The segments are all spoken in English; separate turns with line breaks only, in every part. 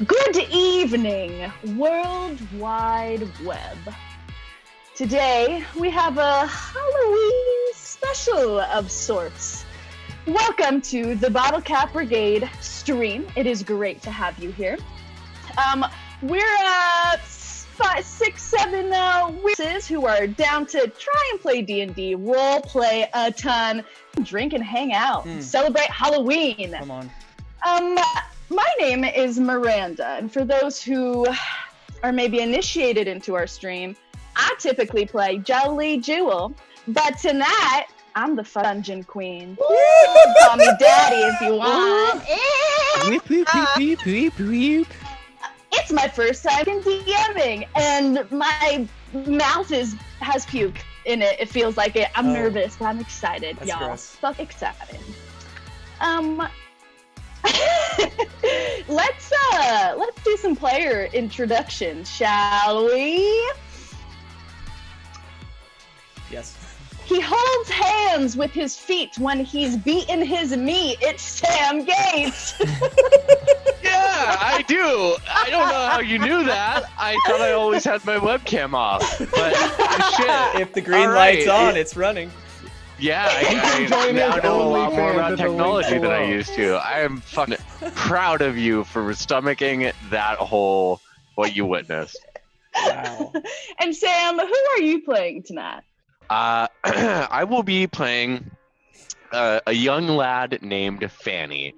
Good evening, World Wide Web. Today, we have a Halloween special of sorts. Welcome to the Bottlecap Brigade stream. It is great to have you here. We're 5, 6, 7 witches who are down to try and play D&D, role play a ton, drink and hang out, celebrate Halloween.
Come on.
My name is Miranda, and for those who are maybe initiated into our stream, I typically play Jollie Jewel, but tonight I'm the Dungeon Queen. Call me Daddy if you want. It's my first time in DMing, and my mouth has puke in it. It feels like it. I'm nervous, but I'm excited,
That's
y'all.
gross.
Fuck excited. Let's do some player introductions, shall we?
Yes.
He holds hands with his feet when he's beating his meat. It's Sam Gates.
Yeah, I do. I don't know how you knew that. I thought I always had my webcam off. But shit.
If the green
All right.
light's on, it's running.
Yeah, I now know a lot more about technology than I used to. I am fucking proud of you for stomaching that whole what you witnessed.
Wow.
And Sam, who are you playing tonight?
I will be playing a young lad named Fanny.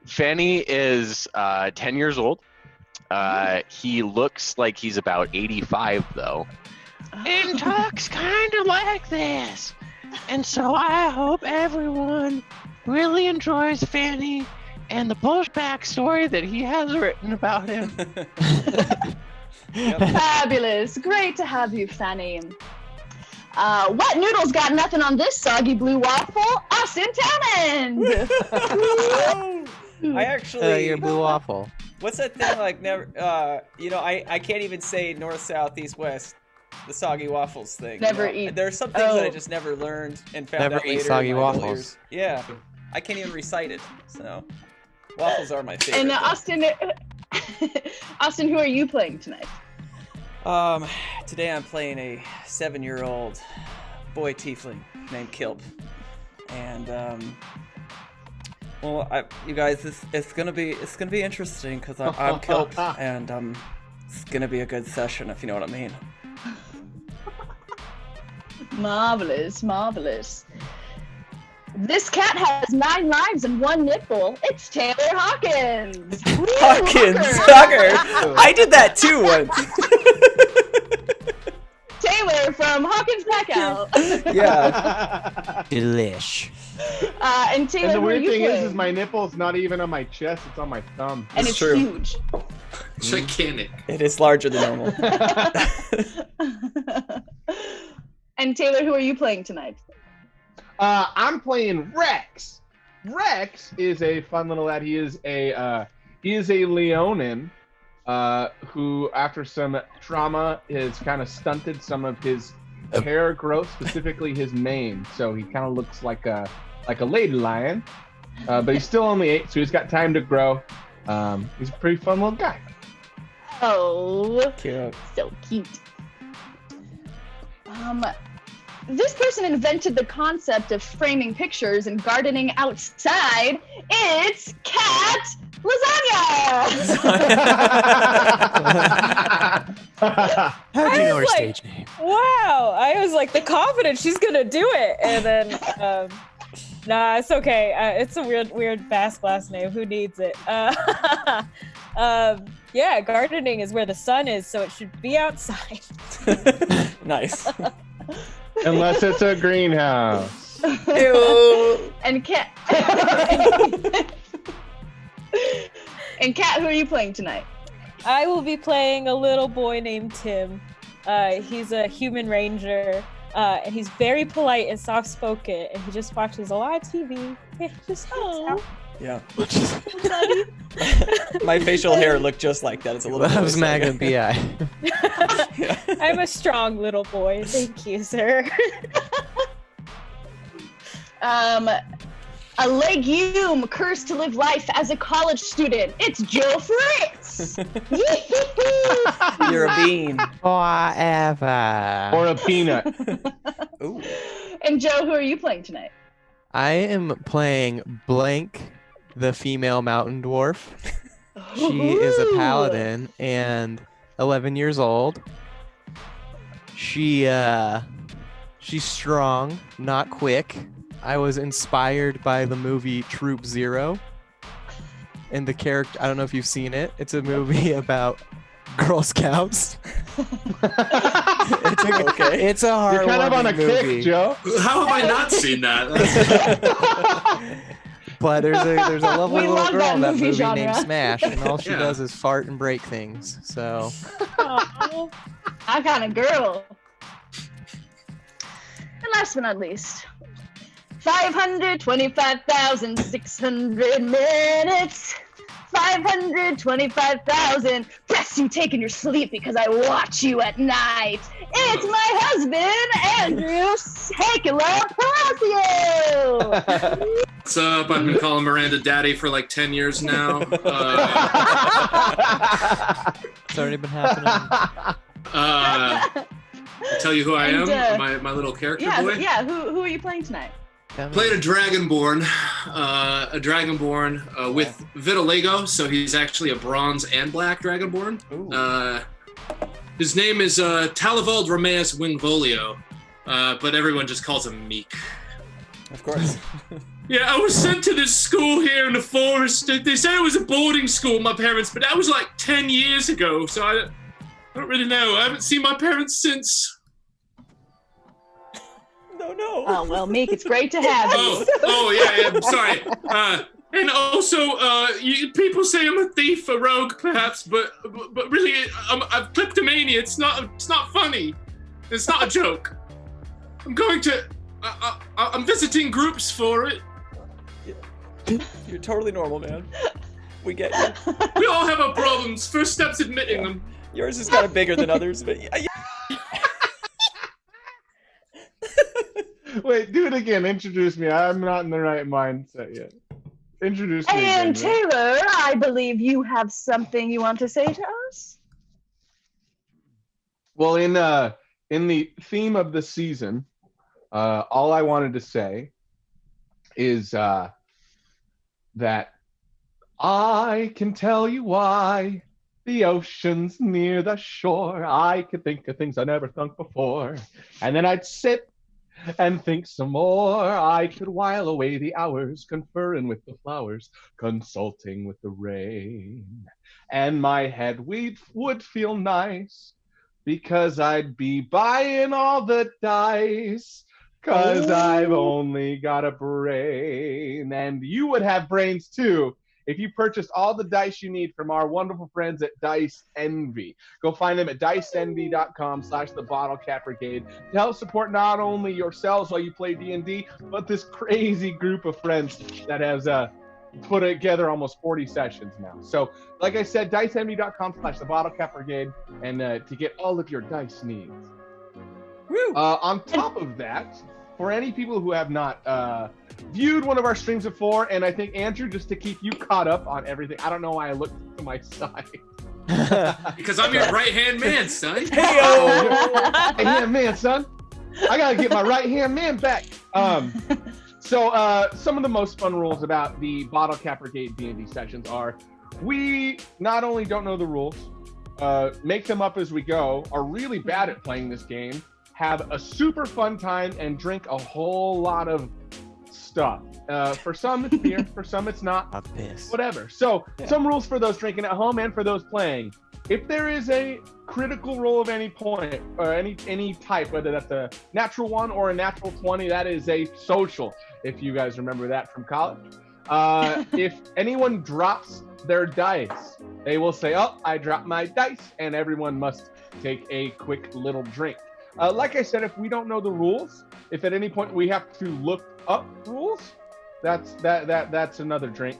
Fanny is 10 years old. He looks like he's about 85 though. And talks kind of like this. And so I hope everyone really enjoys Fanny and the bullshit backstory that he has written about him.
Yep.
Fabulous. Great to have you, Fanny. Wet Noodle's got nothing on this soggy blue waffle. Austin Tennant!
I actually.
your blue waffle.
What's that thing like? Never. I can't even say north, south, east, west. The soggy waffles thing.
Never eat.
There's some things that I just never learned and found
Never
out
eat
later.
soggy
in my
waffles.
years. Yeah, I can't even recite it. So, waffles are my favorite.
And Austin, who are you playing tonight?
Today I'm playing a 7-year-old boy tiefling named Kilp, and you guys, it's gonna be interesting because I'm Kilp, and it's gonna be a good session if you know what I mean.
Marvelous, marvelous. This cat has 9 lives and 1 nipple. It's Taylor Hawkins.
Hawker. I did that too once.
Taylor from Hawkins Back Out.
Yeah.
Delish.
And Taylor,
And the
who are
weird
you
thing
playing?
is my nipple's not even on my chest, it's on my thumb.
And
That's
it's
true.
huge.
Gigantic.
It is larger than normal.
And Taylor, who are you playing tonight?
I'm playing Rex. Rex is a fun little lad. He is a Leonin who, after some trauma, has kind of stunted some of his hair growth, specifically his mane. So he kind of looks like a lady lion, but he's still only 8, so he's got time to grow. He's a pretty fun little guy.
Oh,
Cute.
so cute. This person invented the concept of framing pictures and gardening outside. It's Cat Lasagna!
How do you know her
like-
stage name?
Wow, I was like the confidence she's gonna do it, and then nah, it's okay. It's a weird Basque last name. Who needs it? Yeah, gardening is where the sun is, so it should be outside.
Nice.
Unless it's a greenhouse.
Ew.
And Cat. And Cat, who are you playing tonight?
I will be playing a little boy named Tim. He's a human ranger, and he's very polite and soft-spoken, and he just watches a lot of TV. Yeah, he just hangs out.
Yeah. My facial hair looked just like that. It's a little.
That was
voice,
Magna
like-
BI.
Yeah.
I'm a strong little boy. Thank you, sir.
A legume cursed to live life as a college student. It's Joe Fritz. Rex.
You're a bean.
Forever.
Or a peanut.
Ooh.
And Joe, who are you playing tonight?
I am playing Blank, the female mountain dwarf. She is a paladin and 11 years old. She's strong, not quick. I was inspired by the movie Troop Zero. And the character, I don't know if you've seen it. It's a movie about Girl Scouts. It's a hard
You're kind of on a
movie.
kick, Joe.
How have I not seen that?
But there's a lovely
We
little
love
girl
that
in that
movie
movie
genre.
named Smash, and all she
Yeah.
does is fart and break things. So
Aw.
I kind of girl. And last but not least, 525,600 minutes. 525,000 breaths you take in your sleep because I watch you at night. It's my husband, Andrew Sekula Palacio.
What's up? I've been calling Miranda Daddy for like 10 years now.
it's already been happening.
I'll tell you who I am,
And,
my little character
Yeah,
boy.
yeah. Who are you playing tonight?
Played a Dragonborn, with vitiligo, so he's actually a bronze and black Dragonborn.
Ooh.
His name is Talavald Romeus Wingvolio, but everyone just calls him Meek.
Of course.
Yeah, I was sent to this school here in the forest. They said it was a boarding school, my parents, but that was like 10 years ago, so I don't really know. I haven't seen my parents since.
No.
Oh well, Meek, it's great to have you.
Yeah, I'm sorry. And also, people say I'm a thief, a rogue, perhaps, but really, I've kleptomania. It's not funny. It's not a joke. I'm going to. I'm visiting groups for it.
You're totally normal, man. We get you.
We all have our problems. First step's admitting them.
Yours is kind of bigger than others, but yeah.
Wait, do it again. Introduce me. I'm not in the right mindset yet. Introduce me
And
again. man.
Taylor, I believe you have something you want to say to us.
Well, in the theme of the season, all I wanted to say is that I can tell you why the ocean's near the shore. I could think of things I never thunk before, and then I'd sit and think some more. I could while away the hours, conferring with the flowers, consulting with the rain, and my head would feel nice. Because I'd be buying all the dice, because I've only got a brain. And you would have brains too if you purchased all the dice you need from our wonderful friends at Dice Envy. Go find them at diceenvy.com/the Bottlecap Brigade to help support not only yourselves while you play D&D, but this crazy group of friends that has put together almost 40 sessions now. So, like I said, diceenvy.com/the Bottlecap Brigade, and to get all of your dice needs.
Woo!
On top of that, for any people who have not viewed one of our streams before, and I think Andrew, just to keep you caught up on everything, I don't know why I looked to my side.
Because I'm your right-hand man, son.
Right-hand man, son. I gotta get my right-hand man back. So some of the most fun rules about the Bottlecap Brigade D&D sessions are: we not only don't know the rules, make them up as we go, are really bad at playing this game, have a super fun time, and drink a whole lot of stuff. For some it's beer, for some it's not.
A piss.
Whatever. So some rules for those drinking at home and for those playing. If there is a critical roll of any point or any type, whether that's a natural 1 or a natural 20, that is a social. If you guys remember that from college. If anyone drops their dice, they will say, "Oh, I dropped my dice," and everyone must take a quick little drink. Like I said, if we don't know the rules, if at any point we have to look up rules, that's another drink.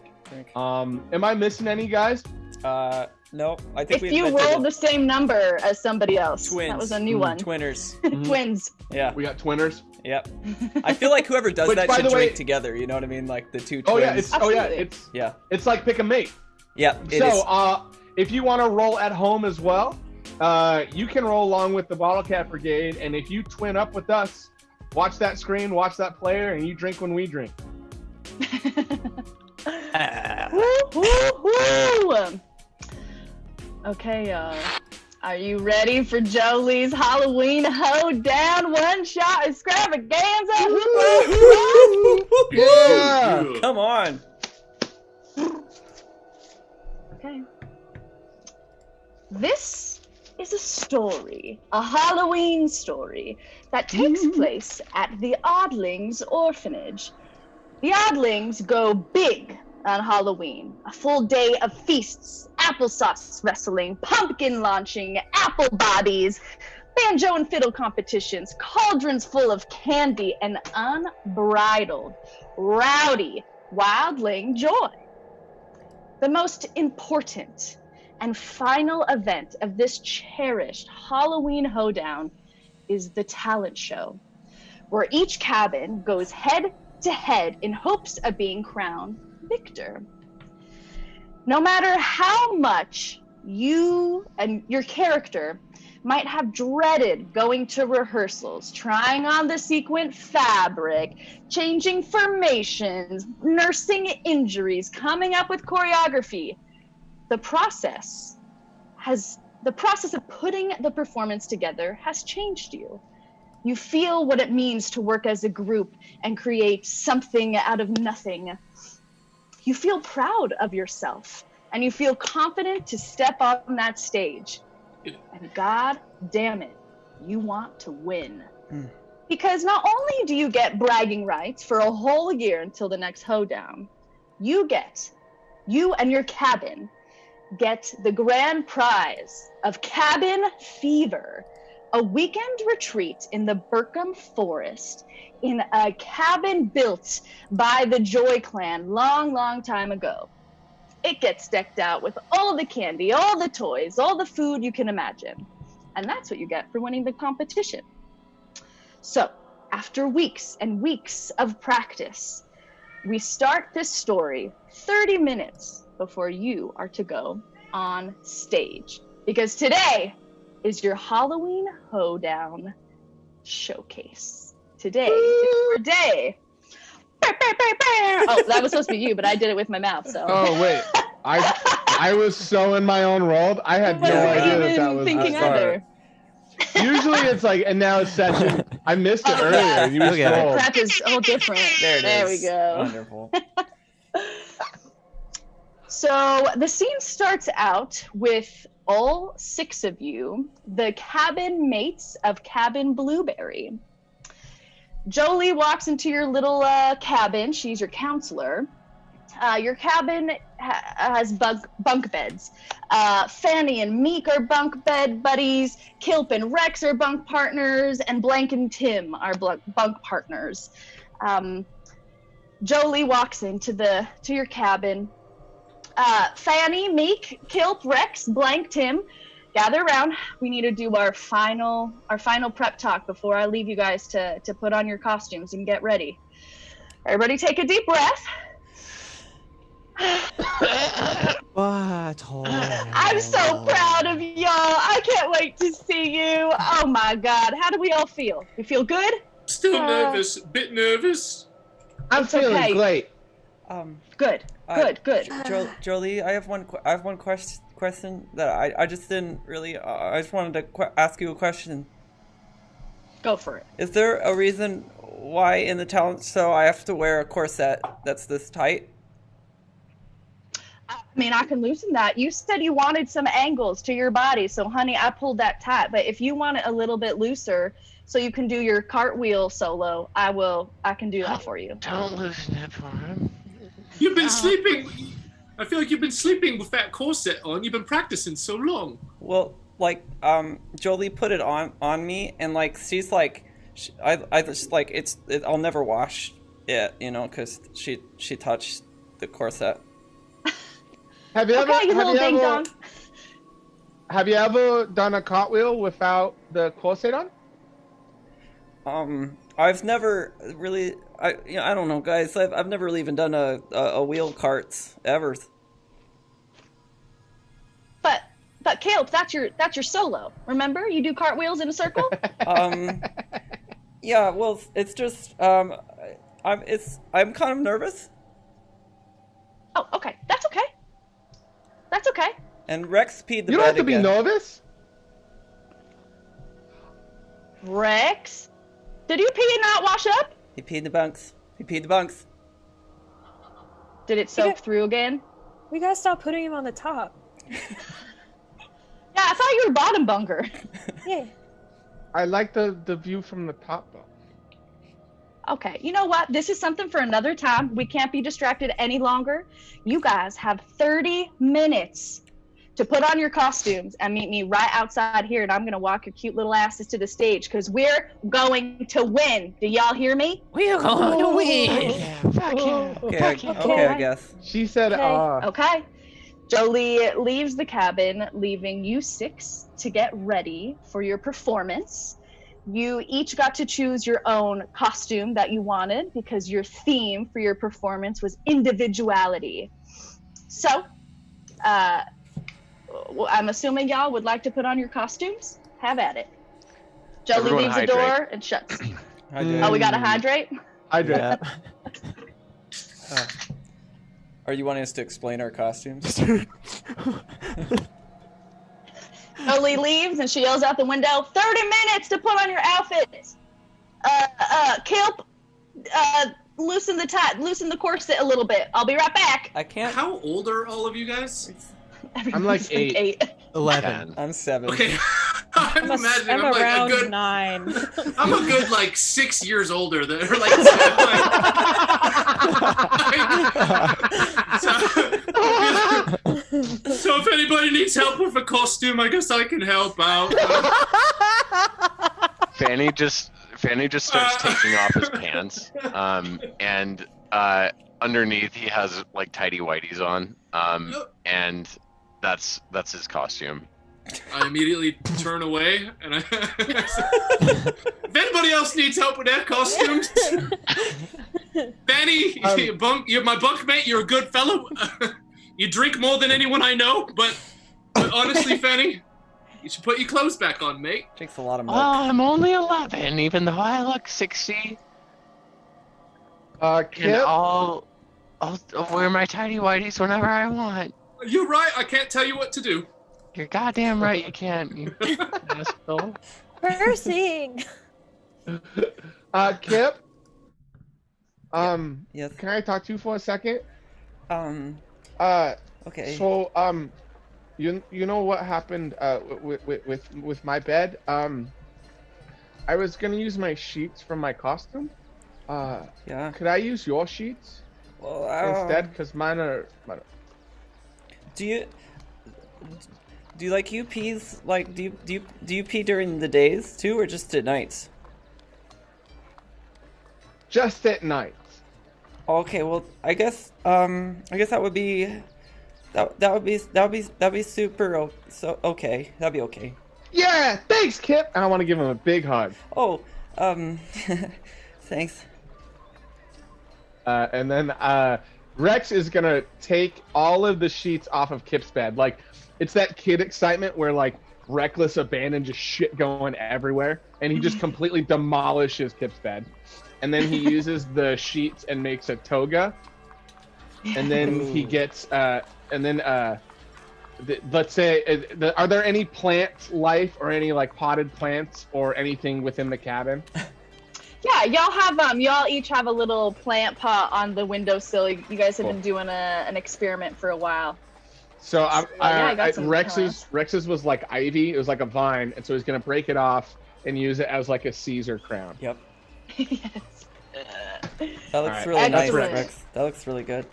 Am I missing any, guys?
No, I think
If you roll the same number as somebody else.
Twins.
That was a new one.
Twinners.
Twins.
Yeah.
We got twinners.
Yep. I feel like whoever does
Which,
that
by
should
the way-
drink together. You know what I mean? Like the two twins.
Oh yeah,
Absolutely.
it's
Yeah.
it's like pick a mate.
Yeah. It
So
is.
if you want to roll at home as well, you can roll along with the Bottlecap Brigade, and if you twin up with us, watch that screen, watch that player, and you drink when we drink.
Woo, woo, woo. Okay, are you ready for Jollie's Halloween Hoedown one-shot extravaganza?
Yeah!
Come on.
Okay. This is a story, a Halloween story, that takes place at the Oddlings Orphanage. The Oddlings go big on Halloween. A full day of feasts, applesauce wrestling, pumpkin launching, apple bobbies, banjo and fiddle competitions, cauldrons full of candy, and unbridled, rowdy, wildling joy. The most important and final event of this cherished Halloween hoedown is the talent show, where each cabin goes head to head in hopes of being crowned victor. No matter how much you and your character might have dreaded going to rehearsals, trying on the sequin fabric, changing formations, nursing injuries, coming up with choreography, the process of putting the performance together has changed you. You feel what it means to work as a group and create something out of nothing. You feel proud of yourself, and you feel confident to step on that stage. And god damn it, you want to win. Because not only do you get bragging rights for a whole year until the next hoedown, you and your cabin get the grand prize of Cabin Fever, a weekend retreat in the Burkham Forest in a cabin built by the Joy Clan long time ago. It gets decked out with all the candy, all the toys, all the food you can imagine. And that's what you get for winning the competition. So, after weeks and weeks of practice, we start this story 30 minutes before you are to go on stage. Because today is your Halloween Hoedown showcase. Today is your day. Oh, that was supposed to be you, but I did it with my mouth. So.
Oh wait, I was so in my own world. I had no idea that was.
Thinking either.
Usually it's like, and now it's session. I missed it earlier. And you
Okay.
scrolled.
Prep is all different.
There
we go.
Wonderful.
So the scene starts out with all 6 of you, the cabin mates of Cabin Blueberry. Jollie walks into your little cabin. She's your counselor. Your cabin has bunk beds. Fanny and Meek are bunk bed buddies. Kilp and Rex are bunk partners. And Blank and Tim are bunk partners. Jollie walks into your cabin. Fanny, Meek, Kilp, Rex, Blank, Tim, gather around. We need to do our final prep talk before I leave you guys to put on your costumes and get ready. Everybody take a deep breath. I'm so proud of y'all. I can't wait to see you. Oh my God. How do we all feel? We feel good?
Still nervous, a bit nervous.
I'm
It's
feeling
okay.
great.
Good.
Jolie, I have one question that I just didn't really. I just wanted to ask you a question.
Go for it.
Is there a reason why in the talent show I have to wear a corset that's this tight?
I mean, I can loosen that. You said you wanted some angles to your body, so honey, I pulled that tight. But if you want it a little bit looser, so you can do your cartwheel solo, I can do that for you.
Don't loosen it for him.
You've been sleeping. I feel like you've been sleeping with that corset on. You've been practicing so long.
Well, like, Jolie put it on me, and like she's like, I just like I'll never wash it, you know, because she touched the corset.
Have you ever?
Okay, you little ding dong.
Have you ever done a cartwheel without the corset on?
I've never really. I don't know, guys. I've never really even done a wheel carts ever.
But Caleb, that's your solo. Remember, you do cartwheels in a circle.
Yeah. Well, it's just I'm kind of nervous.
Oh, okay. That's okay. That's okay.
And Rex peed the bed
You don't have to be
again.
nervous.
Rex, did you pee and not wash up?
He peed the bunks. He peed the bunks.
Did it soak through again?
We gotta stop putting him on the top.
Yeah, I thought you were bottom bunker.
Yeah.
I like the view from the top, though.
Okay, you know what? This is something for another time. We can't be distracted any longer. You guys have 30 minutes to put on your costumes and meet me right outside here, and I'm going to walk your cute little asses to the stage because we're going to win. Do y'all hear me?
We're going to win.
Okay, I guess.
She said,
Okay.
Okay. Jollie leaves the cabin, leaving you 6 to get ready for your performance. You each got to choose your own costume that you wanted because your theme for your performance was individuality. So, I'm assuming y'all would like to put on your costumes. Have at it. Jollie
Everyone
leaves
hydrate.
the door and shuts.
Hydrate.
Oh, we gotta hydrate?
hydrate.
Yeah.
Are you wanting us to explain our costumes?
Jollie leaves and she yells out the window, 30 minutes to put on your outfit. Kilp, loosen the corset a little bit. I'll be right back.
I can't.
How old are all of you guys?
I'm like 8.
11.
I'm 7.
Okay, I'm imagining
I'm
I'm like
around
a good.
9.
I'm a good like 6 years older than or like. So if anybody needs help with a costume, I guess I can help out.
Fanny just starts taking off his pants, and underneath he has like tidy whities on, and that's his costume.
I immediately turn away, and if anybody else needs help with their costumes, Fanny, you're my bunkmate. You're a good fellow. You drink more than anyone I know, but honestly, Fanny, you should put your clothes back on, mate.
Takes a lot of milk.
I'm only 11, even though I look 60. And
Kip,
I'll wear my tidy whities whenever I want.
You're right. I can't tell you what to do.
You're goddamn right you can't, you asshole.
Cursing.
Kip,
Yes.
can I talk to you for a second?
Okay.
So, you know what happened with my bed? I was gonna use my sheets from my costume.
Yeah.
Could I use your sheets
Well,
instead? Cause mine are.
Do you like you pees? Like, do you pee during the days too, or just at nights?
Just at night.
Okay. Well, I guess that would be. That'd be super. So okay, that'd be okay.
Yeah, thanks, Kip. And I want to give him a big hug.
Oh, thanks.
And then Rex is gonna take all of the sheets off of Kip's bed. Like, it's that kid excitement where like reckless abandon, just shit going everywhere, and he just completely demolishes Kip's bed. And then he uses the sheets and makes a toga. And then he gets let's say, are there any plant life or any like potted plants or anything within the cabin?
Yeah, y'all each have a little plant pot on the windowsill. You guys have been doing an experiment for a while.
So
I got some
Rex's was like ivy. It was like a vine, and so he's gonna break it off and use it as like a Caesar crown.
Yep.
Yes.
That looks
Alright.
really nice,
Excellent.
Rex. That looks really good.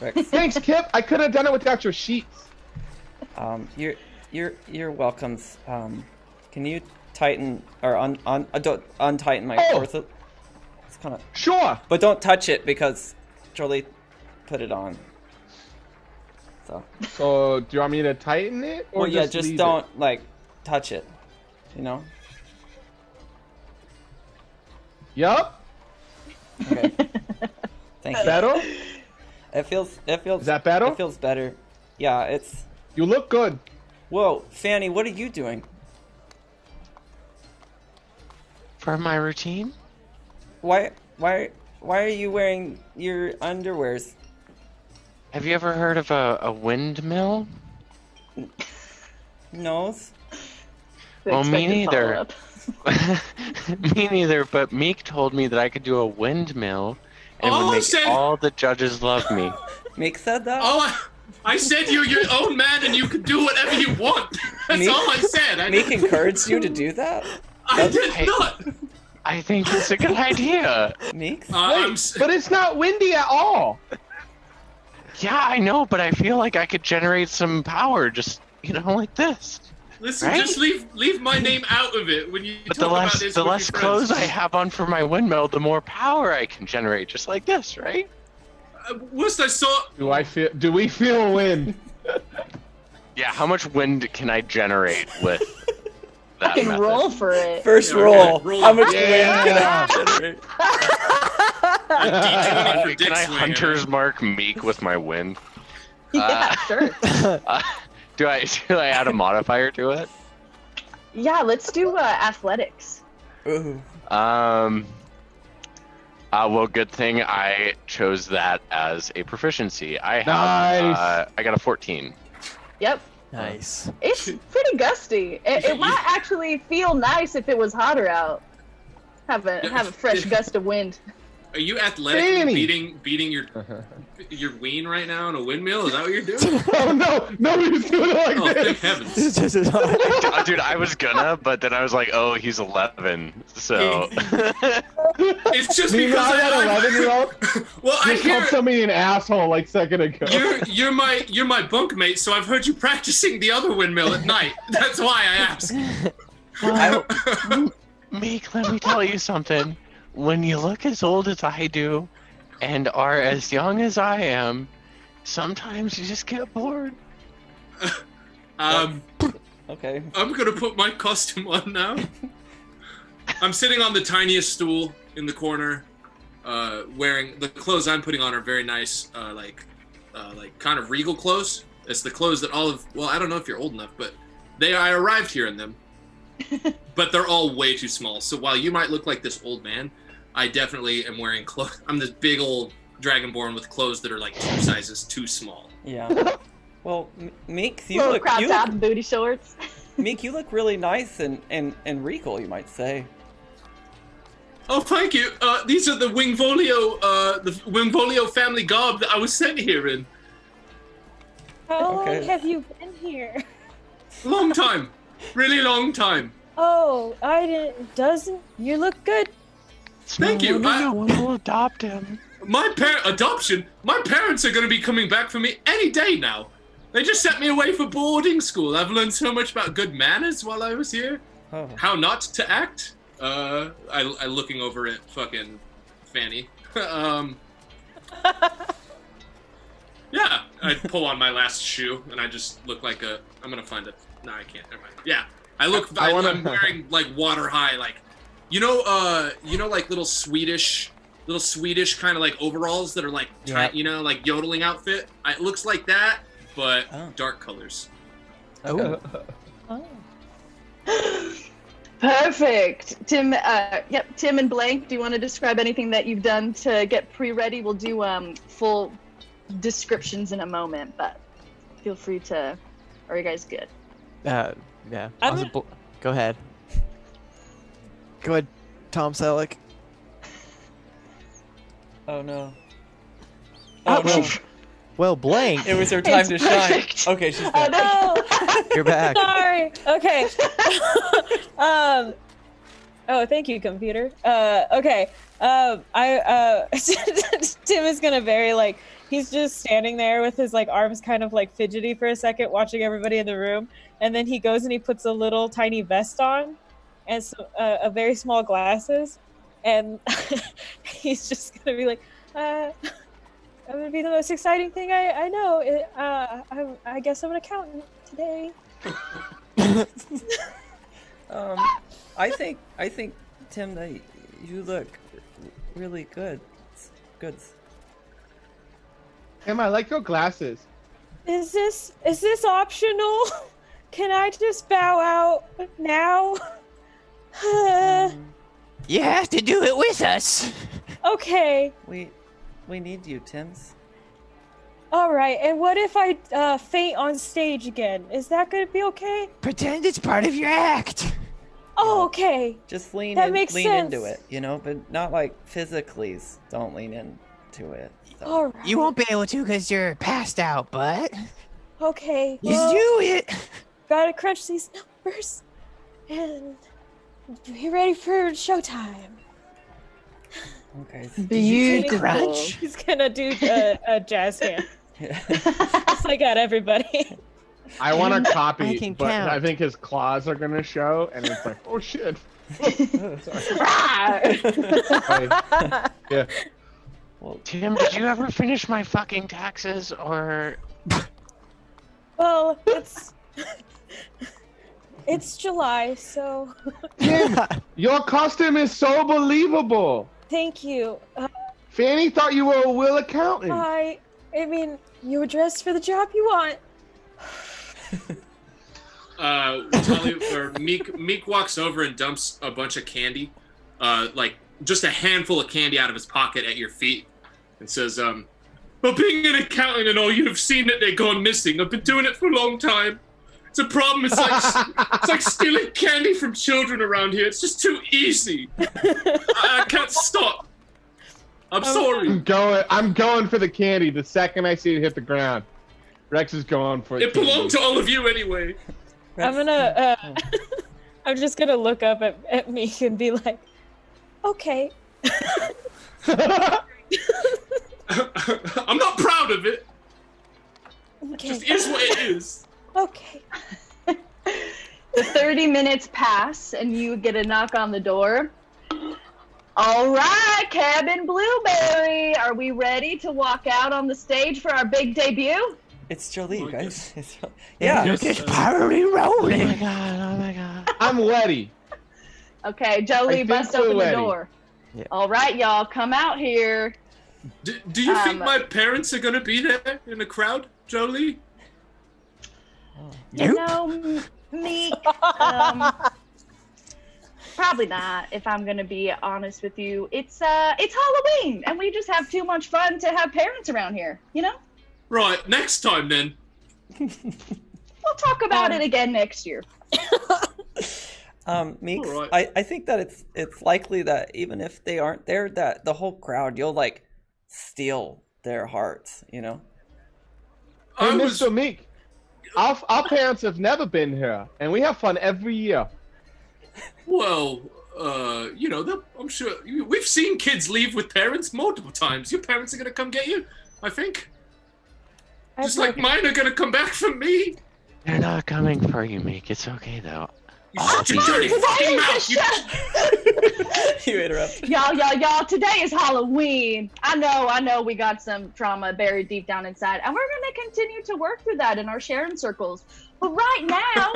Rex.
Thanks, Kip. I could have done it without your sheets.
You're welcome. Can you tighten or untighten my corset? It's kind of.
Sure.
But don't touch it because Jollie put it on.
So do you want me to tighten it, or
Well, yeah, just
leave
don't like touch it. You know.
Yup.
Okay. Thank you.
Better?
It feels.
Is that better?
It feels better. Yeah, it's.
You look good.
Whoa, Fanny, what are you doing?
For my routine?
Why are you wearing your underwears?
Have you ever heard of a windmill?
No.
The
Well, me
expected
neither.
follow-up.
Me neither, but Meek told me that I could do a windmill and it
All I
would make
said-
all the judges love me.
Meek said that?
I said you're your own man and you can do whatever you want. That's
Meek-
all I said.
Meek encouraged you to do that?
I did
Hey.
not.
I think it's a good idea.
Meek?
But it's not windy at all.
Yeah, I know, but I feel like I could generate some power just, like this.
Listen,
Right?
just leave my name out of it when you
But
talk
the
about
less
this
the
with
less
your
clothes
friends.
I have on for my windmill, the more power I can generate, just like this, right?
Worst I saw.
Do we feel wind?
Yeah, how much wind can I generate with
I
that
can
method?
roll for it.
First
Yeah,
roll.
okay, roll.
How much
Yeah.
wind can I generate?
A D20 for
Can
dick
I
swinging.
hunter's mark Meek with my wind?
Yeah, sure.
Do I add a modifier to it?
Yeah, let's do athletics.
Ooh.
Well, good thing I chose that as a proficiency. I have,
Nice.
I got a 14.
Yep.
Nice.
It's pretty gusty. It might actually feel nice if it was hotter out. Have a fresh gust of wind.
Are you athletically
Fanny.
beating your ween right now in a windmill? Is that what you're doing?
Oh no! Nobody's doing it like
Oh, thank
this.
heavens!
It's just as hard.
Dude, I was gonna, but then I was like, oh, he's 11, so...
It's just
Do you know
because
that
I
11-year-old
well, I
just called
hear
somebody an asshole like a second ago?
you're my bunkmate, so I've heard you practicing the other windmill at night. That's why I asked.
Meek, let me tell you something. When you look as old as I do, and are as young as I am, sometimes you just get bored.
Okay.
I'm gonna put my costume on now. I'm sitting on the tiniest stool in the corner, wearing the clothes I'm putting on are very nice, like kind of regal clothes. It's the clothes that I don't know if you're old enough, but I arrived here in them. But they're all way too small. So while you might look like this old man, I definitely am wearing clothes. I'm this big old dragonborn with clothes that are like 2 sizes too small.
Yeah. Well, Meek, you
Little
look
crop top and booty shorts.
Meek, you look really nice and regal, you might say.
Oh, thank you. These are the Wingvolio family garb that I was sent here in.
How
Okay.
long have you been here?
Long time. Really long time.
Oh, you look good.
Thank you.
No one will adopt him.
Adoption? My parents are going to be coming back for me any day now. They just sent me away for boarding school. I've learned so much about good manners while I was here.
Oh.
How not to act. I looking over at fucking Fanny. Yeah, I pull on my last shoe and I just look like I'm gonna find it. No, I can't. Never mind. Yeah, I'm wearing like water high, like like little Swedish kind of like overalls that are like
Yeah.
like yodeling outfit. It looks like that, but
Oh.
dark colors.
Oh.
Oh.
Perfect. Tim, Tim and Blank, do you want to describe anything that you've done to get pre-ready? We'll do full descriptions in a moment, but feel free to. Are you guys good?
Yeah.
I'm
Also, go ahead. Go ahead, Tom Selleck.
Oh no.
Oh,
Oh no.
Well, Blank,
It was her time
It's
to shine.
perfect.
Okay, she's
Oh
back.
no!
you're back.
Sorry. Okay. Oh, thank you, computer. Okay. Tim is gonna he's just standing there with his arms kind of fidgety for a second, watching everybody in the room, and then he goes and he puts a little tiny vest on, and a very small glasses, and he's just gonna be like, that would be the most exciting thing I know. I guess I'm an accountant today.
I think Tim, that you look really good. It's good.
Tim, I like your glasses.
Is this optional? can I just bow out now?
You have to do it with us.
Okay.
We need you, Tims.
All right. And what if I faint on stage again? Is that gonna be okay?
Pretend it's part of your act.
Oh, okay.
Just lean
That makes
into
sense.
it, you know, but not like physically. Don't lean into it. So.
All right.
You won't be able to because you're passed out, but
Okay.
you
Well,
do it.
gotta crunch these numbers and be ready for showtime.
Okay.
Beautiful.
Crunch.
He's gonna do a jazz hand.
Yeah.
Just like at everybody.
I want to
I
copy,
can
but
count.
I think his claws are gonna show, and it's like, oh shit. Yeah.
Well,
Tim, did you ever finish my fucking taxes or?
Well, it's July, so
Tim, your costume is so believable.
thank you.
Fanny thought you were a will accountant.
I mean, you were dressed for the job you want.
Meek walks over and dumps a bunch of candy, like just a handful of candy out of his pocket at your feet, and says, "Well, being an accountant and all, you'd have seen that they've gone missing. I've been doing it for a long time. It's a problem. It's like stealing candy from children around here. It's just too easy. I can't stop. I'm sorry.
I'm going for the candy the second I see it hit the ground. Rex is going for
It belonged to all of you anyway."
I'm gonna. I'm just gonna look up at Meek and be like, "Okay."
I'm not proud of it. It
Okay.
just is what it is.
Okay.
The 30 minutes pass and you get a knock on the door. All right, Cabin Blueberry, are we ready to walk out on the stage for our big debut?
it's Jollie,
Oh,
guys.
yes.
Yeah.
Yes,
It's probably rolling.
Oh my god.
I'm ready.
Okay,
I
Jollie,
think
bust
we're
open the
ready.
door.
Yeah.
All right, y'all, come out here.
Do you think my parents are gonna be there in the crowd, Jollie?
You know, Meek, probably not, if I'm gonna be honest with you. It's Halloween, and we just have too much fun to have parents around here, you know?
Right, next time then.
We'll talk about it again next year.
Meeks,
All right.
I think that it's likely that even if they aren't there, that the whole crowd, you'll like steal their hearts, you know?
Hey,
I was
Mr. Meek, our parents have never been here, and we have fun every year.
well, you know, I'm sure we've seen kids leave with parents multiple times. Your parents are gonna come get you, I think. Just like mine are gonna come back for me.
They're not coming for you, Meek. It's okay though.
You shut your dirty fucking mouth.
You interrupt.
Y'all, today is Halloween. I know we got some trauma buried deep down inside, and we're gonna continue to work through that in our sharing circles. But right now,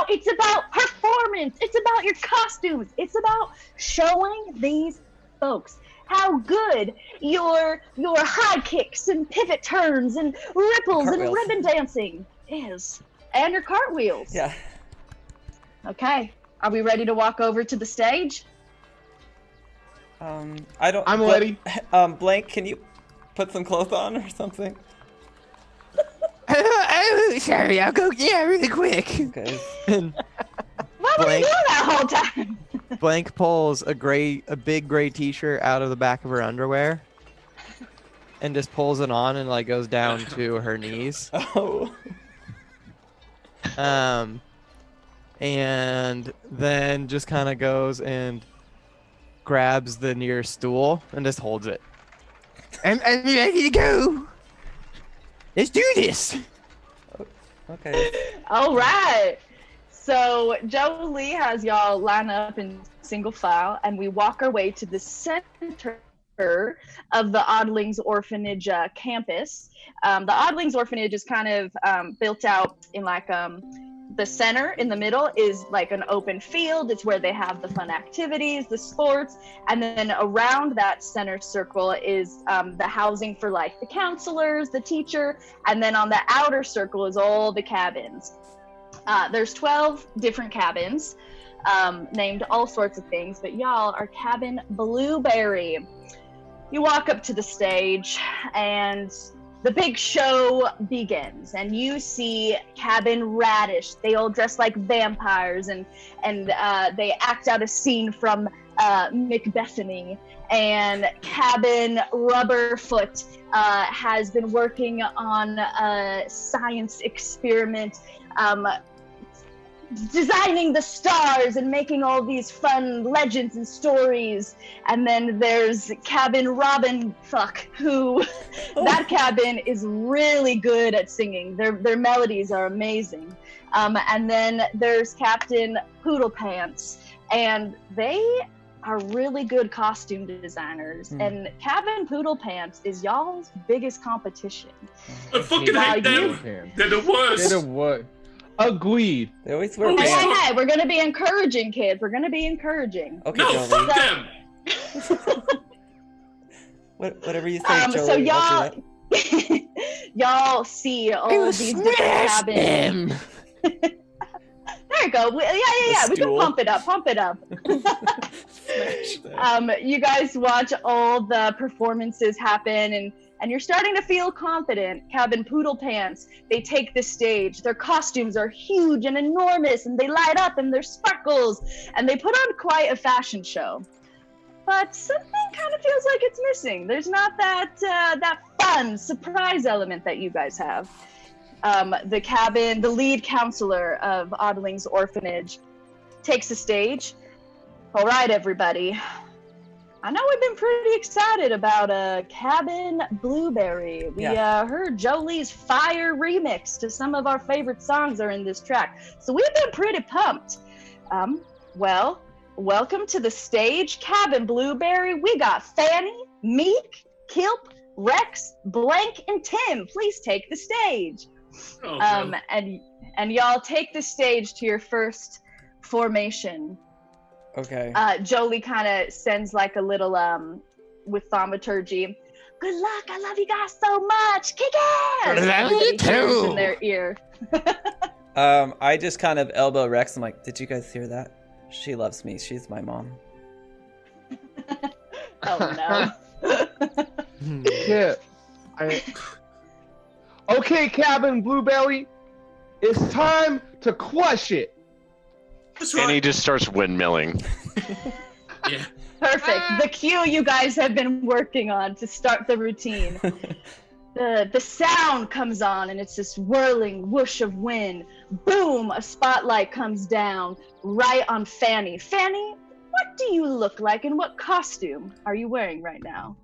it's about performance. It's about your costumes. It's about showing these folks how good your high kicks and pivot turns and ripples and
Cartwheels.
ribbon dancing is. And your cartwheels.
Yeah.
Okay. Are we ready to walk over to the stage?
I don't.
I'm ready.
Blank, can you put some clothes on or something?
Oh, sorry, I'll go. Yeah, really quick.
Okay.
And
What were you
Blank.
doing that whole time?
Blank pulls a big gray t-shirt out of the back of her underwear and just pulls it on and like goes down to her knees.
Oh.
And then just kind of goes and grabs the nearest stool and just holds it.
I'm ready to go. Let's do this.
Okay.
All right. So Jollie has y'all line up in single file, and we walk our way to the center of the Oddlings Orphanage campus. The Oddlings Orphanage is kind of built out in like the center in the middle is like an open field. It's where they have the fun activities, the sports, and then around that center circle is the housing for like the counselors, the teacher, and then on the outer circle is all the cabins. There's 12 different cabins, named all sorts of things, but y'all are cabin Blueberry. You walk up to the stage and the big show begins, and you see Cabin Radish. They all dress like vampires, and they act out a scene from Macbethany. And Cabin Rubberfoot has been working on a science experiment, designing the stars and making all these fun legends and stories. And then there's Cabin Robin who that cabin is really good at singing. Their melodies are amazing. And then there's Captain Poodle Pants, and they are really good costume designers. And Cabin Poodle Pants is y'all's biggest competition.
I fucking hate them. They're the worst.
They're the what? Agreed.
They always wear
Hey,
pants.
hey, we're gonna be encouraging, kids. We're gonna be encouraging.
Okay,
No,
Jollie.
fuck them.
Whatever you say, Jollie.
So
I'll do
y'all, y'all see all of these different cabins. There you go. Yeah. We can
stool.
pump it up.
that. Smash that.
You guys watch all the performances happen, and you're starting to feel confident. Cabin Poodle Pants, they take the stage. Their costumes are huge and enormous, and they light up, and there's sparkles, and they put on quite a fashion show. But something kind of feels like it's missing. There's not that fun surprise element that you guys have. The lead counselor of Oddling's orphanage takes the stage. All right, everybody. I know we've been pretty excited about Cabin Blueberry. We heard Jolie's fire remix to some of our favorite songs are in this track. So we've been pretty pumped. Well, welcome to the stage, Cabin Blueberry. We got Fanny, Meek, Kilp, Rex, Blank, and Tim. Please take the stage.
Oh, no.
And y'all take the stage to your first formation.
Okay.
Jollie kind of sends like a little with thaumaturgy. Good luck. I love you guys so much. Kick ass.
Love you too.
In their ear.
I just kind of elbow Rex. I'm like, did you guys hear that? She loves me. She's my mom.
Oh no.
Yeah. Okay, Cabin Blueberry. It's time to crush it.
That's
And he
right.
just starts windmilling.
Yeah.
Perfect. The cue you guys have been working on to start the routine. The sound comes on, and it's this whirling whoosh of wind. Boom! A spotlight comes down right on Fanny. Fanny, what do you look like, and what costume are you wearing right now?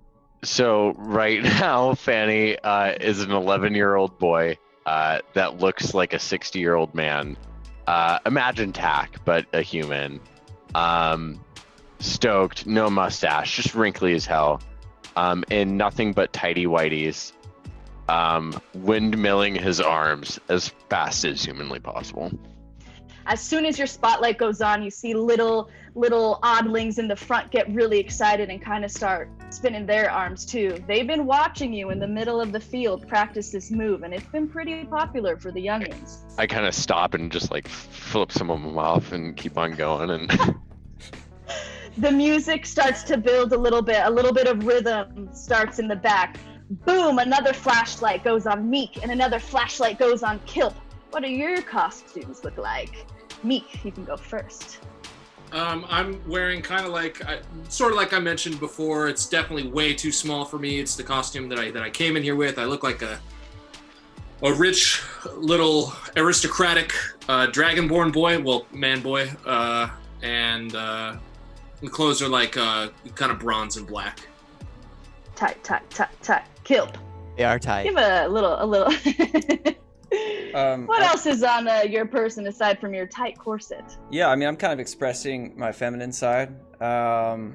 So right now, Fanny is an 11-year-old boy that looks like a 60-year-old man. Imagine Tack, but a human. Stoked, no mustache, just wrinkly as hell. In nothing but tighty whities. Windmilling his arms as fast as humanly possible.
As soon as your spotlight goes on, you see little oddlings in the front get really excited and kind of start spinning their arms too. They've been watching you in the middle of the field practice this move, and it's been pretty popular for the youngins.
I kind of stop and just like flip some of them off and keep on going. And
The music starts to build a little bit of rhythm starts in the back. Boom, another flashlight goes on Meek, and another flashlight goes on Kilp. What do your costumes look like? Meek, you can go first.
I'm wearing kind of like, sort of like I mentioned before. It's definitely way too small for me. It's the costume that I came in here with. I look like a rich little aristocratic dragonborn boy, well, man boy, and the clothes are like kind of bronze and black.
Tight. Kilp.
They are tight.
Give a little. What else is on your person aside from your tight corset?
Yeah, I mean, I'm kind of expressing my feminine side.
Hell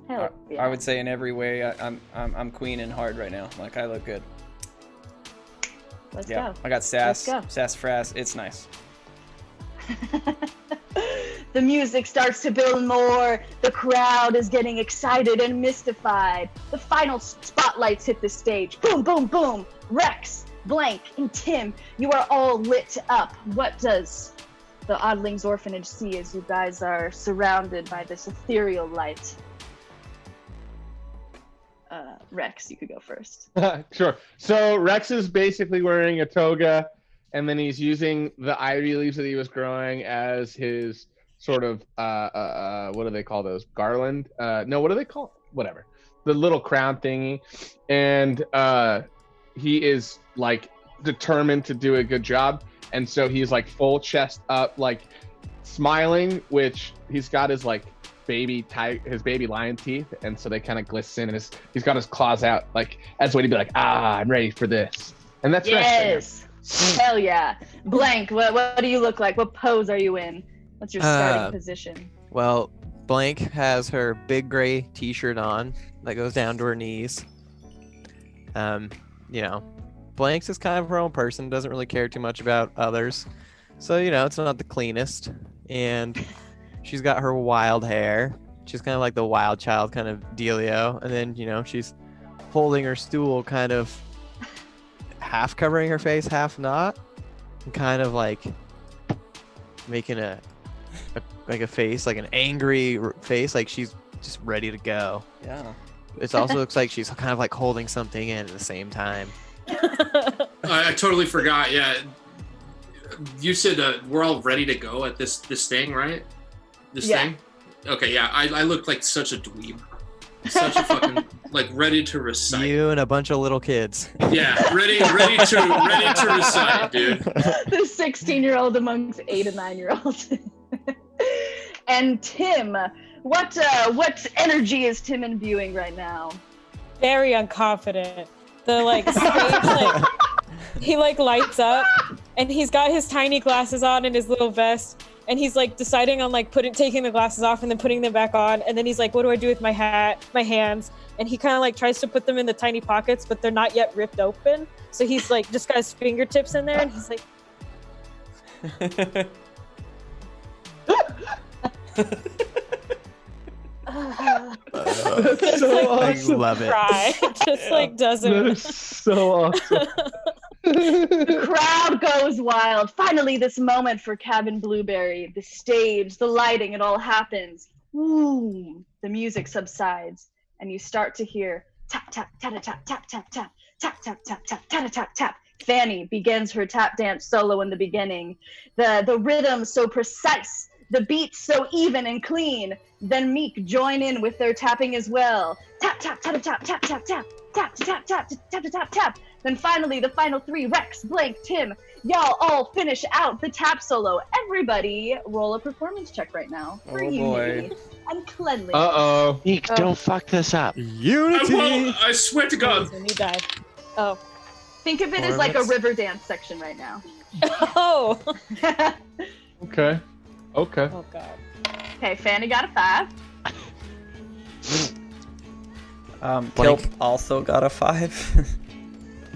yeah.
I would say in every way, I'm queen and hard right now. Like, I look good.
Let's
Yeah,
go.
I got sass,
Let's go.
sassafras. It's nice.
The music starts to build more. The crowd is getting excited and mystified. The final spotlights hit the stage. Boom, boom, boom. Rex, Blank, and Tim, you are all lit up. What does the Oddlings Orphanage see as you guys are surrounded by this ethereal light? Rex, you could go first.
Sure. So Rex is basically wearing a toga, and then he's using the ivy leaves that he was growing as his sort of what do they call those? Garland? No, what do they call it? Whatever. The little crown thingy. And he is like determined to do a good job. And so he's like full chest up, like smiling, which he's got his like baby lion teeth, and so they kind of glisten, and he's got his claws out like as a way to be like, I'm ready for this. And that's
yes. Hell yeah. Blank, what do you look like? What pose are you in? What's your starting position?
Well, Blank has her big gray t-shirt on that goes down to her knees. You know, Blank's is kind of her own person, doesn't really care too much about others. So, you know, it's not the cleanest. And she's got her wild hair. She's kind of like the wild child kind of dealio. And then, you know, she's holding her stool kind of half covering her face, half not. And kind of like making a face, like an angry face, like she's just ready to go.
Yeah.
It also looks like she's kind of like holding something in at the same time.
I totally forgot. Yeah. You said we're all ready to go at this thing, right? This thing? Okay, yeah. I look like such a dweeb. Such a fucking like ready to recite.
You and a bunch of little kids.
Yeah, ready to recite, dude.
The 16-year-old amongst 8 and 9-year-olds. And Tim, what energy is Tim imbuing right now?
Very unconfident. The like stage, like he like lights up, and he's got his tiny glasses on and his little vest, and he's like deciding on like taking the glasses off and then putting them back on, and then he's like, what do I do with my hands? And he kind of like tries to put them in the tiny pockets, but they're not yet ripped open. So he's like just got his fingertips in there, and he's like.
That's so awesome.
I love it.
Cry. Just like doesn't.
That is so awesome.
The crowd goes wild. Finally, this moment for Cabin Blueberry, the stage, the lighting, it all happens. Boom. The music subsides, and you start to hear tap, tap, tap, tap, tap, tap, tap, tap, tap, tap, tap, tap, tap, tap. Fanny begins her tap dance solo in the beginning. The rhythm so precise, the beat so even and clean. Then Meek join in with their tapping as well. Tap, tap, tap, tap, tap, tap, tap, tap, tap, tap, tap, tap, tap. Then finally, the final three, Rex, Blank, Tim, y'all all finish out the tap solo. Everybody roll a performance check right now for unity and cleanliness.
Uh-oh.
Meek, don't fuck this up.
Unity!
I swear to God.
When you die. Oh.
Think of it as like a river dance section right now.
Oh.
Okay.
Oh God.
Okay, Fanny got a 5.
Kilp also got a 5.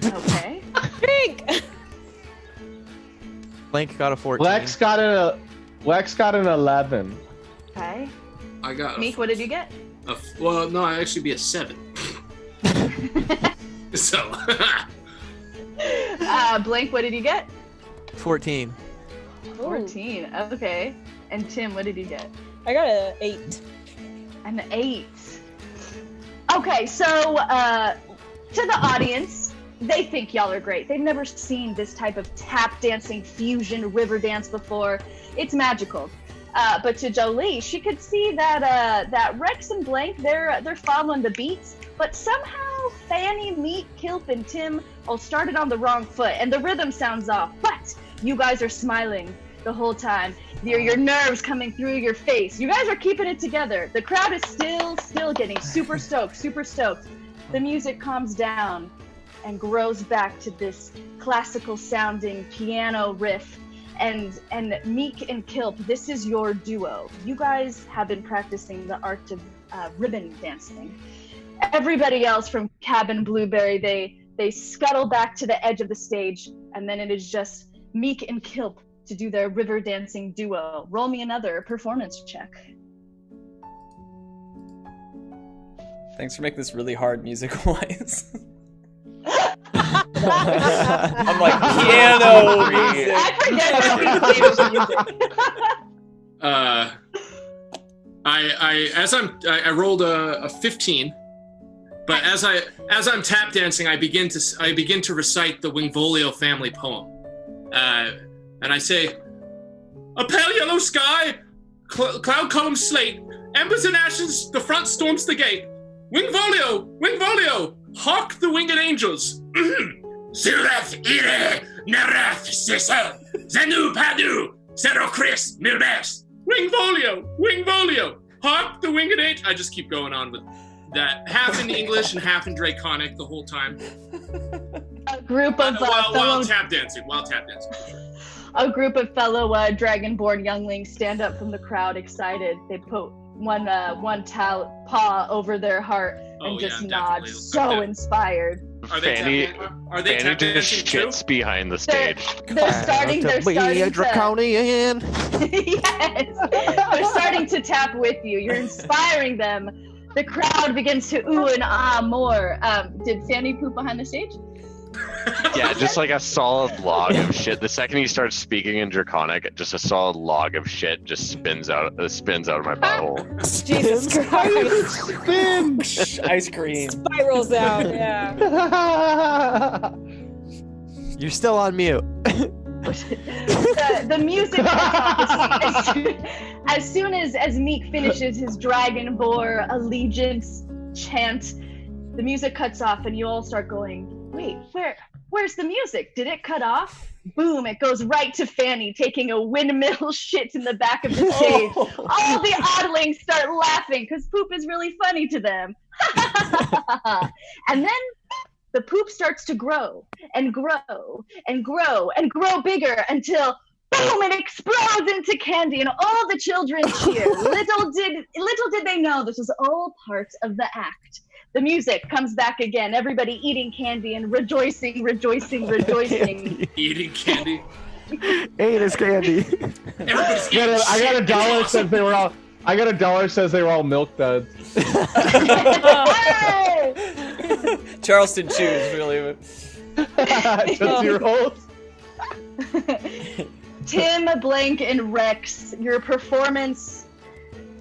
Okay.
Drink.
Blank got a 14.
Lex got an 11.
Okay.
I got
Meek, what did you get?
well, no, I actually be a 7. So.
Blank, what did you get?
14.
14. Okay. And Tim, what did you get?
I got an 8.
An 8. Okay, so to the audience, they think y'all are great. They've never seen this type of tap dancing fusion river dance before. It's magical. But to Jollie, she could see that Rex and Blank, they're following the beats, but somehow Fanny, Meek, Kilp, and Tim all started on the wrong foot, and the rhythm sounds off. But you guys are smiling the whole time. Your nerves coming through your face. You guys are keeping it together. The crowd is still getting super stoked. The music calms down and grows back to this classical sounding piano riff. And Meek and Kilp, this is your duo. You guys have been practicing the art of ribbon dancing. Everybody else from Cabin Blueberry, they scuttle back to the edge of the stage, and then it is just Meek and Kilp to do their river dancing duo. Roll me another performance check.
Thanks for making this really hard music-wise. I'm like, piano music.
I forget how he plays music.
I rolled a 15, but as I'm tap dancing, I begin to recite the Wingvolio family poem, and I say, "A pale yellow sky, cloud column slate, embers and ashes, the front storms the gate. Wingvolio, Wingvolio, hark the winged angels. Surath ire nerath sisel, zenu padu, serocris milbes. Wingvolio, Wingvolio, hark the winged angels." I just keep going on with that, half in English and half in Draconic the whole time.
A group of
while tap dancing, for sure.
A group of fellow dragonborn younglings stand up from the crowd, excited. They put one paw over their heart and just nod, so inspired.
Are they
Fanny
tap
just
dancing too?
shits behind the stage.
They're starting
to be a draconian.
Yes, they're starting to tap with you. You're inspiring them. The crowd begins to ooh and ah more. Did Fanny poop behind the stage?
Yeah, just like a solid log of shit. The second he starts speaking in Draconic, just a solid log of shit just spins out of my butthole.
Jesus Christ.
Spin!
Ice cream.
Spirals out, yeah.
You're still on mute.
The music as soon as Meek finishes his Dragon Boar allegiance chant, the music cuts off and you all start going, wait, where's the music? Did it cut off? Boom, it goes right to Fanny taking a windmill shit in the back of the stage. All the oddlings start laughing because poop is really funny to them. And then the poop starts to grow and grow and grow and grow bigger until boom, it explodes into candy and all the children cheer. Little did they know this was all part of the act. The music comes back again, everybody eating candy and rejoicing.
Eating candy.
Ate his candy.
Everybody's eating
I got
shit.
$1 says they were all. I got $1 says they were all milk duds.
Charleston chews, really.
Tootsie Rolls.
Tim, Blank, and Rex, your performance,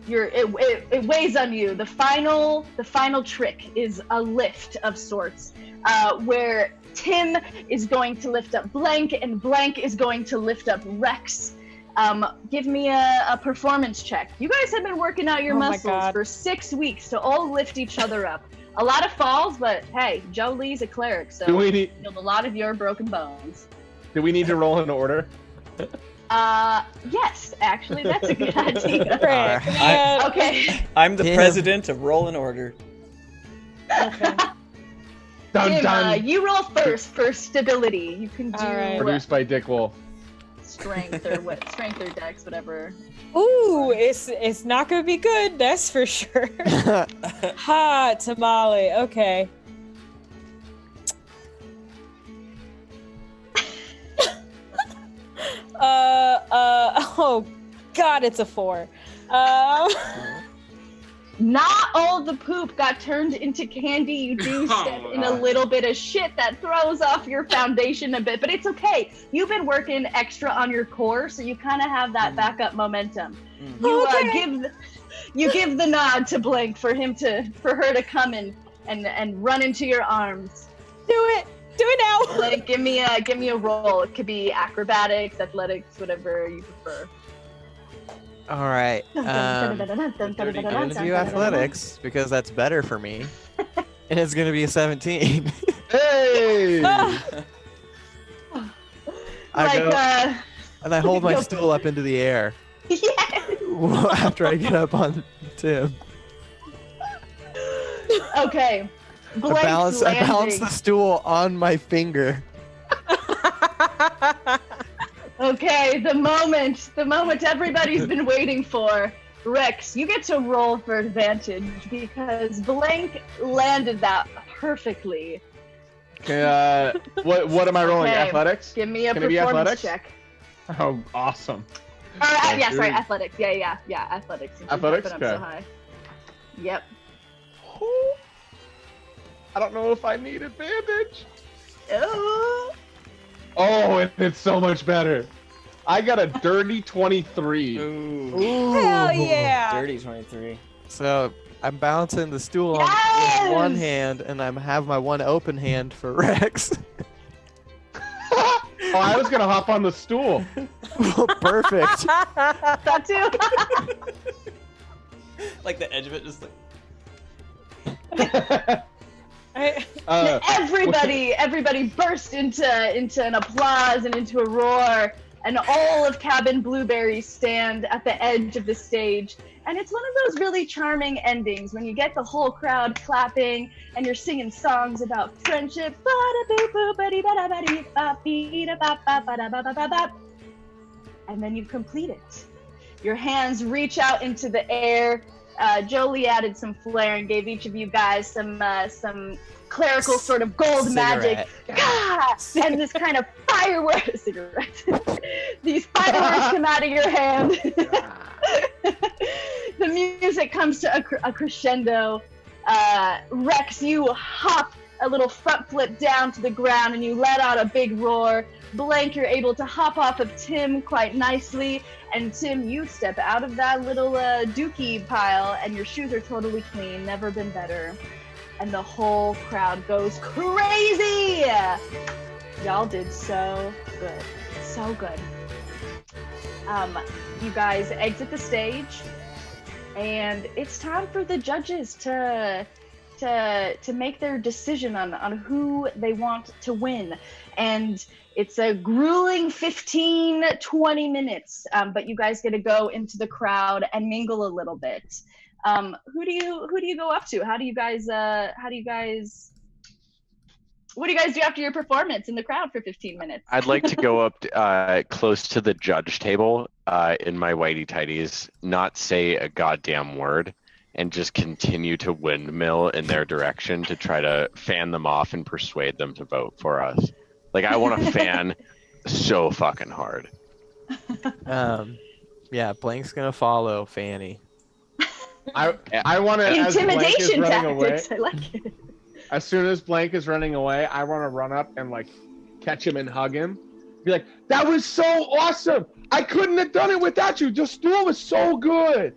it weighs on you. The final trick is a lift of sorts, where Tim is going to lift up Blank, and Blank is going to lift up Rex. Give me a performance check. You guys have been working out your muscles for 6 weeks to all lift each other up. A lot of falls, but hey, Jollie's a cleric, so healed a lot of your broken bones.
Do we need to roll in order?
Yes, actually, that's a good idea. Okay.
I'm the president of Roll and Order.
Okay.
Tim, you roll first for stability. You can do
Produced by Dick Wolf.
strength or dex, whatever.
Ooh, it's not gonna be good, that's for sure. Ha, tamale. Okay. Oh God, it's a 4.
Not all the poop got turned into candy. You do step in a little bit of shit that throws off your foundation a bit, but it's okay. You've been working extra on your core, so you kind of have that backup momentum. You give the nod to Blank for her to come in and run into your arms.
Do it now.
Like, give me a roll. It could be acrobatics, athletics, whatever you prefer.
All right. I'm gonna do athletics because that's better for me, and it's gonna be a 17.
Hey!
I hold my stool up into the air.
Yes.
After I get up on Tim.
Okay.
I balance the stool on my finger.
Okay, the moment everybody's been waiting for. Rex, you get to roll for advantage because Blank landed that perfectly.
Okay, what am I rolling?
Okay,
Athletics?
Give me a
Can it be
performance
athletics?
check.
Oh, awesome.
Yeah, sorry, athletics. Yeah, athletics. Since you're
Athletics,
jumping up
okay.
so high. Yep.
I don't know if I need advantage.
Oh.
Oh, it's so much better. I got a dirty 23.
Ooh.
Hell yeah!
Dirty 23.
So I'm balancing the stool
Yes!
with one hand, and I have my one open hand for Rex.
Oh, I was gonna hop on the stool.
Perfect.
That too.
Like the edge of it just like.
Everybody burst into an applause and into a roar, and all of Cabin Blueberry stand at the edge of the stage. And it's one of those really charming endings when you get the whole crowd clapping and you're singing songs about friendship. And then you complete it. Your hands reach out into the air. Jollie added some flair and gave each of you guys some clerical sort of gold magic. And this kind of fireworks, these fireworks come out of your hand. The music comes to a crescendo. Rex, you hop a little front flip down to the ground and you let out a big roar. Blank, you're able to hop off of Tim quite nicely. And Tim, you step out of that little dookie pile and your shoes are totally clean. Never been better. And the whole crowd goes crazy. Y'all did so good. So good. You guys exit the stage, and it's time for the judges to make their decision on who they want to win. And it's a grueling 15-20 minutes, but you guys get to go into the crowd and mingle a little bit. Who do you go up to? What do you guys do after your performance in the crowd for 15 minutes?
I'd like to go up close to the judge table in my whitey tighties, not say a goddamn word, and just continue to windmill in their direction to try to fan them off and persuade them to vote for us. Like, I want to fan so fucking hard.
Yeah, Blank's gonna follow Fanny.
I want to.
Intimidation tactics. I like it.
As soon as Blank is running away, I want to run up and like catch him and hug him. Be like, "That was so awesome! I couldn't have done it without you. The stool was so good."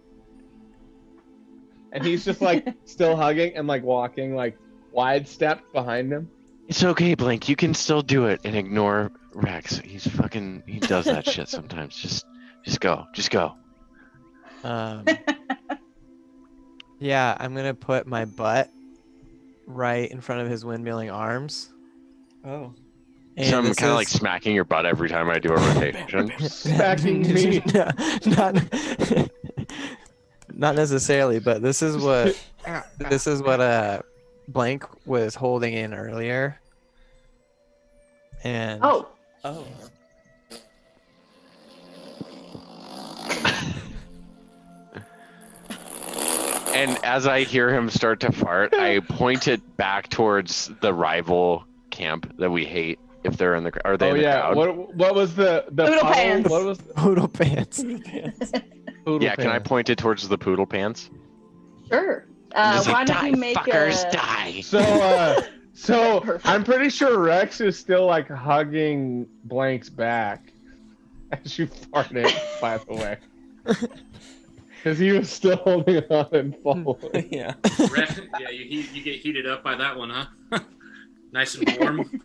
And he's just like still hugging and like walking like wide step behind him.
It's okay, Blank. You can still do it and ignore Rex. He does that shit sometimes. Just go.
Yeah, I'm gonna put my butt right in front of his windmilling arms.
Oh.
And
So I'm kind of like smacking your butt every time I do a rotation.
Smacking me.
Not necessarily, but this is what Blank was holding in earlier. And
Oh.
And as I hear him start to fart, I point it back towards the rival camp that we hate. If they're in the, are they in the crowd?
What was the
Poodle
puddle?
pants.
What was
Poodle pants.
poodle
Yeah, can I
pants?
point it towards the poodle pants?
Sure.
Just
Why
like,
don't
die,
you make
fuckers, die.
So
Perfect.
I'm pretty sure Rex is still like hugging Blank's back as you farted, by the way. Because he was still holding on and falling.
Yeah.
Yeah, you get heated up by that one, huh? Nice and warm.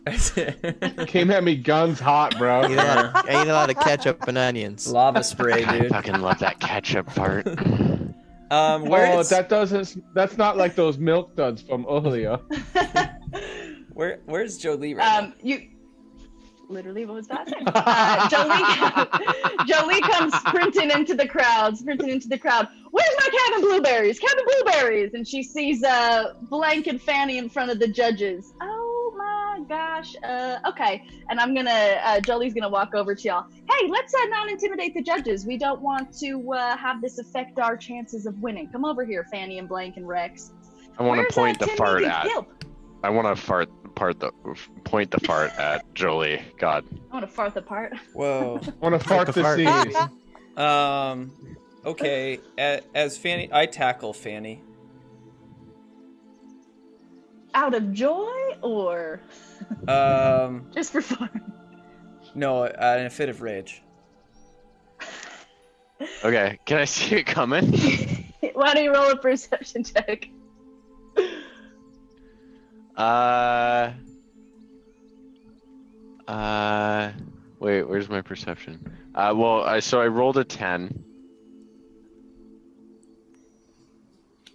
Came at me guns hot, bro.
I ate a lot of ketchup and onions.
Lava spray,
I
dude.
fucking love that ketchup fart.
That's not like those milk duds from earlier.
Where's Jollie right now?
Literally, what was that? Jollie comes sprinting into the crowd. Where's my Cabin Blueberries? Cabin Blueberries! And she sees Blank and Fanny in front of the judges. Oh my gosh. Okay. And Jollie's gonna walk over to y'all. Hey, let's not intimidate the judges. We don't want to have this affect our chances of winning. Come over here, Fanny and Blank and Rex.
I want to point the
Tim
fart
needing
at.
help?
I want to fart point the fart at Jollie. God.
I want to fart the part.
Whoa.
Want to fart the seas.
Okay. As Fanny, I tackle Fanny.
Out of joy or just for fun?
No, in a fit of rage.
Okay, can I see it coming?
Why don't you roll a perception check?
Wait, where's my perception? So I rolled a 10.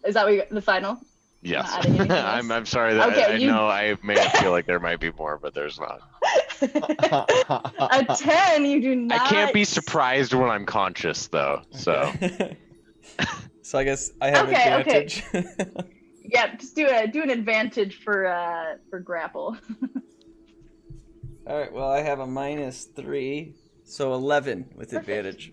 Is that what you got, the final?
Yes.
Not adding anything else?
I'm sorry that
Okay,
I know I may feel like there might be more, but there's not.
A 10, you do not.
I can't be surprised when I'm conscious though. So
So I guess I have
Okay,
advantage.
Yeah, just do an advantage for grapple.
All right. Well, I have a -3, so 11 with advantage.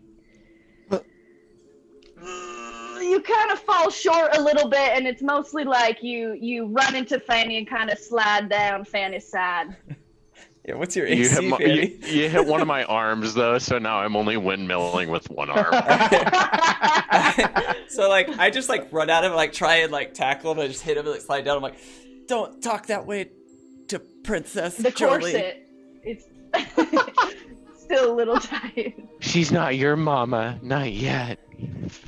You kind of fall short a little bit, and it's mostly like you run into Fanny and kind of slide down Fanny's side.
Yeah. What's your
you
AC,
hit,
Fanny?
you hit one of my arms though, so now I'm only windmilling with one arm.
So like I just like run at him, like try and like tackle him, and I just hit him and like slide down. I'm like, don't talk that way to Princess
The
Jollie.
corset, it's still a little tight.
She's not your mama, not yet.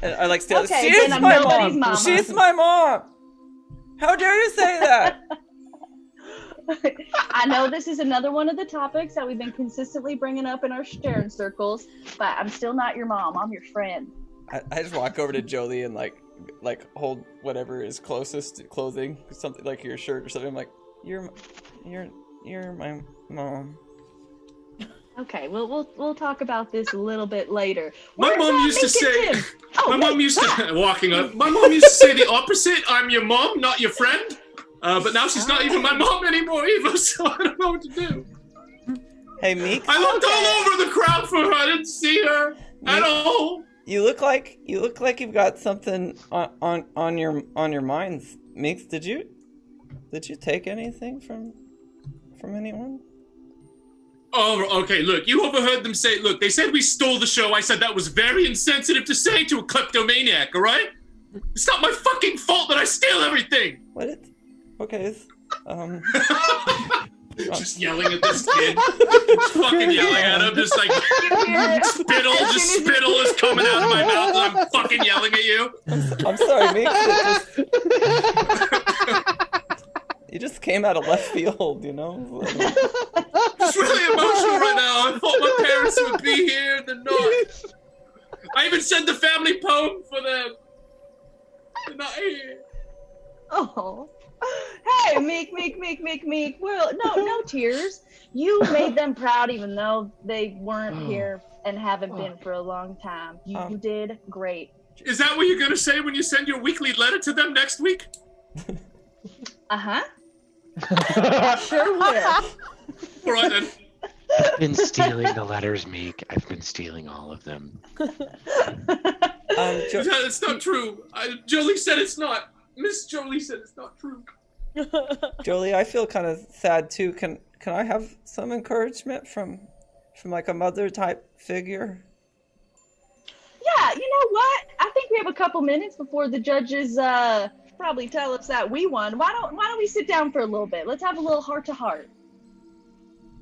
And I like still.
Okay,
She's
then I'm
my
nobody's
mom.
mama.
She's my mom. How dare you say that?
I know this is another one of the topics that we've been consistently bringing up in our sharing circles, but I'm still not your mom. I'm your friend.
I just walk over to Jollie and like hold whatever is closest to clothing, something like your shirt or something. I'm like, you're my mom.
Okay, we'll talk about this a little bit later.
My
Where's
mom
that
used to
naked
say.
Tim? Oh,
My
wait,
mom used
ah!
to walking up. My mom used to say the opposite. I'm your mom, not your friend. But now she's not even my mom anymore either, so I don't know what to do.
Hey, Meek.
I looked all over the crowd for her. I didn't see her at all.
You look like you've got something on your minds, Meeks. Did you take anything from anyone?
Oh, okay. Look, you overheard them say. Look, they said we stole the show. I said that was very insensitive to say to a kleptomaniac. All right? It's not my fucking fault that I steal everything.
What? Okay.
Just yelling at this kid. Just fucking yelling at him. Just like spittle is coming out of my mouth and I'm fucking yelling at you.
I'm sorry, Meeks. You just came out of left field, you know?
Just really emotional right now. I thought my parents would be here. They're not. I even said the family poem for them. They're not here.
Oh. Hey, Meek. Well, no tears. You made them proud even though they weren't here and haven't been for a long time. You did great.
Is that what you're going to say when you send your weekly letter to them next week?
Uh-huh. I sure will.
All right, then.
I've been stealing the letters, Meek. I've been stealing all of them.
It's not true. Jollie said it's not. Miss Jollie said it's not true.
Jollie, I feel kind of sad too. Can I have some encouragement from like a mother type figure?
Yeah, you know what? I think we have a couple minutes before the judges probably tell us that we won. Why don't we sit down for a little bit? Let's have a little heart to heart.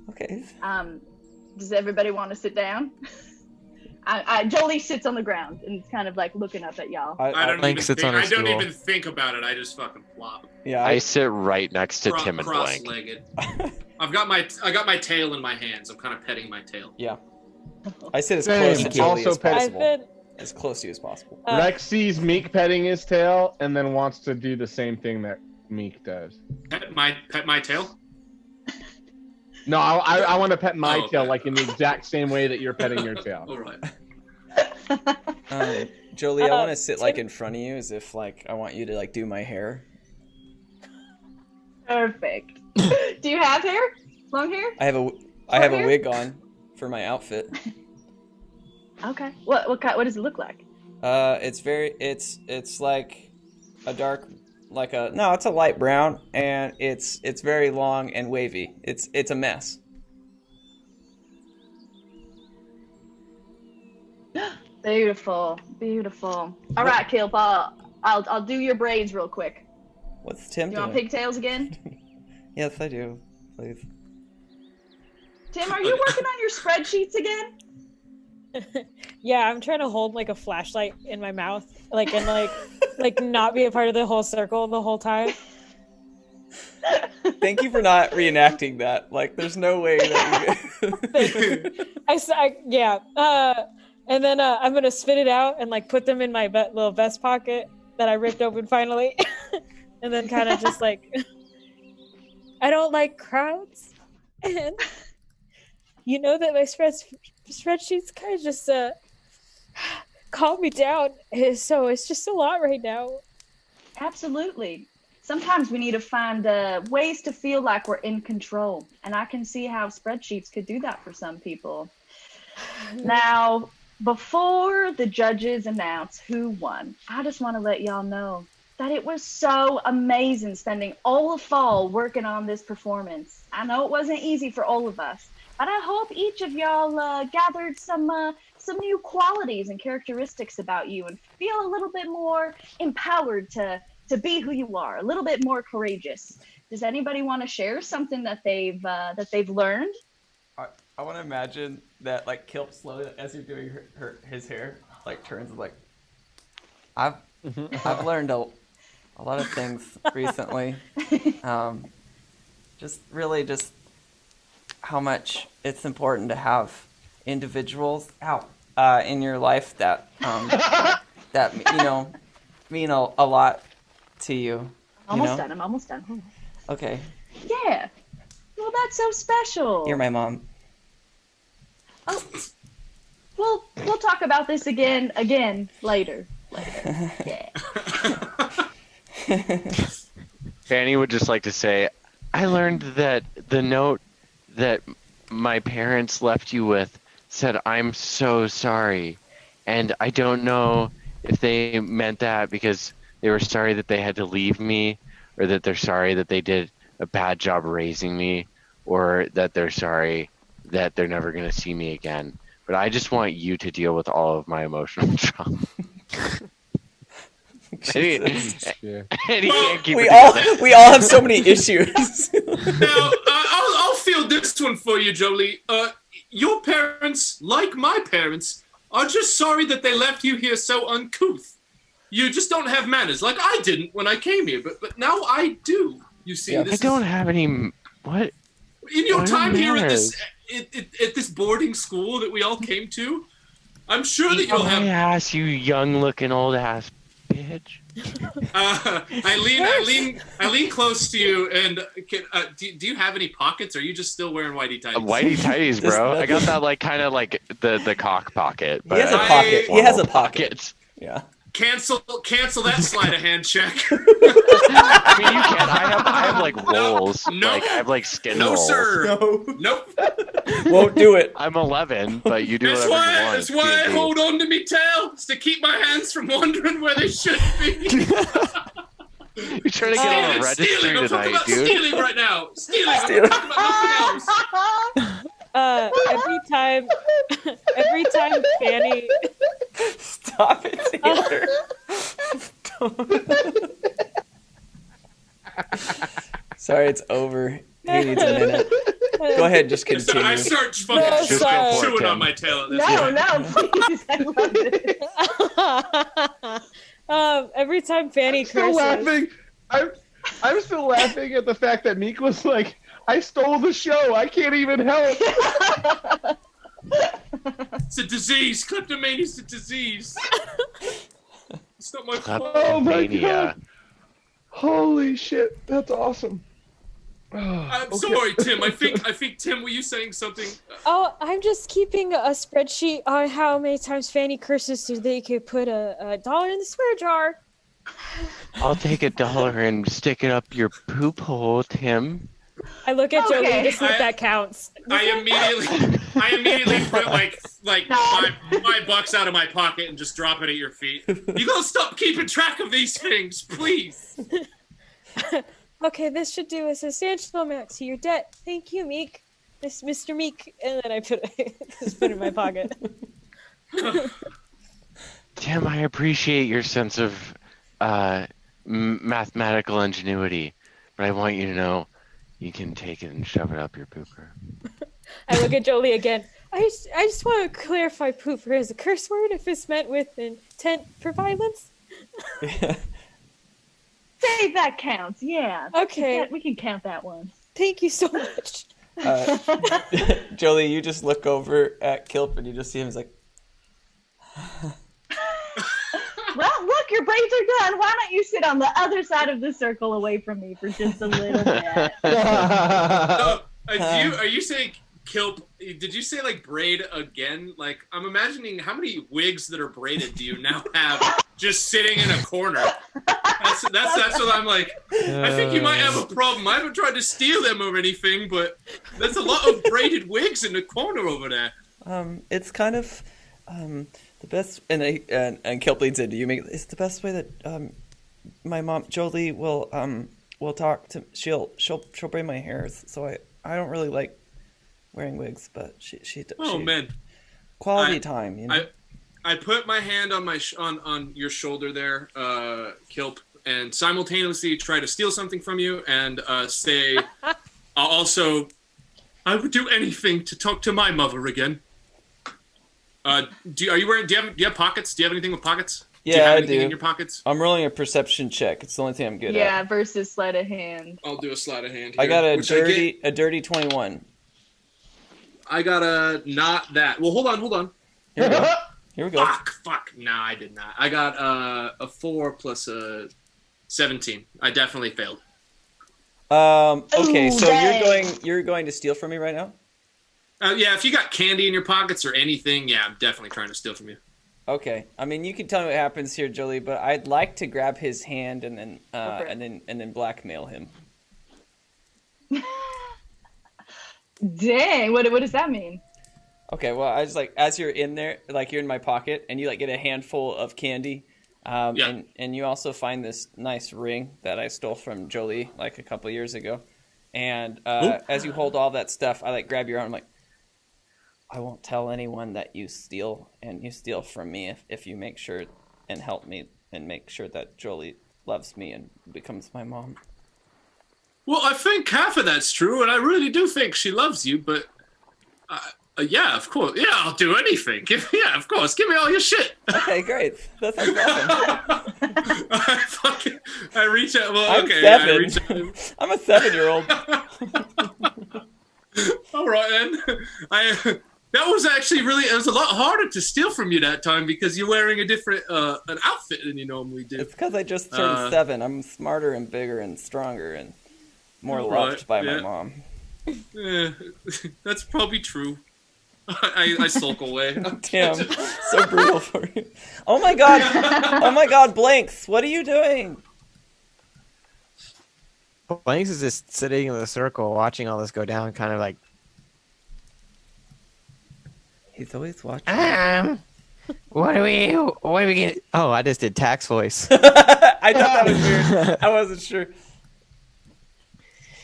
Okay.
Does everybody want to sit down? Jollie sits on the ground and it's kind of like looking up at y'all.
I don't
Blank sits on her
I don't
stool.
even think about it. I just fucking flop.
Yeah.
I sit right next to Tim and Blank.
Cross-legged. I got my tail in my hands. I'm kind of petting my tail.
Yeah. I sit as
Same.
close to Jollie
Also
as
pet-
possible. As close to you as possible.
Rex sees Meek petting his tail and then wants to do the same thing that Meek does.
Pet my tail.
No, I want to pet my
Oh,
tail
okay.
like in the exact same way that you're petting your tail.
All right.
Jolie, I want to sit like in front of you as if like I want you to like do my hair.
Perfect. Do you have hair? Long hair?
I have a
hair?
wig on for my outfit.
Okay. What does it look like?
It's like a dark like a no, it's a light brown, and it's very long and wavy. It's a mess.
Beautiful, beautiful. All right, Kilp, I'll do your braids real quick.
What's Tim
You
doing?
want pigtails again?
Yes, I do. Please.
Tim, are you working on your spreadsheets again?
Yeah, I'm trying to hold like a flashlight in my mouth, like and like not be a part of the whole circle the whole time.
Thank you for not reenacting that. Like, there's no way that
Yeah. And then I'm gonna spit it out and like put them in my little vest pocket that I ripped open finally, and then kind of just like, I don't like crowds, and you know that my spreadsheets kind of just calm me down. So it's just a lot right now.
Absolutely. Sometimes we need to find ways to feel like we're in control, and I can see how spreadsheets could do that for some people. Now, before the judges announce who won, I just want to let y'all know that it was so amazing spending all of fall working on this performance. I know it wasn't easy for all of us, but I hope each of y'all gathered some new qualities and characteristics about you and feel a little bit more empowered to be who you are, a little bit more courageous. Does anybody want to share something that they've learned?
I want to imagine that, like, Kilp slowly, as you're doing his hair, like, turns and, like, I've learned a lot of things recently. Just how much it's important to have individuals in your life that mean a lot to you.
Almost done. I'm almost done. Hold on.
Okay.
Yeah. Well, that's so special.
You're my mom.
Oh, we'll talk about this again later. Yeah.
Fanny would just like to say, I learned that the note that my parents left you with said, I'm so sorry. And I don't know if they meant that because they were sorry that they had to leave me, or that they're sorry that they did a bad job raising me, or that they're sorry that they're never going to see me again. But I just want you to deal with all of my emotional trauma.
We all have so many issues.
Now, I'll field this one for you, Jollie. Your parents, like my parents, are just sorry that they left you here so uncouth. You just don't have manners, like I didn't when I came here, but now I do. You see,
I don't have any. What?
In your
What
time here at
manners?
this boarding school that we all came to, I'm sure that you'll
My
have.
ass, you young-looking old-ass bitch.
I lean close to you, and do you have any pockets? Or are you just still wearing whitey tighties?
Whitey tighties, bro. I got that like kind of like the cock pocket.
He has a pocket. He has a pocket. Yeah.
Cancel that sleight of hand check.
I mean, you can. I have like rolls.
No.
Like I have like skin
No,
rolls.
sir.
No.
Nope.
Won't do it.
I'm 11, but you do
That's
whatever you
why.
want.
That's why I hold on to me tail. It's to keep my hands from wandering where they should be.
You're trying to get on a registry
stealing. I'm talking
tonight,
about
dude.
stealing right now. Stealing. I'm talking about nothing else.
Every time Fanny.
Stop it, Taylor. Sorry, it's over. He needs a minute. Go ahead, just continue.
I start fucking chewing on my tail at this point.
Please, I love it.
Every time Fanny
Still
curses.
laughing. I'm still laughing at the fact that Meek was like, I stole the show. I can't even help.
It's a disease. Kleptomania's a disease. It's not my fault.
Oh my
Mania.
god. Holy shit. That's awesome.
I'm sorry, Tim. I think Tim, were you saying something?
Oh, I'm just keeping a spreadsheet on how many times Fanny curses so they could put a dollar in the swear jar.
I'll take $1 and stick it up your poop hole, Tim.
I look at Jollie
Okay.
to see if that counts.
I immediately put like $5 out of my pocket and just drop it at your feet. You gotta stop keeping track of these things, please.
Okay, this should do a substantial amount to your debt. Thank you, Meek. Mr. Meek. And then I just put it in my pocket.
Tim, I appreciate your sense of mathematical ingenuity, but I want you to know you can take it and shove it up your pooper.
I look at Jollie again. I just want to clarify pooper is a curse word if it's meant with intent for violence.
Say that counts, yeah.
Okay.
We can count that one.
Thank you so much.
Jollie, you just look over at Kilp and you just see him. He's like,
Well, look, your braids are done. Why don't you sit on the other side of the circle away from me for just a little bit?
Are you saying Kilp? Did you say like braid again? Like I'm imagining how many wigs that are braided do you now have just sitting in a corner? That's what I'm like. I think you might have a problem. I haven't tried to steal them or anything, but there's a lot of braided wigs in the corner over there.
It's kind of the best, and Kilp leads into you. It's the best way that my mom Jollie will talk to. She'll braid my hair, so I don't really like wearing wigs, but she
man,
quality time, you know.
I put my hand on on your shoulder there, Kilp, and simultaneously try to steal something from you and say, also, I would do anything to talk to my mother again. Do you have pockets? Do you have anything with pockets?
Yeah,
do you have
I
anything
do.
in your pockets?
I'm rolling a perception check. It's the only thing I'm good at.
Yeah, versus sleight of hand.
I'll do a sleight of hand here.
I got a dirty 21.
I got a not that. Well, hold on.
Here we go.
Fuck. No, I did not. I got a 4 plus a 17. I definitely failed.
Okay,
Ooh,
so
dang.
you're going to steal from me right now?
Yeah, if you got candy in your pockets or anything, yeah, I'm definitely trying to steal from you.
Okay. I mean, you can tell me what happens here, Jollie, but I'd like to grab his hand and then and then blackmail him.
Dang, what does that mean?
Okay, well, I just like as you're in there, like you're in my pocket, and you like get a handful of candy, and you also find this nice ring that I stole from Jollie like a couple years ago, and as you hold all that stuff, I like grab your arm, like, I won't tell anyone that you steal, and you steal from me if you make sure and help me and make sure that Jollie loves me and becomes my mom.
Well, I think half of that's true, and I really do think she loves you, but yeah, of course. Yeah, I'll do anything. Yeah, of course. Give me all your shit.
Okay, great. That sounds awesome.
I reach out. Well,
I'm
okay.
7.
I reach out.
I'm a 7-year-old.
All right, then. That was actually it was a lot harder to steal from you that time because you're wearing a different an outfit than you normally do.
It's because I just turned 7. I'm smarter and bigger and stronger and more loved by my mom.
Yeah, that's probably true. I sulk away.
Damn, so brutal for you. Oh my god, Blanks, what are you doing?
Blanks is just sitting in the circle watching all this go down, kind of like,
he's always watching.
What are we gonna?
oh, I just did tax voice.
I thought that was weird. I wasn't sure.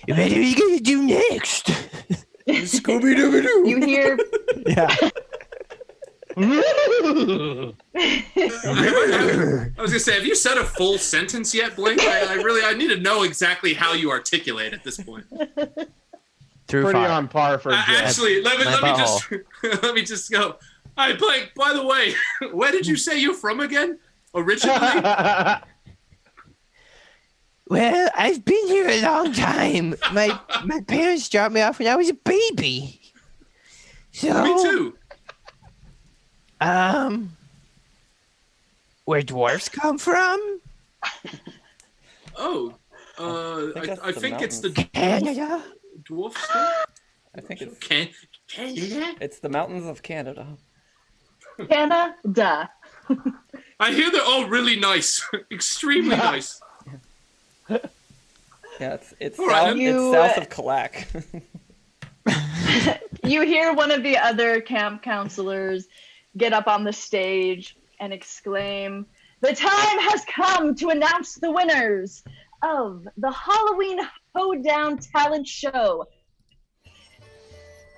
What are we gonna do next?
Scooby-Dooby-Doo.
You hear?
Yeah.
I was gonna say, have you said a full sentence yet, Blink? I need to know exactly how you articulate at this point.
Through
Pretty
fire.
on par for Jeff.
Actually, let
butthole.
me just go. Hi, Blake. By the way, where did you say you're from again? Originally?
Well, I've been here a long time. My parents dropped me off when I was a baby. So
Me too.
Where dwarfs come from?
Oh, I think it's the
Canada.
dwarf stuff.
I think it's
Canada.
it's the mountains of Canada.
Canada.
I hear they're all really nice, extremely nice.
Yeah, it's
All right,
south,
you-
it's south of Kalak.
You hear one of the other camp counselors get up on the stage and exclaim, "The time has come to announce the winners of the Halloween Hoedown talent show.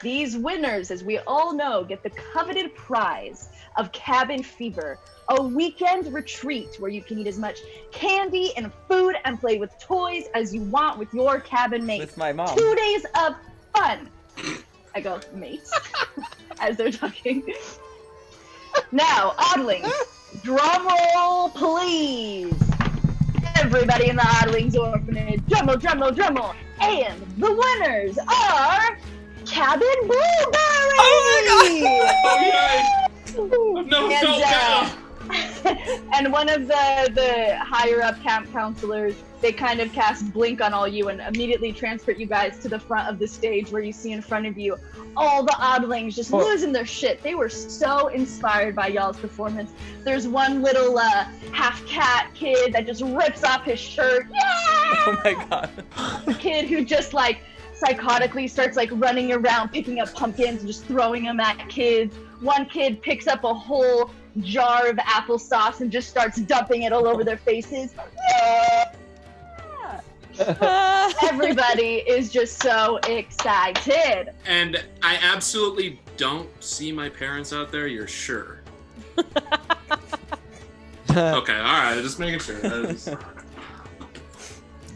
These winners, as we all know, get the coveted prize of Cabin Fever, a weekend retreat where you can eat as much candy and food and play with toys as you want with your cabin mates.
With my mom.
2 days of fun. I go, mates, as they're talking. Now, Oddlings, drum roll, please. Everybody in the Oddlings Orphanage, drum roll, drum roll, drum roll. And the winners are Cabin Blueberry!
Oh, yay! I've never felt better.
And one of the higher up camp counselors, they kind of cast blink on all you and immediately transport you guys to the front of the stage where you see in front of you all the Oddlings just losing their shit. They were so inspired by y'all's performance. There's one little half cat kid that just rips off his shirt. Yeah!
Oh my god.
The kid who just like psychotically starts like running around picking up pumpkins and just throwing them at kids. One kid picks up a whole jar of applesauce and just starts dumping it all over their faces. Yeah! Everybody is just so excited.
And I absolutely don't see my parents out there, you're sure? Okay, alright, just making sure.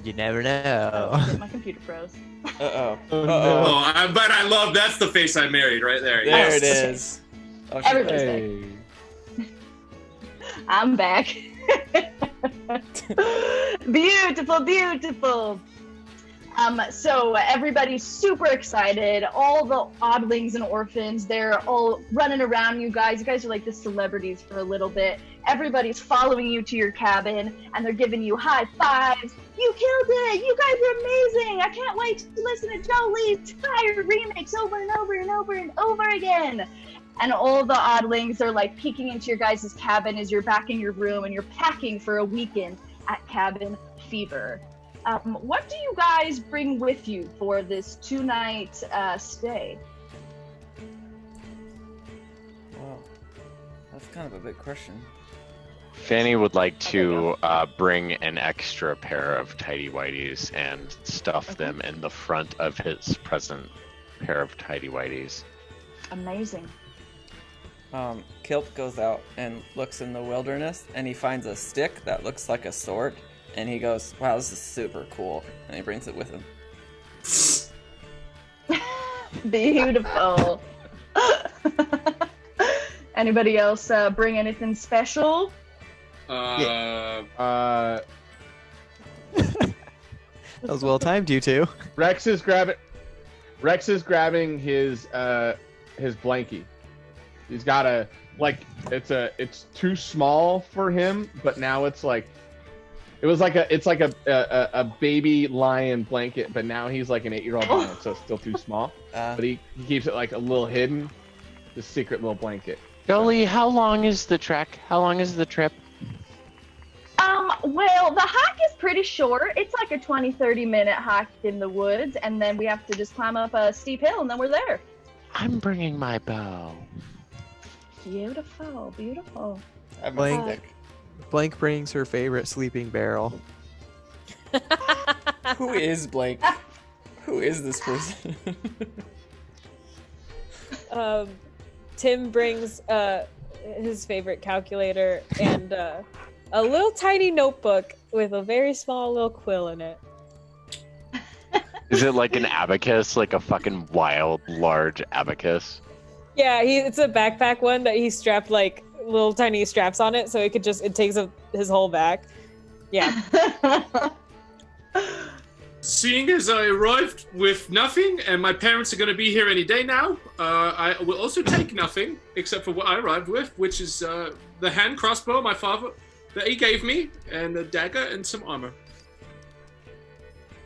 You never know.
My computer froze.
Uh-oh.
Oh, no.
Oh, but I love, that's the face I married right there.
There
Yes.
it is. Oh,
Everybody's
Hey.
I'm back. Beautiful, beautiful. So everybody's super excited. All the Oddlings and orphans, they're all running around you guys. You guys are like the celebrities for a little bit. Everybody's following you to your cabin, and they're giving you high fives. You killed it! You guys are amazing! I can't wait to listen to Jollie's entire remix over and over and over and over again. And all the Oddlings are like peeking into your guys' cabin as you're back in your room and you're packing for a weekend at Cabin Fever. What do you guys bring with you for this 2-night stay?
Wow. That's kind of a big question.
Fanny would like to bring an extra pair of tidy whities and stuff them in the front of his present pair of tidy whities.
Amazing.
Kilt goes out and looks in the wilderness, and he finds a stick that looks like a sword, and he goes, wow, this is super cool, and he brings it with him.
Beautiful. Anybody else bring anything special?
That was well timed, you two.
Rex is grabbing his blankie. He's got it's too small for him, but now it's like a baby lion blanket, but now he's like an 8-year-old lion, so it's still too small. But he keeps it like a little hidden, this secret little blanket.
Jollie, how long is the trek? How long is the trip?
Well, the hike is pretty short. It's like a 20-30 minute hike in the woods, and then we have to just climb up a steep hill, and then we're there.
I'm bringing my bow.
Beautiful, beautiful.
I have my
Blank.
stick.
Blank brings her favorite sleeping barrel.
Who is Blake? Who is this person?
Tim brings his favorite calculator and a little tiny notebook with a very small little quill in it.
Is it like an abacus, like a fucking wild, large abacus?
Yeah, it's a backpack one that he strapped like little tiny straps on it, so it takes up his whole back. Yeah.
Seeing as I arrived with nothing, and my parents are going to be here any day now, I will also take nothing except for what I arrived with, which is the hand crossbow my father that he gave me, and a dagger and some armor,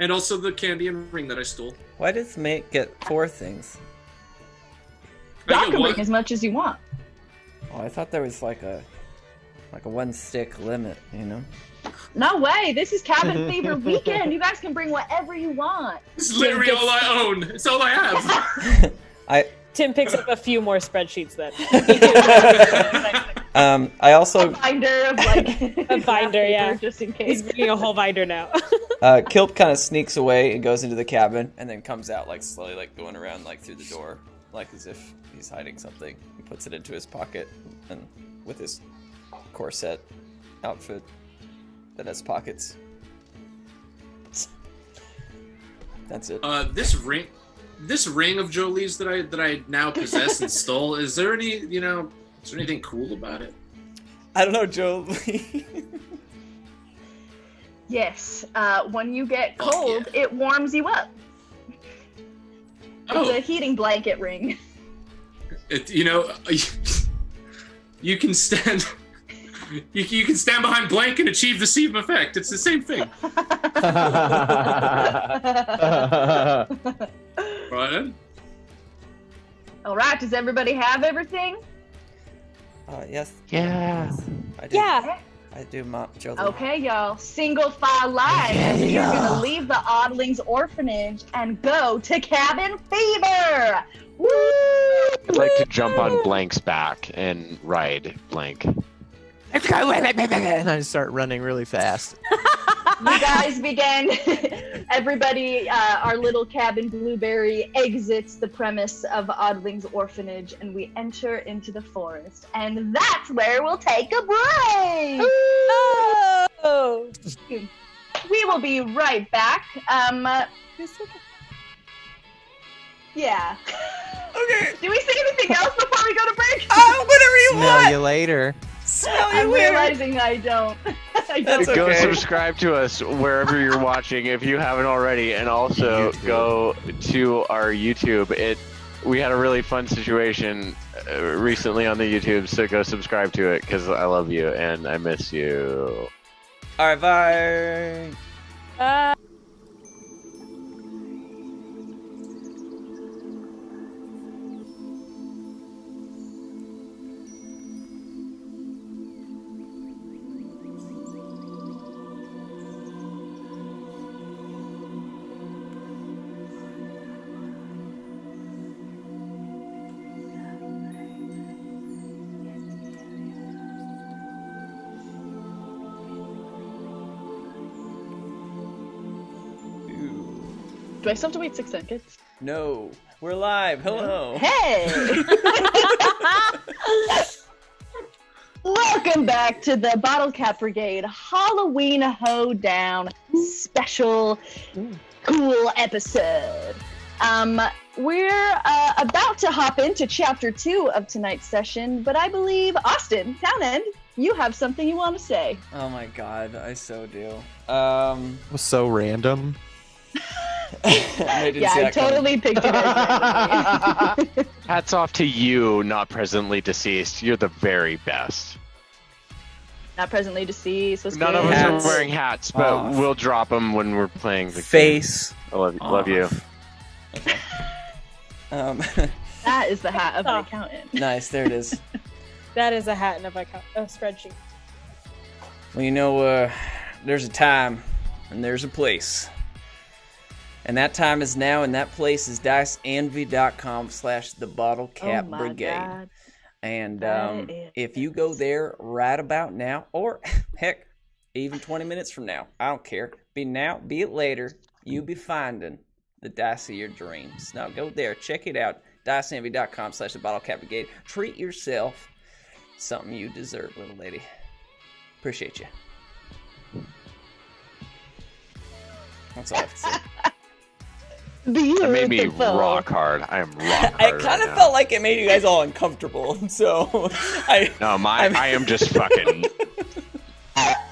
and also the candy and ring that I stole.
Why does Mate get 4 things?
Y'all
I
can
get
bring
one.
as much as you want.
Oh, I thought there was like a 1-stick limit, you know?
No way. This is Cabin Fever weekend. You guys can bring whatever you want.
This is literally all I own. It's all I have.
Tim picks up a few more spreadsheets then.
I also
A binder of like
A binder, yeah.
just in
He's
case.
bringing a whole binder now.
Kilp kind of sneaks away and goes into the cabin, and then comes out like slowly, like going around like through the door, like as if he's hiding something. He puts it into his pocket, and with his corset outfit that has pockets. That's it.
This ring of Jolie's that I now possess and stole. Is there anything cool about it?
I don't know, Jolie.
Yes. When you get
Oh,
cold, it warms you up. It's a heating blanket ring.
You can stand. You can stand behind blank and achieve the same effect. It's the same thing. Right.
All right. Does everybody have everything?
Yes.
Yeah.
I do.
Yeah.
I do, Jolie.
Okay, y'all. Single file line.
Okay,
You're
y'all.
gonna leave the Oddlings Orphanage and go to Cabin Fever. Woo!
I'd like to jump on Blank's back and ride Blank.
Let's go.
And I start running really fast.
You guys begin. Everybody, our little cabin Blueberry exits the premise of Oddlings Orphanage, and we enter into the forest. And that's where we'll take a break.
Oh.
We will be right back. Yeah.
Okay.
Do we say anything else before we go to break?
Whatever you
Smell
want.
you later.
Smell you
I'm
later.
realizing I don't. I don't.
That's
Go
okay.
subscribe to us wherever you're watching if you haven't already, and also go to our YouTube. We had a really fun situation recently on the YouTube, so go subscribe to it because I love you and I miss you.
All right, bye.
Do I still have to wait 6 seconds?
No, we're live. Hello.
Hey! Welcome back to the Bottlecap Brigade Halloween Hoedown special cool episode. We're about to hop into chapter 2 of tonight's session, but I believe, Austin, Townend, you have something you want to say.
Oh my God, I so do.
It was so random.
I didn't
Yeah,
see
I
that coming.
totally picked it as randomly.
Hats off to you, not presently deceased. You're the very best.
Not presently deceased. Let's
None
go.
of us
Hats
are wearing hats, but
off.
we'll drop them when we're playing the game.
Face.
I love you.
Okay.
That is the hat of an
Oh.
accountant.
Nice, there it is.
That is a hat in a spreadsheet.
Well, there's a time and there's a place. And that time is now, and that place is diceenvy.com/thebottlecap
Oh my
brigade.
God.
And
That is
if you go there right about now, or heck, even 20 minutes from now, I don't care. Be now, be it later, you be finding the dice of your dreams. Now go there, check it out. diceenvy.com/thebottlecap brigade. Treat yourself. Something you deserve, little lady. Appreciate you. That's all I have to say.
Beautiful.
That made me rock hard. I am rock hard.
I kind of felt like it made you guys all uncomfortable, so I.
No, I am just fucking.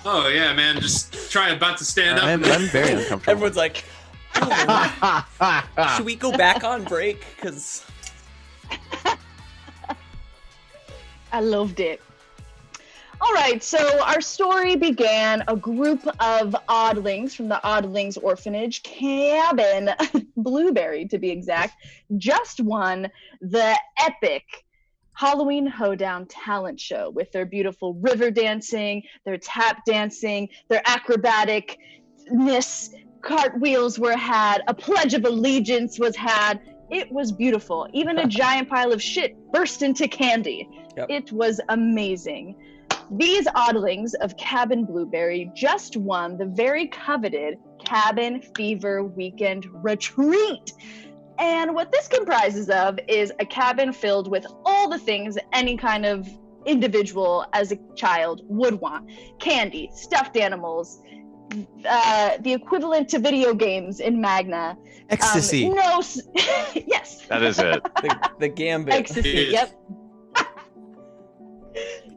Oh yeah, man. Just try about to stand up.
I'm very uncomfortable.
Everyone's like, oh, should we go back on break? Because
I loved it. All right, so our story began a group of oddlings from the Oddlings Orphanage cabin, Blueberry to be exact, just won the epic Halloween Hoedown talent show with their beautiful river dancing, their tap dancing, their acrobaticness. Cartwheels were had, a pledge of allegiance was had, It was beautiful. Even a giant pile of shit burst into candy.
Yep.
It was amazing. These oddlings of Cabin Blueberry just won the very coveted Cabin Fever Weekend Retreat. And what this comprises of is a cabin filled with all the things any kind of individual as a child would want. Candy, stuffed animals, the equivalent to video games in Magna.
Ecstasy.
Yes.
That is it.
The gambit.
Ecstasy, yep.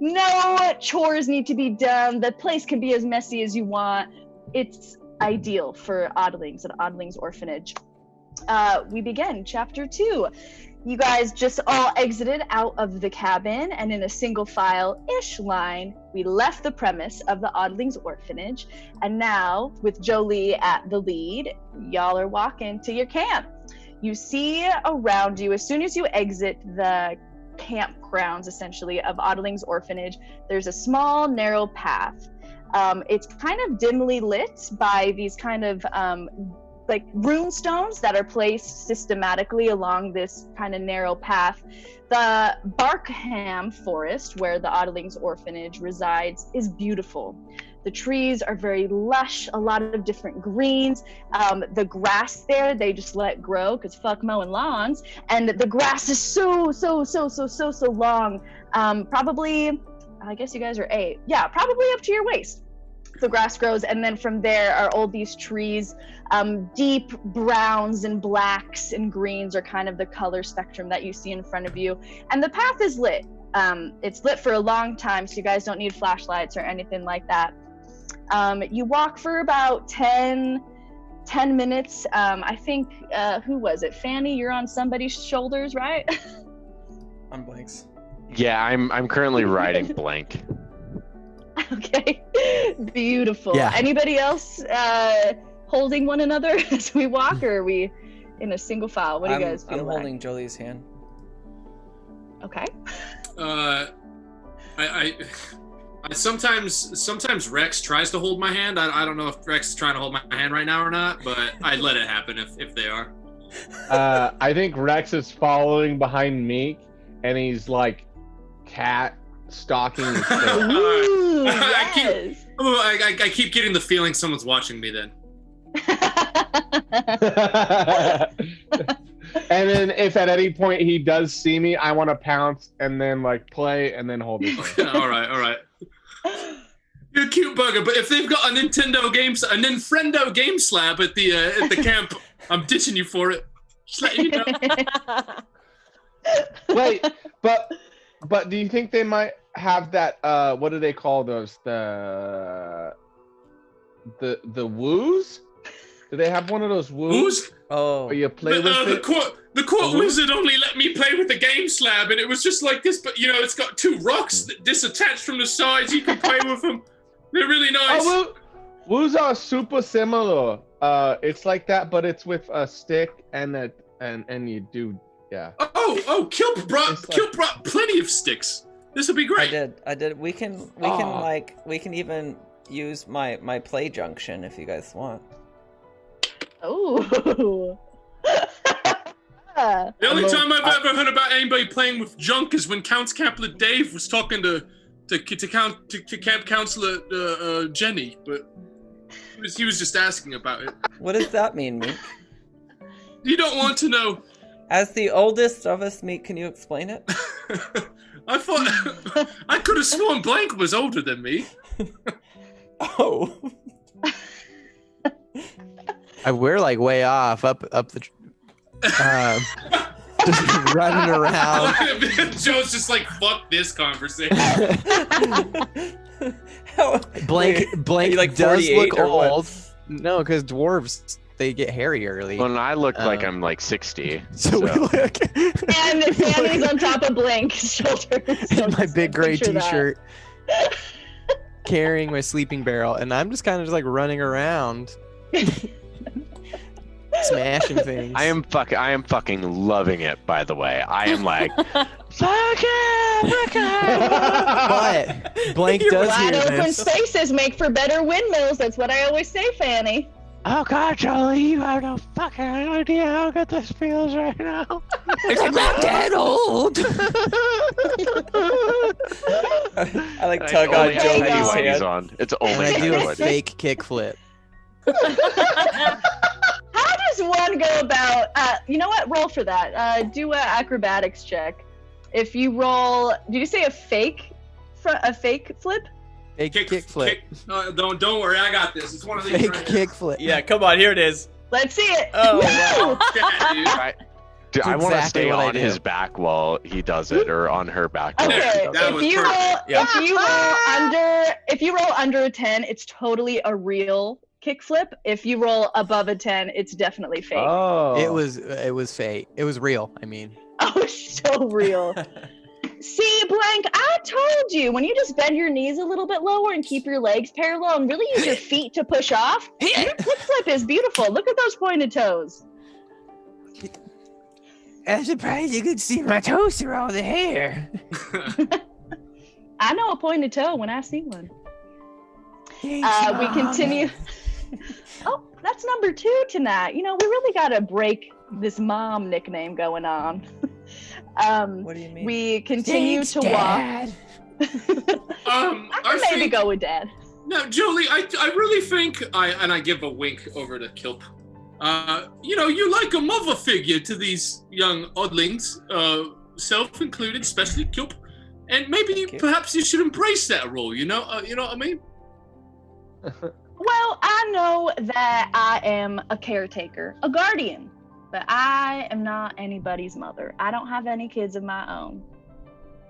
No chores need to be done. The place can be as messy as you want. It's ideal for oddlings at Oddlings Orphanage. We begin chapter 2. You guys just all exited out of the cabin, and in a single file-ish line, we left the premise of the Oddlings Orphanage, and now, with Jollie at the lead, y'all are walking to your camp. You see around you, as soon as you exit the campgrounds, essentially, of Oddlings Orphanage, there's a small, narrow path. It's kind of dimly lit by these kind of like rune stones that are placed systematically along this kind of narrow path. The Barkham Forest, where the Oddlings Orphanage resides, is beautiful. The trees are very lush, a lot of different greens. The grass there, they just let grow because fuck mowing lawns. And the grass is so long. Probably, I guess you guys are 8. Yeah, probably up to your waist. The grass grows, and then from there are all these trees. Deep browns and blacks and greens are kind of the color spectrum that you see in front of you. And the path is lit. It's lit for a long time, so you guys don't need flashlights or anything like that. You walk for about 10 minutes. I think, who was it? Fanny, you're on somebody's shoulders, right?
On Blank's.
Yeah, I'm currently riding Blank.
Okay, beautiful.
Yeah.
Anybody else holding one another as we walk, or are we in a single file? What do you guys feel
I'm
like?
holding Jollie's hand.
Okay.
I sometimes Rex tries to hold my hand. I don't know if Rex is trying to hold my hand right now or not, but I'd let it happen if they are.
I think Rex is following behind Meek, and he's like cat stalking his tail.
Ooh,
I
yes.
I keep getting the feeling someone's watching me then.
And then if at any point he does see me, I want to pounce and then like play and then hold his hand.
all right. You're a cute bugger, but if they've got a Nintendo Game Slab at the camp, I'm ditching you for it. Just letting you know.
Wait, but do you think they might have that? What do they call those? The woos? Do they have one of those woos?
Who's?
Oh.
Where you play with it?
The court wizard only let me play with the game slab, and it was just like this. But it's got 2 rocks that disattached from the sides. You can play with them. They're really nice.
Oh, woos are super similar. It's like that, but it's with a stick and you do, yeah.
Oh, Kilp brought plenty of sticks. This would be great.
I did. We can even use my play junction if you guys want.
Oh.
The only time I've ever heard about anybody playing with junk is when Count Counselor Dave was talking to Camp Counselor Jenny, but he was just asking about it.
What does that mean, Meek?
You don't want to know.
As the oldest of us, Meek, can you explain it?
I thought I could have sworn Blank was older than me.
Oh.
We're like way off up the just running around.
Joe's just like, fuck this conversation.
Blank
like
does look
or what?
old. No, because dwarves, they get hairy early.
Well, and I look like I'm like 60.
So we look.
And Fanny's on top of Blank's shoulders. So
In my
just
big gray
picture that.
t-shirt, carrying my sleeping barrel, and I'm just kind of just like running around. Smashing things.
I am fucking loving it, by the way. I am like, fuck it.
But Blank does
Wide
hear
open
this.
spaces make for better windmills. That's what I always say, Fanny.
Oh God, Jollie, you have no fucking idea how good this feels right now.
I'm not that old.
I like tug on
only have
Jolie's
tidy whities
hand.
on. It's
And
only
I
tidy
do a
whities.
fake kickflip.
How does one go about? You know what? Roll for that. Do an acrobatics check. If you roll, did you say a fake flip?
Fake kickflip.
Don't worry, I got this. It's one of these.
Fake
right here.
kickflip.
Yeah, come on, here it is.
Let's see it.
Oh, wow.
Yeah, dude.
Dude, I want to
exactly
stay
what I
on
do.
his back while he does it, or on her back. While
Okay,
he does
That
it.
was
if you roll,
perfect.
Yeah.
if you roll under a 10, it's totally a real kickflip. If you roll above a 10, it's definitely fake.
Oh.
It was fake. It was real. I mean,
Oh, so real. See, Blank, I told you, when you just bend your knees a little bit lower and keep your legs parallel and really use your feet to push off, your kickflip is beautiful. Look at those pointed toes.
I'm surprised you could see my toes through all the hair.
I know a pointed toe when I see one.
Thanks,
We
Mom.
continue. Oh, that's number 2 tonight. You know, we really got to break this mom nickname going on.
What do you mean?
We continue
Thanks,
to
Dad.
walk. I can maybe go with Dad.
No, Jollie, I really think I give a wink over to Kilp. You like a mother figure to these young oddlings, self included, especially Kilp. And maybe perhaps you should embrace that role, you know what I mean?
Well, I know that I am a caretaker, a guardian, but I am not anybody's mother. I don't have any kids of my own.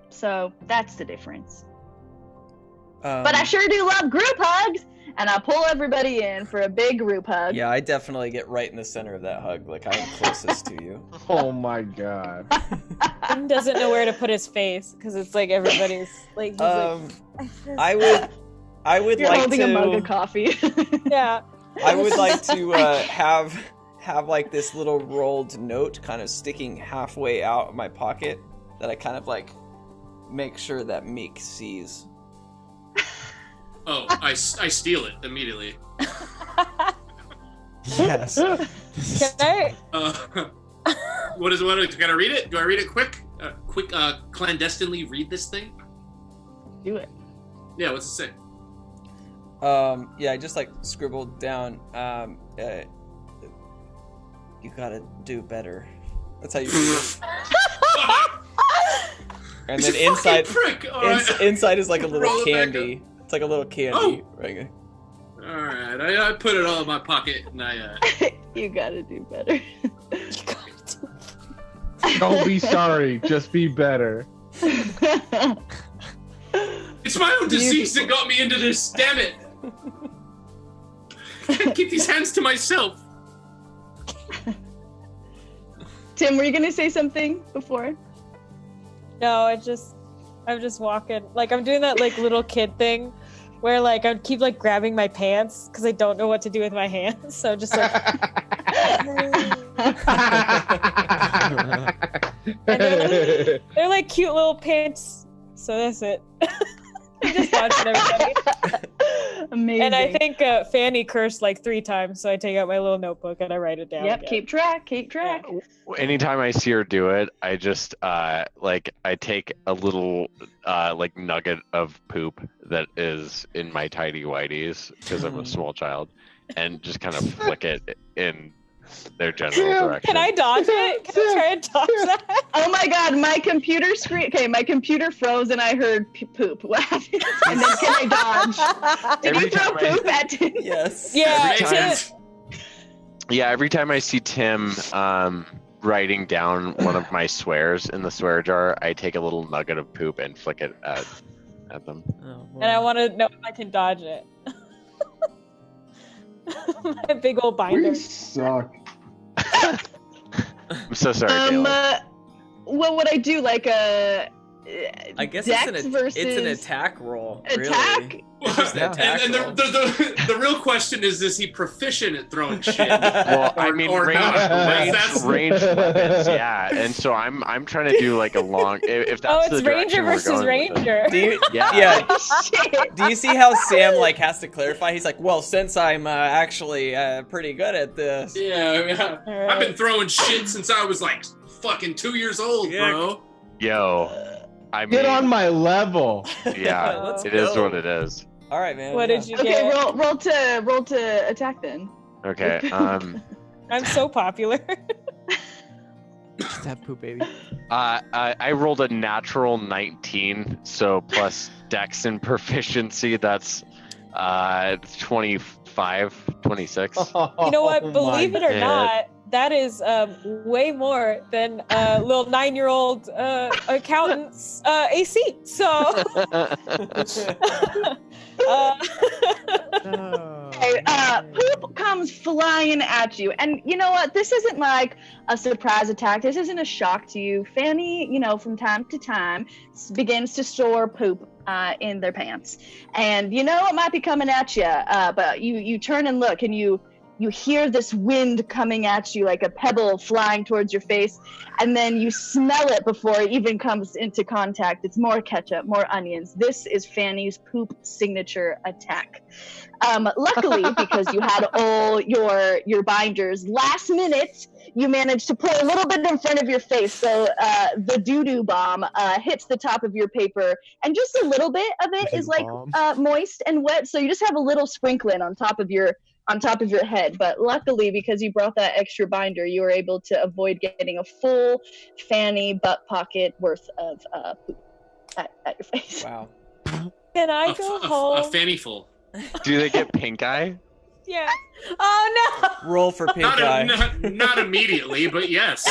So that's the difference. But I sure do love group hugs, and I pull everybody in for a big group hug.
Yeah, I definitely get right in the center of that hug. Like, I'm closest to you.
Oh my God.
Tim doesn't know where to put his face because it's like everybody's like. He's
I would
You're
like
holding
to.
a mug of coffee.
yeah.
I would like to have like this little rolled note kind of sticking halfway out of my pocket that I kind of like make sure that Meek sees.
Oh, I steal it immediately.
yes.
Can I?
What can I read it? Do I read it quick? Clandestinely read this thing?
Do it.
Yeah, what's it say?
Yeah, I just like scribbled down. You gotta do better. That's how you read it. And
He's
then
a
inside,
fucking prick. All right.
inside is like a
Roll
little
it back
candy. It's like a little candy.
Oh.
Right.
All right, I put it all in my pocket and I.
You gotta do better.
Don't be sorry. Just be better.
It's my own disease that got me into this. Damn it! I can't keep these hands to myself.
Tim, were you gonna say something before?
No, I'm just walking. Like I'm doing that like little kid thing, where like I keep like grabbing my pants because I don't know what to do with my hands. So just like. And they're like cute little pants. So that's it. I'm just watching everybody.
Amazing.
And I think Fanny cursed like 3 times, so I take out my little notebook and I write it down.
Yep,
again.
keep track.
Anytime I see her do it, I just I take a little like nugget of poop that is in my tidy whities because I'm a small child, and just kind of flick it in their general direction.
Can I dodge it? Can I try and dodge that?
Oh my God, my computer screen. Okay, my computer froze and I heard poop. What happened? And then can I dodge? Did
Every
you throw
time
poop at Tim?
Yes.
Yeah,
Every
Tim.
Yeah, every time I see Tim writing down one of my swears in the swear jar, I take a little nugget of poop and flick it at them.
Oh,
And I want to know if I can dodge it. My big old binder.
We suck.
I'm so sorry, Taylor.
What would I do? Like
I guess
Dex
it's
versus
an attack roll.
attack.
Really. It's just an attack
And
roll.
the real question is he proficient at throwing shit?
Well, I mean,
or not? That's-
ranged weapons, yeah. And so I'm trying to do like a long. If that's
Oh,
the
it's Ranger
direction we're
versus
going with it.
Ranger.
Do you,
Yeah.
Shit.
Do you see how Sam like has to clarify? He's like, well, since I'm actually pretty good at this.
Yeah, I mean,
Alright.
I've been throwing shit since I was like fucking 2 years old, bro.
Yo, I mean,
Get on my level.
yeah,
Let's
it is
go.
what it is.
All right, man.
What did you
Okay,
get?
roll to attack then.
Okay.
I'm so popular.
Just have poop, baby.
I rolled a natural 19, so plus Dex and proficiency. That's 25, 26.
You know what?
Oh
Believe
my
it or
God.
not, that is way more than little 9-year-old accountant's AC. So.
Okay, poop comes flying at you, and you know what? This isn't like a surprise attack. This isn't a shock to you. Fanny, from time to time, begins to store poop in their pants, and you know it might be coming at you. But you turn and look, and you hear this wind coming at you like a pebble flying towards your face, and then you smell it before it even comes into contact. It's more ketchup, more onions. This is Fanny's poop signature attack. Luckily, because you had all your binders, last minute you managed to put a little bit in front of your face, so the doo-doo bomb hits the top of your paper, and just a little bit of it is like moist and wet, so you just have a little sprinkling on top of your head. But luckily, because you brought that extra binder, you were able to avoid getting a full Fanny butt pocket worth of poop at your face.
Wow.
Can I go home?
A fanny full.
Do they get pink eye?
Yeah. Oh no.
Roll for pink eye.
Not immediately, but yes.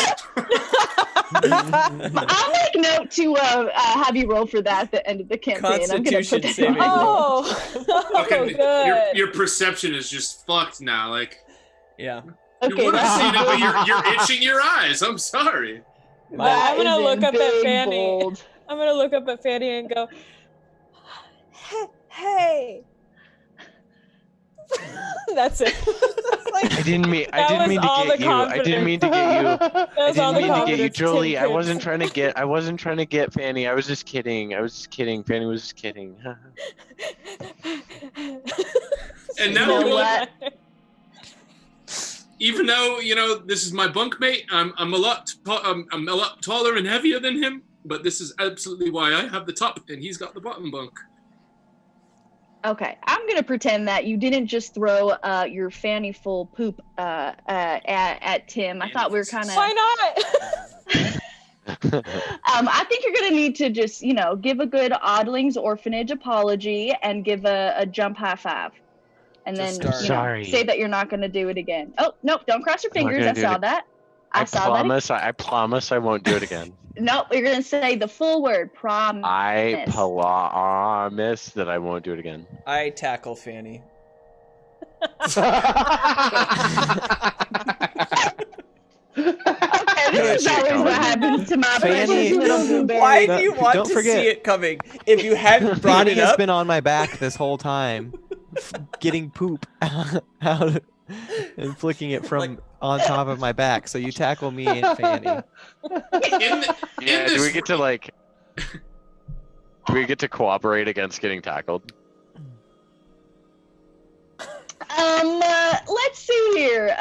I'll make note to have you roll for that at the end of the campaign. I'm gonna
Constitution
put that
saving
on.
Oh.
Okay,
good.
your perception is just fucked now. Like
Yeah.
you
Okay,
would have
that's
seen it, but you're itching your eyes. I'm sorry.
that
I'm gonna
is
look
in
up at
big,
Fanny.
bold.
I'm gonna look up at Fanny and go, hey. That's it. Like,
I didn't mean
That was
to
all
get
the
you. I didn't mean to get you.
that
I
was all
didn't
the
mean to get you,
confidence
Jollie. I
tidbits.
wasn't trying to get Fanny. I was just kidding. Fanny was just kidding.
And
You
now
know
you
what?
even though this is my bunkmate, I'm a lot taller and heavier than him. But this is absolutely why I have the top and he's got the bottom bunk.
Okay, I'm gonna pretend that you didn't just throw your Fanny full poop at Tim. I thought we were kind of.
Why not?
I think you're gonna need to just, give a good Oddlings Orphanage apology and give a jump high five, and then
Just start.
Sorry.
say that you're not gonna do it again. Oh nope! Don't cross your
I'm not
fingers.
gonna
I
do
saw
it.
that.
I
saw that.
I promise I won't do it again.
Nope, you're gonna say the full word. Promise.
I promise that I won't do it again.
I tackle Fanny.
Okay, this is always what happens to my
Fanny-
precious little blueberry.
Why
No,
do you want
don't
to
forget.
see it coming? If you hadn't brought
Fanny
it
has
up,
been on my back this whole time, getting poop out and flicking it from
Like-
on top of my back. So you tackle me and Fanny.
Yeah, do we get to do we get to cooperate against getting tackled?
Let's see here.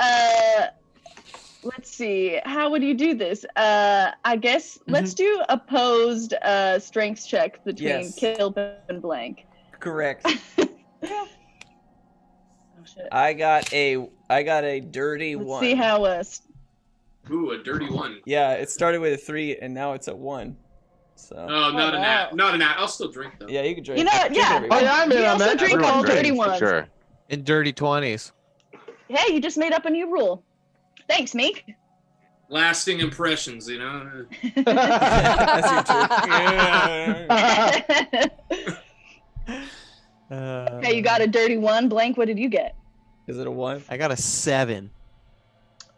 Let's see. How would you do this? I guess let's do opposed strength check between
Yes.
Kilp and Blank.
correct.
Oh shit.
I got a dirty
Let's
one.
see how
Ooh, a dirty one.
Yeah, it started with a 3 and now it's a 1. So
Oh, not an
wow.
at. Not an at. I'll still drink though.
yeah, you can drink.
You know what,
Drink
yeah.
whatever you
Oh,
want.
yeah, I'm in
You
on
also
that.
drink
Everyone
all dirty
drinks, for
ones.
Sure.
In dirty 20s.
Hey, you just made up a new rule. Thanks, Meek.
Lasting impressions,
That's your turn.
Okay, you got a dirty one. Blank, what did you get?
Is it a 1?
I got a 7.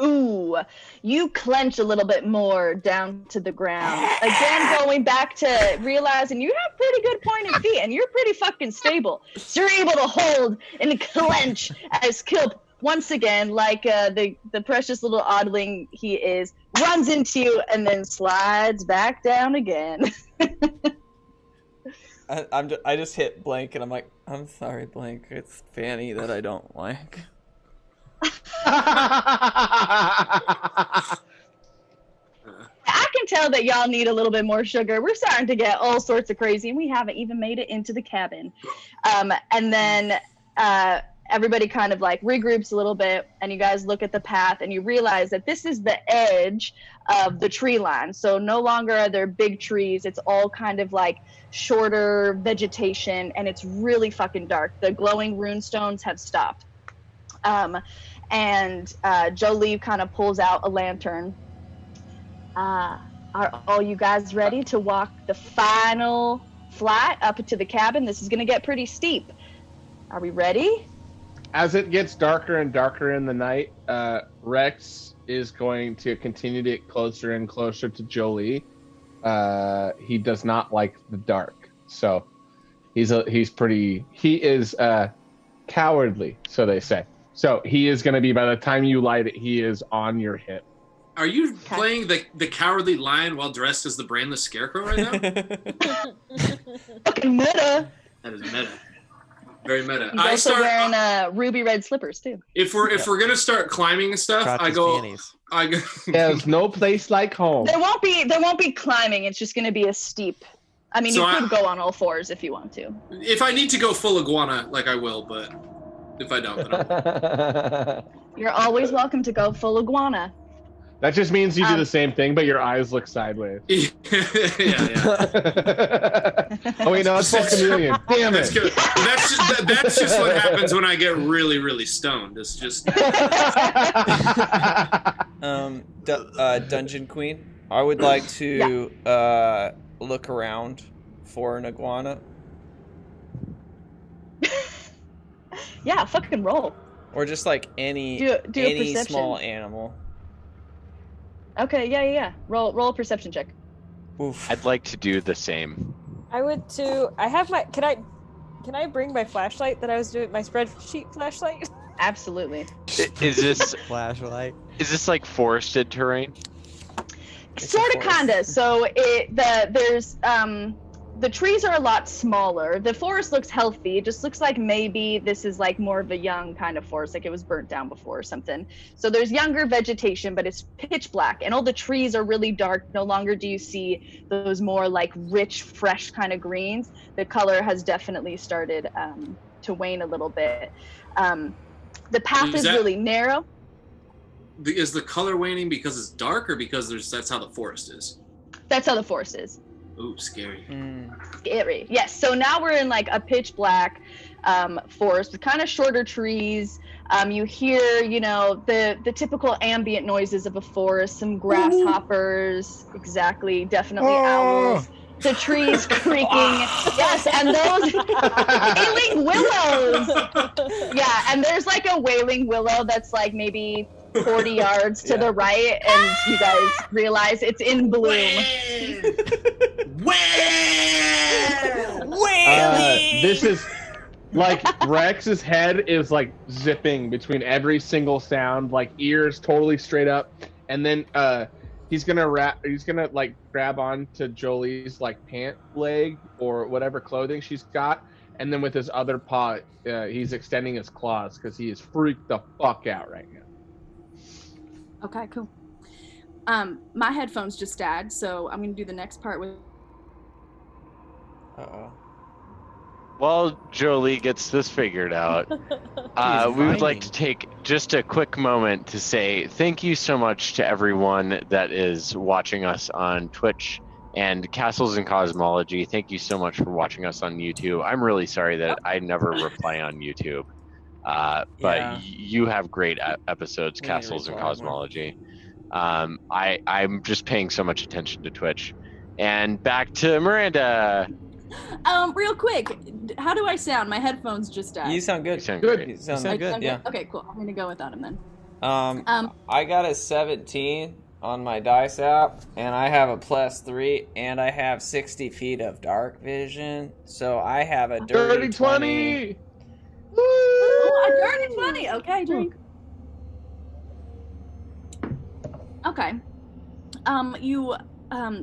Ooh, you clench a little bit more down to the ground. Again, going back to realizing you have pretty good pointed feet and you're pretty fucking stable. So you're able to hold and clench as Kilp, once again, like the precious little oddling he is, runs into you and then slides back down again.
I just hit Blank and I'm like, I'm sorry, Blank. It's Fanny that I don't like.
I can tell that y'all need a little bit more sugar. We're starting to get all sorts of crazy, and we haven't even made it into the cabin. And then everybody kind of like regroups a little bit, and you guys look at the path, and you realize that this is the edge of the tree line. So no longer are there big trees. It's all kind of like shorter vegetation, and it's really fucking dark. The glowing runestones have stopped. And Jollie kind of pulls out a lantern. Are all you guys ready to walk the final flight up to the cabin? This is going to get pretty steep. Are we ready?
As it gets darker and darker in the night, Rex is going to continue to get closer and closer to Jollie. He does not like the dark, so he is cowardly, so they say. So he is going to be, by the time you light it, he is on your hip.
Are you playing the cowardly lion while dressed as the brainless scarecrow right now?
Fucking meta.
That is meta. Very meta.
He's also wearing ruby red slippers too.
If we're gonna start climbing and stuff, I go.
There's no place like home.
There won't be climbing. It's just going to be a steep. I mean, you could go on all fours if you want to.
If I need to go full iguana, like I will, but if I don't, then I won't.
You're always welcome to go full iguana.
That just means you do the same thing, but your eyes look sideways.
yeah.
Oh wait, no, it's full chameleon. Damn it!
That's just what happens when I get really, really stoned. It's just.
Dungeon Queen, I would like to look around for an iguana.
Yeah, fucking roll.
Or just like any small animal.
Okay, yeah. Roll a perception check.
Oof.
I'd like to do the same.
I would too. I have my. Can I bring my flashlight that I was doing? My spreadsheet flashlight.
Absolutely.
Is this
flashlight?
Is this like forested terrain?
Sort of, kinda. So there's the trees are a lot smaller. The forest looks healthy. It just looks like maybe this is like more of a young kind of forest, like it was burnt down before or something. So there's younger vegetation, but it's pitch black, and all the trees are really dark. No longer do you see those more like rich, fresh kind of greens. The color has definitely started to wane a little bit. The path is really narrow.
Is the color waning because it's dark, or because that's how the forest is?
That's how the forest is.
Ooh, scary.
Scary. Yes. So now we're in like a pitch black forest with kind of shorter trees. You hear, the typical ambient noises of a forest, some grasshoppers, exactly, definitely owls. The trees creaking. Yes, and those wailing willows. Yeah, and there's like a wailing willow that's like maybe 40 yards to the right, and you guys realize it's in bloom.
This is like Rex's head is like zipping between every single sound, like ears totally straight up, and then he's gonna like grab on to Jollie's like pant leg or whatever clothing she's got, and then with his other paw he's extending his claws because he is freaked the fuck out right now.
Okay, cool. My headphones just died, so I'm gonna do the next part with.
While Jollie gets this figured out, we would like to take just a quick moment to say thank you so much to everyone that is watching us on Twitch and Castles and Cosmology. Thank you so much for watching us on YouTube. I'm really sorry that I never reply on YouTube, but you have great episodes, Castles and Cosmology. I'm just paying so much attention to Twitch. And back to Miranda.
Real quick, how do I sound? My headphones just died.
You sound good.
You sound good.
You sound good. Yeah.
Okay, cool. I'm gonna go without him then.
I got a 17 on my dice app, and I have a +3, and I have 60 feet of dark vision, so I have a dirty 20.
Oh, a dirty 20. Okay, drink. Okay.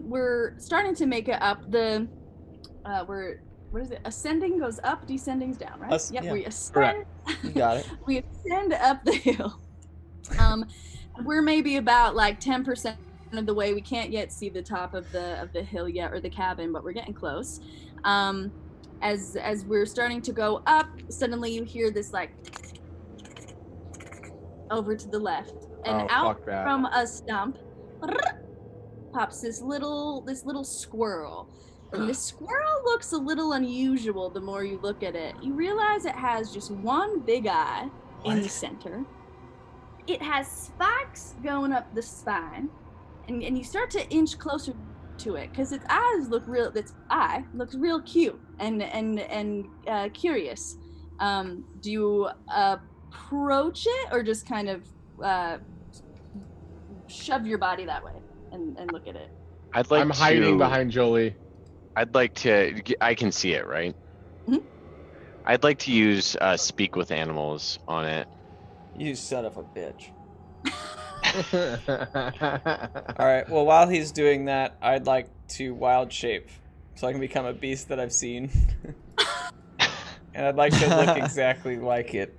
We're starting to make it up the, what is it? Ascending goes up, descending's down, right?
Yeah.
We ascend.
Correct.
You got it.
We ascend up the hill. We're maybe about like 10% of the way. We can't yet see the top of the hill yet, or the cabin, but we're getting close. As we're starting to go up, suddenly you hear this like over to the left, and out from a stump pops this little squirrel. And this squirrel looks a little unusual the more you look at it. You realize it has just one big eye in the center. It has spikes going up the spine, and you start to inch closer to it because its eye looks real cute and curious. Do you approach it or just kind of shove your body that way and look at it?
I'm hiding behind Jollie.
I'd like to. I can see it, right?
Mm-hmm.
I'd like to use speak with animals on it.
You son of a bitch. Alright, well, while he's doing that, I'd like to wild shape so I can become a beast that I've seen. And I'd like to look exactly like it.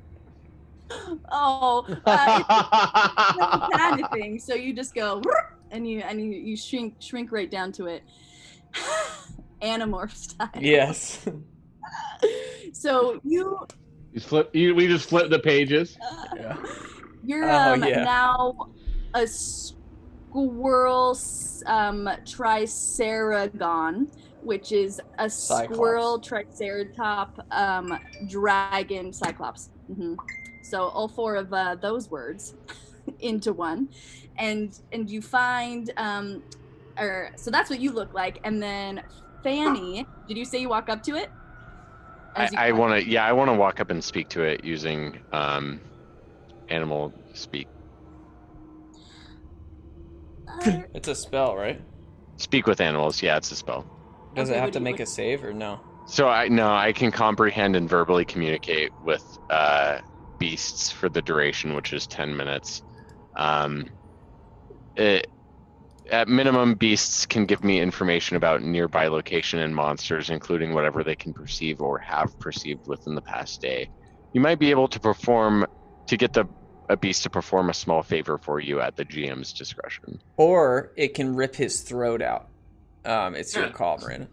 Oh, it's a kind of thing. So you just go and you shrink right down to it. Animorph style.
Yes.
So we
just flip the pages.
Yeah.
You're now a squirrel triceragon, which is a squirrel triceratop dragon cyclops. Mm-hmm. So all four of those words into one, and you find so that's what you look like. And then Fanny, did you say you walk up to it?
I want to walk up and speak to it using animal speak.
It's a spell, right?
Speak with animals. Yeah, it's a spell.
Does it have to make a save or no?
So I can comprehend and verbally communicate with beasts for the duration, which is 10 minutes. At minimum, beasts can give me information about nearby location and monsters, including whatever they can perceive or have perceived within the past day. You might be able to get a beast to perform a small favor for you at the GM's discretion.
Or it can rip his throat out. It's your call, Marina.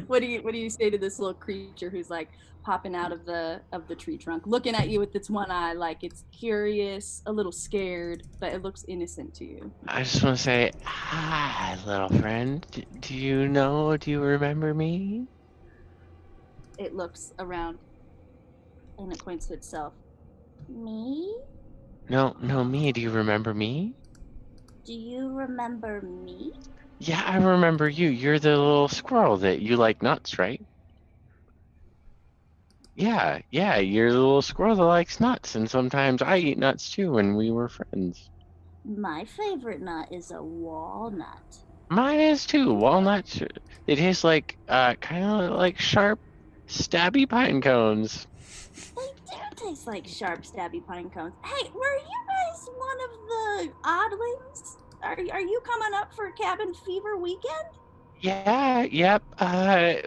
What do you say to this little creature who's like popping out of the tree trunk, looking at you with its one eye, like it's curious, a little scared, but it looks innocent to you?
I just want to say, hi, little friend. Do you remember me?
It looks around and it points to itself. Me?
No, me. Do you remember me?
Do you remember me?
Yeah, I remember you. You're the little squirrel that you like nuts, right? Yeah, you're the little squirrel that likes nuts, and sometimes I eat nuts too when we were friends.
My favorite nut is a walnut.
Mine is too. Walnuts. They taste like, kind of like sharp, stabby pine cones.
They do taste like sharp, stabby pine cones. Hey, were you guys one of the oddlings? Are you coming up for cabin fever weekend?
Yeah, yep.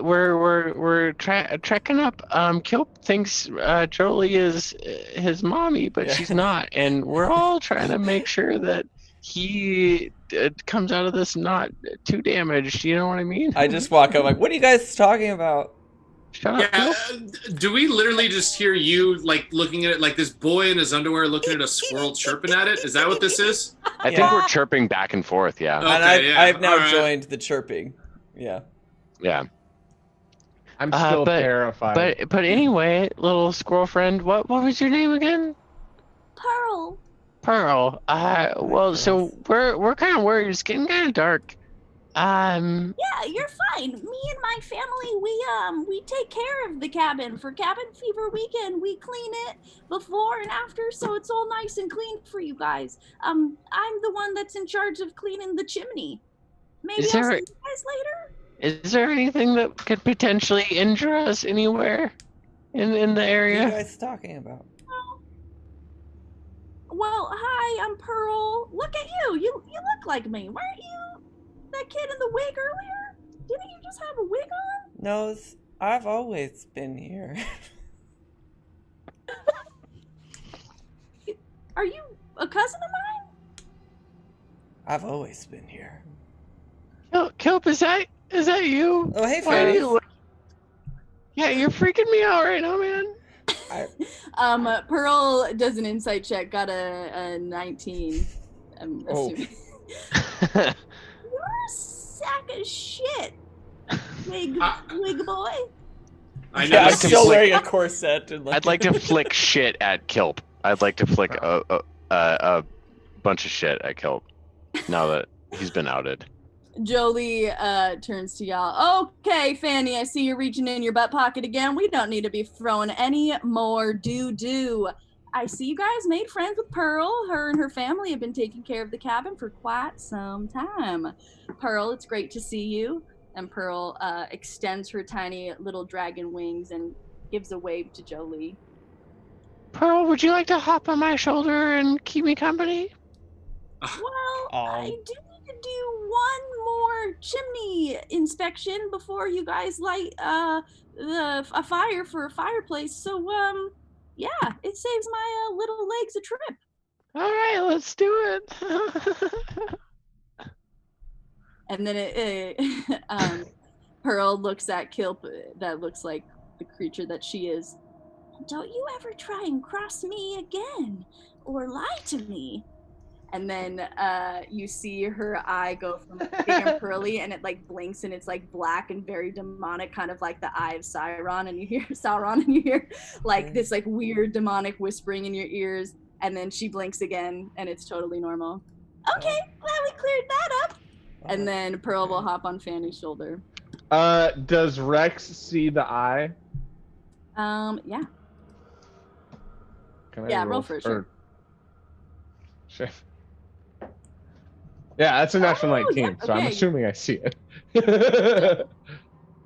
We're trekking up. Kilp thinks Jollie is his mommy, but she's not, and we're all trying to make sure that he comes out of this not too damaged. You know what I mean?
I just walk up like, what are you guys talking about?
Shut up,
Yeah,
Kilp.
do we literally just hear you like looking at it like this boy in his underwear looking at a squirrel chirping at it? Is that what this is?
I think we're chirping back and forth. Yeah.
Okay,
And I've now
all right.
joined the chirping. Yeah.
Yeah.
I'm still terrified.
But anyway, little squirrel friend, what was your name again?
Pearl.
Pearl. Well, so we're kind of worried. It's getting kind of dark.
Yeah, you're fine. Me and my family, we take care of the cabin for Cabin Fever weekend. We clean it before and after, so it's all nice and clean for you guys. I'm the one that's in charge of cleaning the chimney. Maybe I'll see you guys later.
Is there anything that could potentially injure us anywhere in the area?
What are you guys talking about?
Well, hi, I'm Pearl. Look at you. You look like me. Weren't you that kid in the wig earlier? Didn't you just have a wig on?
No, I've always been here.
Are you a cousin of mine?
I've always been here.
Kelp, is that you?
Oh, hey, Fanny.
Yeah, you're freaking me out right now, man.
Pearl does an insight check, got a 19. I'm assuming. You're a sack of shit, wig boy.
I'm still wearing a corset. And
I'd like to flick shit at Kelp. I'd like to flick a bunch of shit at Kelp now that he's been outed.
Jollie turns to y'all. Okay, Fanny, I see you're reaching in your butt pocket again. We don't need to be throwing any more doo-doo. I see you guys made friends with Pearl. Her and her family have been taking care of the cabin for quite some time. Pearl, it's great to see you. And Pearl extends her tiny little dragon wings and gives a wave to Jollie.
Pearl, would you like to hop on my shoulder and keep me company?
Well, I do do one more chimney inspection before you guys light a fire for a fireplace. So yeah, it saves my little legs a trip.
All right, let's do it.
And then Pearl looks at Kilp, that looks like the creature that she is. Don't you ever try and cross me again or lie to me. And then you see her eye go from big and pearly, and it like blinks, and it's like black and very demonic, kind of like the eye of Sauron. And you hear like this like weird demonic whispering in your ears. And then she blinks again, and it's totally normal. Okay, glad we cleared that up. And then Pearl will hop on Fanny's shoulder.
Does Rex see the eye?
Yeah.
Can I roll
for sure.
Sure. Yeah, that's a natural 19,
yeah,
so I'm
okay.
assuming I see it.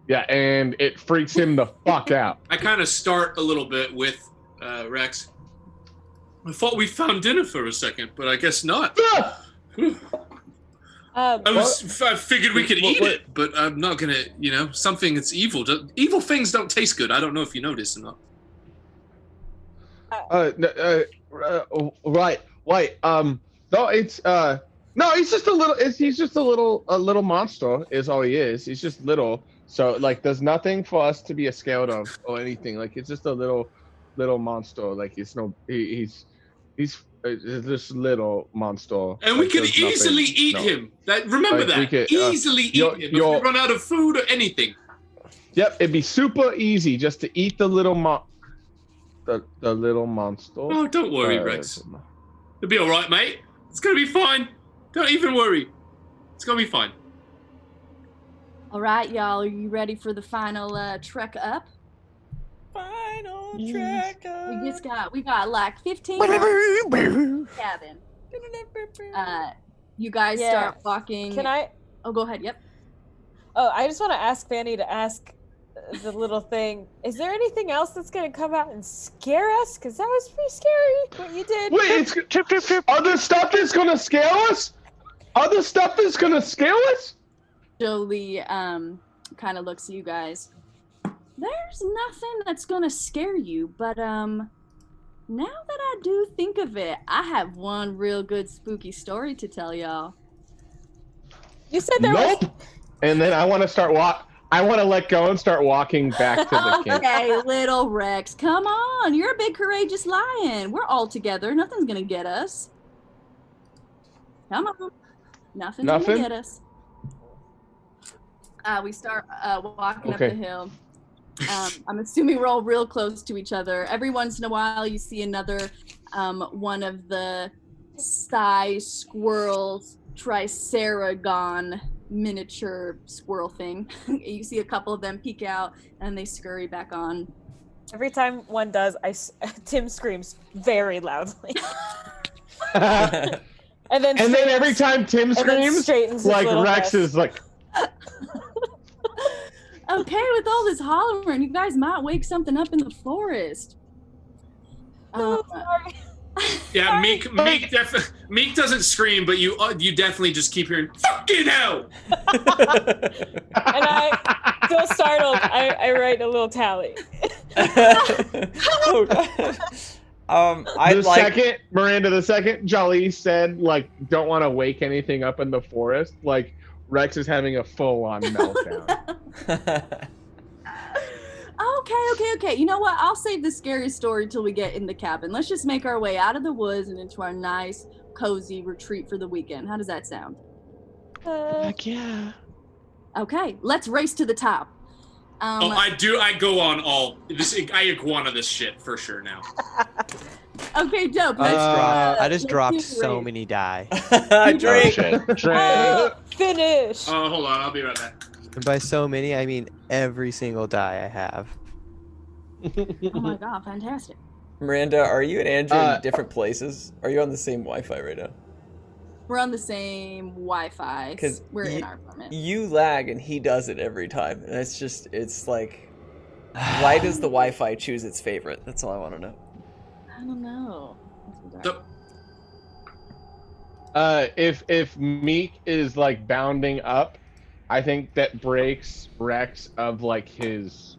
Yeah, and it freaks him the fuck out.
I kind of start a little bit with Rex. I thought we found dinner for a second, but I guess not. I figured we could eat it, but I'm not gonna, something that's evil. Evil things don't taste good. I don't know if you know this or not.
Right. Wait. No, he's just a little. He's just a little monster. Is all he is. He's just little. So like, there's nothing for us to be scared of or anything. Like, it's just a little monster. Like, it's no. He's this little monster.
And we could easily eat him. Remember that. We could easily eat him if we run out of food or anything.
Yep, it'd be super easy just to eat the little the little monster.
Oh, don't worry, Rex. It'll be all right, mate. It's gonna be fine. Don't even worry. It's gonna be fine.
All right, y'all. Are you ready for the final trek up?
Final trek up.
We got like 15 minutes cabin. You guys start walking.
Can I?
Oh, go ahead. Yep.
Oh, I just want to ask Fanny to ask the little thing. Is there anything else that's gonna come out and scare us? Because that was pretty scary what you did.
Wait, other stuff is gonna scare us? Other stuff is gonna scare us?
Jollie kind of looks at you guys. There's nothing that's gonna scare you, but now that I do think of it, I have one real good spooky story to tell y'all.
You said there was.
And then I want to let go and start walking back to the camp.
Okay, little Rex, come on. You're a big courageous lion. We're all together. Nothing's gonna get us. Come on. Nothing's gonna get us. We start walking up the hill. I'm assuming we're all real close to each other. Every once in a while, you see another one of the sky squirrels, Triceragon miniature squirrel thing. You see a couple of them peek out and they scurry back on.
Every time one does, Tim screams very loudly.
And then every time Tim screams, like Rex is like.
Okay, with all this hollering, you guys might wake something up in the forest.
Sorry.
Yeah, Meek doesn't scream, but you definitely just keep hearing "fucking hell."
And I feel startled. I write a little tally.
The second Jollie said, like, don't want to wake anything up in the forest, like, Rex is having a full-on meltdown.
Okay. You know what? I'll save the scary story till we get in the cabin. Let's just make our way out of the woods and into our nice, cozy retreat for the weekend. How does that sound?
Heck yeah.
Okay, let's race to the top.
I go on all this. I iguana this shit for sure now.
Okay, dope.
I just dropped so many die.
Drink.
Finish.
Oh, hold on. I'll be right back.
And by so many, I mean every single die I have.
Oh my god, fantastic.
Miranda, are you and Andrew in different places? Are you on the same Wi-Fi right now?
We're on the same Wi-Fi.
Because
we're in our apartment.
You lag and he does it every time. And it's like, why does the Wi-Fi choose its favorite? That's all I want to know.
I don't know.
If Meek is like bounding up, I think that breaks Rex of like his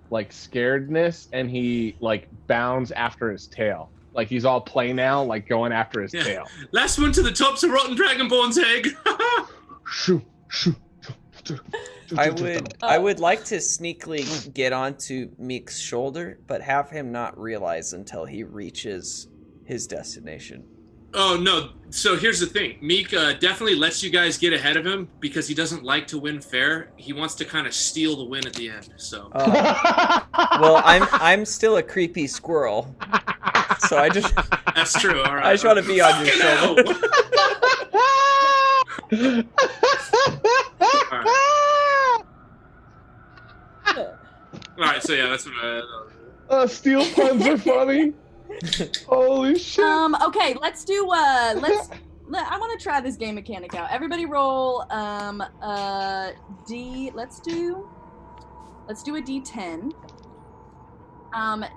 like scaredness, and he like bounds after his tail. Like he's all play now, like going after his tail.
Last one to the top's a rotten dragonborn's egg.
I would like to sneakily get onto Meek's shoulder, but have him not realize until he reaches his destination.
Oh, no. So here's the thing. Meek definitely lets you guys get ahead of him because he doesn't like to win fair. He wants to kind of steal the win at the end. So.
Well, I'm still a creepy squirrel. So I just...
That's true. All right.
I just want to be on your shoulder.
All right, so yeah, that's what
steel puns are funny. Holy shit.
Okay, let's do I want to try this game mechanic out. Everybody roll let's do a D10.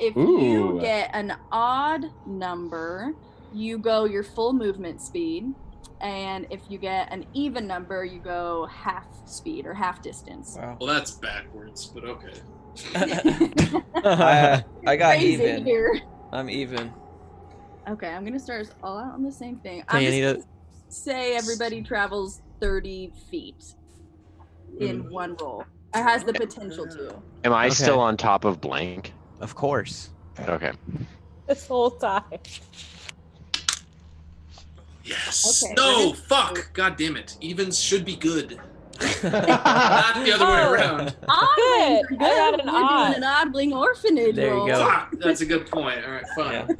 If you get an odd number, you go your full movement speed. And if you get an even number, you go half speed or half distance.
Wow.
Well, that's backwards, but okay.
I got
Crazy
even.
Here.
I'm even.
Okay, I'm gonna start us all out on the same thing. I'm just gonna say everybody travels 30 feet in one roll. It has the potential to.
Am I still on top of blank?
Of course.
Okay.
This whole time.
Yes.
Okay.
No, fuck. God damn it. Evens should be good. Not the other way around.
Oddlings are
Good. I got an
We're
odd.
doing an oddling orphanage
There you
roll.
go.
Fuck. That's a good point. All right, fine.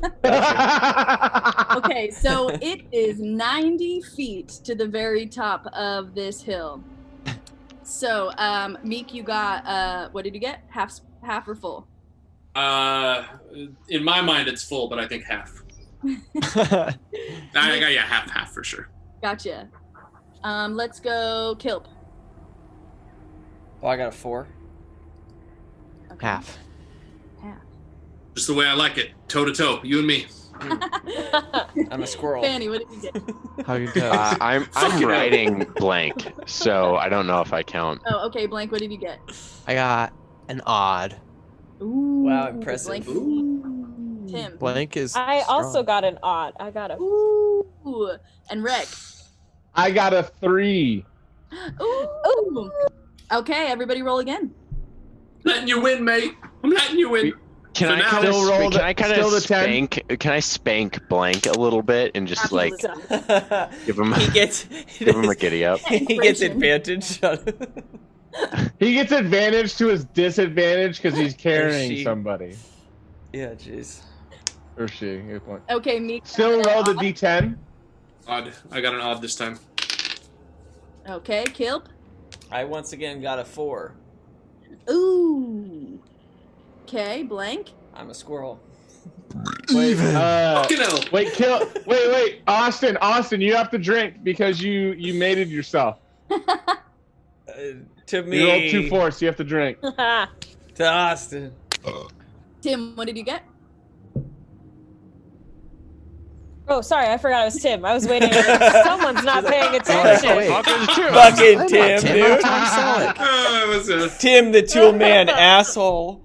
Okay, so it is 90 feet to the very top of this hill. So, Meek, you got what did you get? Half or full?
In my mind, it's full, but I think half. I got half for sure.
Gotcha. Let's go Kilp.
Oh, I got a 4.
Okay.
Half.
Just the way I like it. Toe to toe. You and me.
I'm a squirrel.
Fanny, what did you get?
Hugging toes.
I'm writing blank, so I don't know if I count.
Oh, okay, Blank, what did you get?
I got an odd.
Ooh,
Wow, impressive.
Blank.
Ooh.
Tim.
Blank is
I also
strong.
got an odd. I got a.
Ooh. And Rex.
I got a 3.
Ooh. Okay, everybody roll again.
Letting you win, mate. I'm letting you win.
Can I kind
Still roll
of
the 10?
spank blank a little bit and just like give him
He gets
give him a giddy up?
He gets advantage.
He gets advantage to his disadvantage because he's carrying
she.
somebody.
Yeah, jeez.
Or she. Good point.
Okay, Meek.
Still roll the D10.
Odd. I got an odd this time.
Okay, Kilp.
I once again got a 4.
Ooh. Okay, Blank.
I'm a squirrel.
Wait,
Fucking hell.
wait, Austin, you have to drink because you mated yourself.
To me.
You rolled 2 4, so you have to drink.
To Austin.
Tim, what did you get?
Oh, sorry, I forgot it was Tim. I was waiting. Someone's not paying attention.
Fucking Tim, dude. Tim, the tool man, asshole.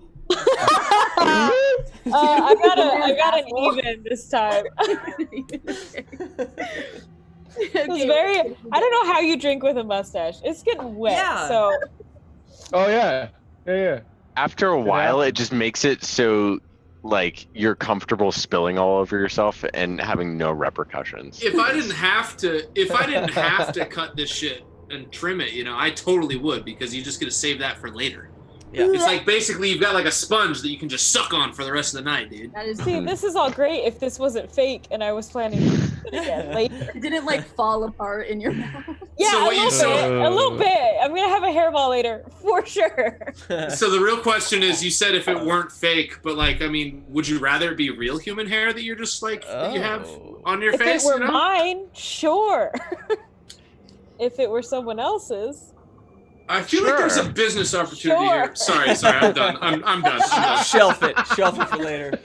I got an even this time. It was very. I don't know how you drink with a mustache. It's getting wet.
Yeah.
So.
Oh yeah.
After a while, it just makes it so like you're comfortable spilling all over yourself and having no repercussions.
If I didn't have to cut this shit and trim it, I totally would, because you're just gonna save that for later.
Yeah.
It's like basically you've got like a sponge that you can just suck on for the rest of the night, dude.
See, this is all great if this wasn't fake and I was planning to do it again later.
It didn't like fall apart in your mouth.
Yeah,
So
a little bit. I'm gonna have a hairball later for sure.
So the real question is, you said if it weren't fake, but like, I mean, would you rather it be real human hair that you're just like that you have on your face?
If it were mine, sure. If it were someone else's.
I feel like there's a business opportunity here. Sorry, I'm done. I'm done.
Shelf it for later.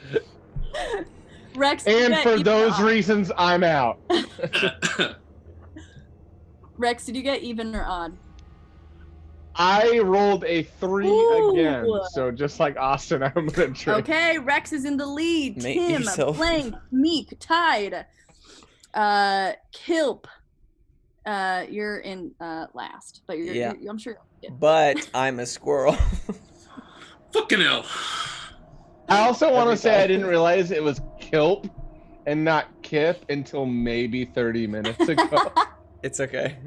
Rex.
And for those reasons, I'm out.
Rex, did you get even or odd?
I rolled a 3 again, so just like Austin, I'm gonna drink.
Okay, Rex is in the lead.
Make
Tim,
yourself-
Blank, Meek, tied. Kilp, you're in last, but you're I'm sure.
But I'm a squirrel.
Fucking hell.
I also want to say I didn't realize it was Kilp and not Kip until maybe 30 minutes ago.
It's okay.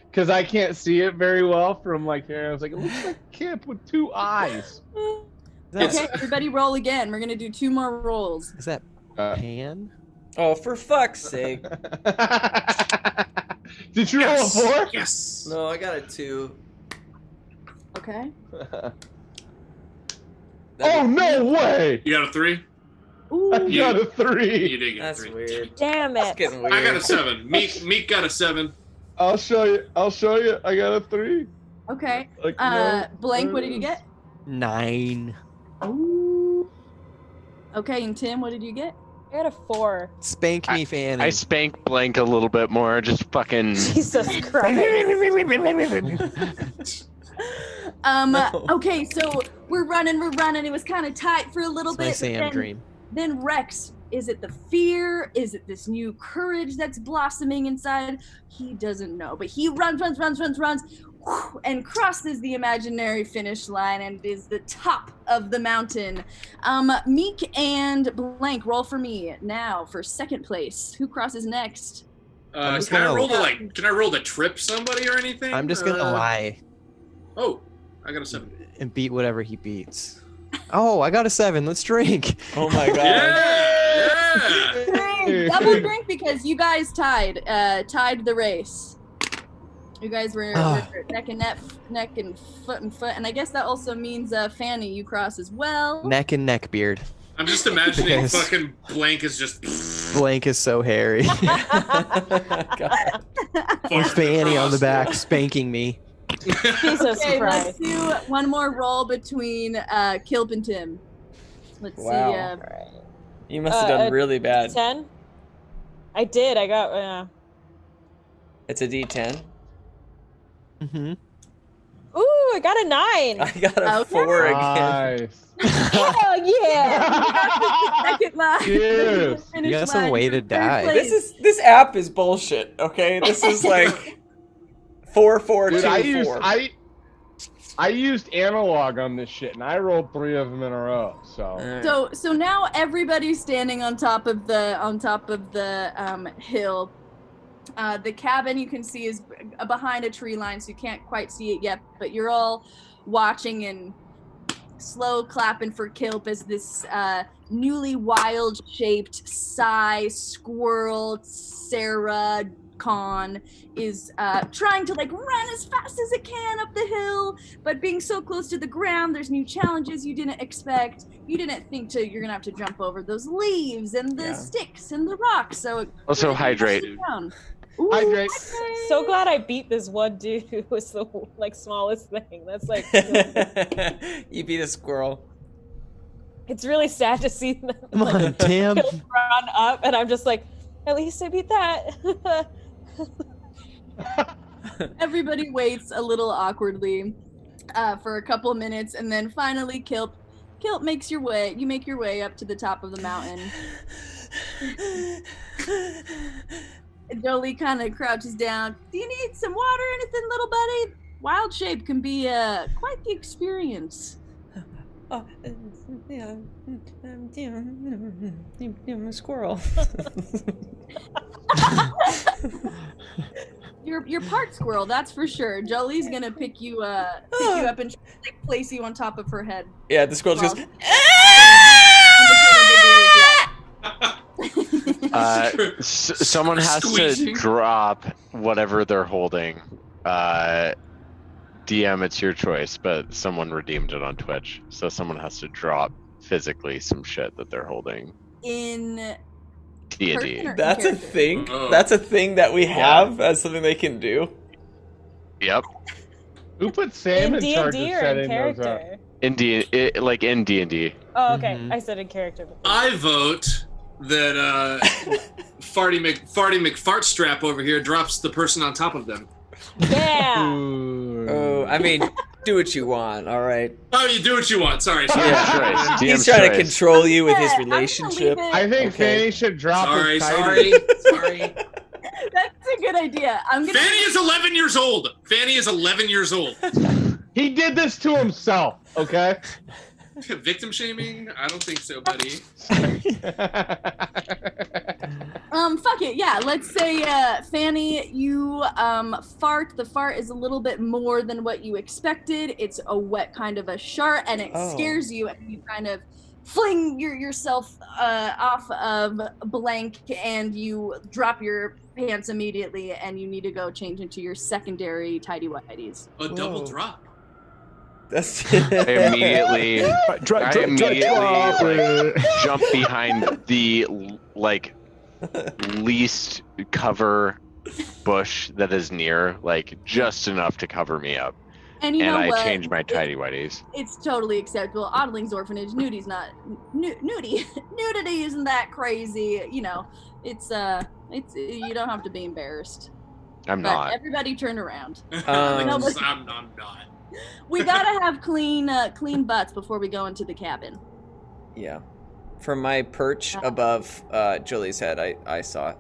Because I can't see it very well from like here. I was like, it looks like Kip with 2 eyes.
Okay, everybody roll again. We're gonna do 2 more rolls.
Is that Pan?
Oh, for fuck's sake.
Did you roll a 4?
Yes.
No, I got a 2.
Okay.
Oh, no way!
You got a 3?
Ooh.
I got a 3.
You did get
That's
a 3.
weird.
Damn
It's
it.
getting weird.
I got a 7. Meek got a 7.
I'll show you. I got a 3.
Okay.
Like, no,
Blank, what did you get?
9.
Ooh. Okay, and Tim, what did you get?
I got a 4.
Spank me, Fanny.
I spank Blank a little bit more, just fucking.
Jesus Christ.
Okay, so we're running. It was kind of tight for a little
It's my
bit.
Sam dream.
Then Rex, is it the fear? Is it this new courage that's blossoming inside? He doesn't know, but he runs, and crosses the imaginary finish line and is the top of the mountain. Meek and Blank, roll for me now for second place. Who crosses next?
Can I roll to trip somebody or anything?
I'm just gonna lie
Oh, I got a 7.
and beat whatever he beats. Oh, I got a 7. Let's drink.
Oh my god.
Yeah.
Double drink because you guys tied the race. You guys were neck and foot, and I guess that also means Fanny, you cross as well.
Neck and neck beard.
I'm just imagining
Because-
fucking Blank is just
Blank is so hairy.
God.
Fanny on the back spanking me.
Jesus
Okay,
Christ.
let's do one more roll between Kilp and Tim. Let's
Wow.
see.
You must have done really bad.
10? I did. I got.
It's a D10.
Mm-hmm.
Ooh, I got a 9.
I got a 4 again.
Nice.
Hell yeah!
Second line.
Cheers.
Finish
You got some
line
way
for
to
third
die.
place.
This app is bullshit. Okay, this is like 4 4 2
Dude,
4.
I used analog on this shit, and I rolled 3 of them in a row.
So now everybody's standing on top of the hill. The cabin you can see is behind a tree line, so you can't quite see it yet. But you're all watching and slow clapping for Kilp as this newly wild-shaped Psy squirrel Sarah con is trying to like run as fast as it can up the hill, but being so close to the ground, there's new challenges you didn't expect. You didn't think you're gonna have to jump over those leaves and the sticks and the rocks. So
also hydrate.
Ooh,
Hydrate.
So glad I beat this one dude who was the like smallest thing. That's like
You beat a squirrel.
it's really sad to see them
Come on, Tim.
run up, and I'm just like, at least I beat that.
Everybody waits a little awkwardly for a couple of minutes, and then finally Kilt makes your way. You make your way up to the top of the mountain. Jollie kind of crouches down. Do you need some water or anything, little buddy? Wild shape can be quite the experience.
Oh, yeah, squirrel.
You're part squirrel, that's for sure. Jollie's gonna pick you up and like, place you on top of her head.
Yeah, the squirrel just goes.
Someone has to drop whatever they're holding. DM, it's your choice, but someone redeemed it on Twitch, so someone has to drop physically some shit that they're holding.
In
D&D.
That's a thing. That's a thing that we have as something they can do.
Yep.
Who put Sam in charge of
D&D or
setting
in
those up?
character?
In D&D.
Oh, okay. I said in character.
I vote that Farty McFartstrap over here drops the person on top of them.
Yeah.
Oh, I mean, do what you want, all right?
Oh, you do what you want. Sorry.
Yeah,
He's trying to control you with his relationship.
I think Fanny should drop
Sorry.
his title.
Sorry.
That's a good idea.
Fanny is 11 years old. Fanny is 11 years old.
He did this to himself, okay?
Victim shaming? I don't think so, buddy.
Fuck it. Yeah, let's say, Fanny, you fart. The fart is a little bit more than what you expected. It's a wet kind of a shart, and it scares you, and you kind of fling yourself off of blank, and you drop your pants immediately, and you need to go change into your secondary tidy whities.
A double drop.
That's
I immediately jump behind the like least cover bush that is near, like just enough to cover me up.
And you know
I
what?
change my tidy whities.
It's totally acceptable. Oddlings Orphanage, nudity isn't that crazy. You know, it's you don't have to be embarrassed.
I'm
But
not.
everybody turn around.
I'm not.
We gotta have clean butts before we go into the cabin.
Yeah. From my perch above Jollie's head, I saw it.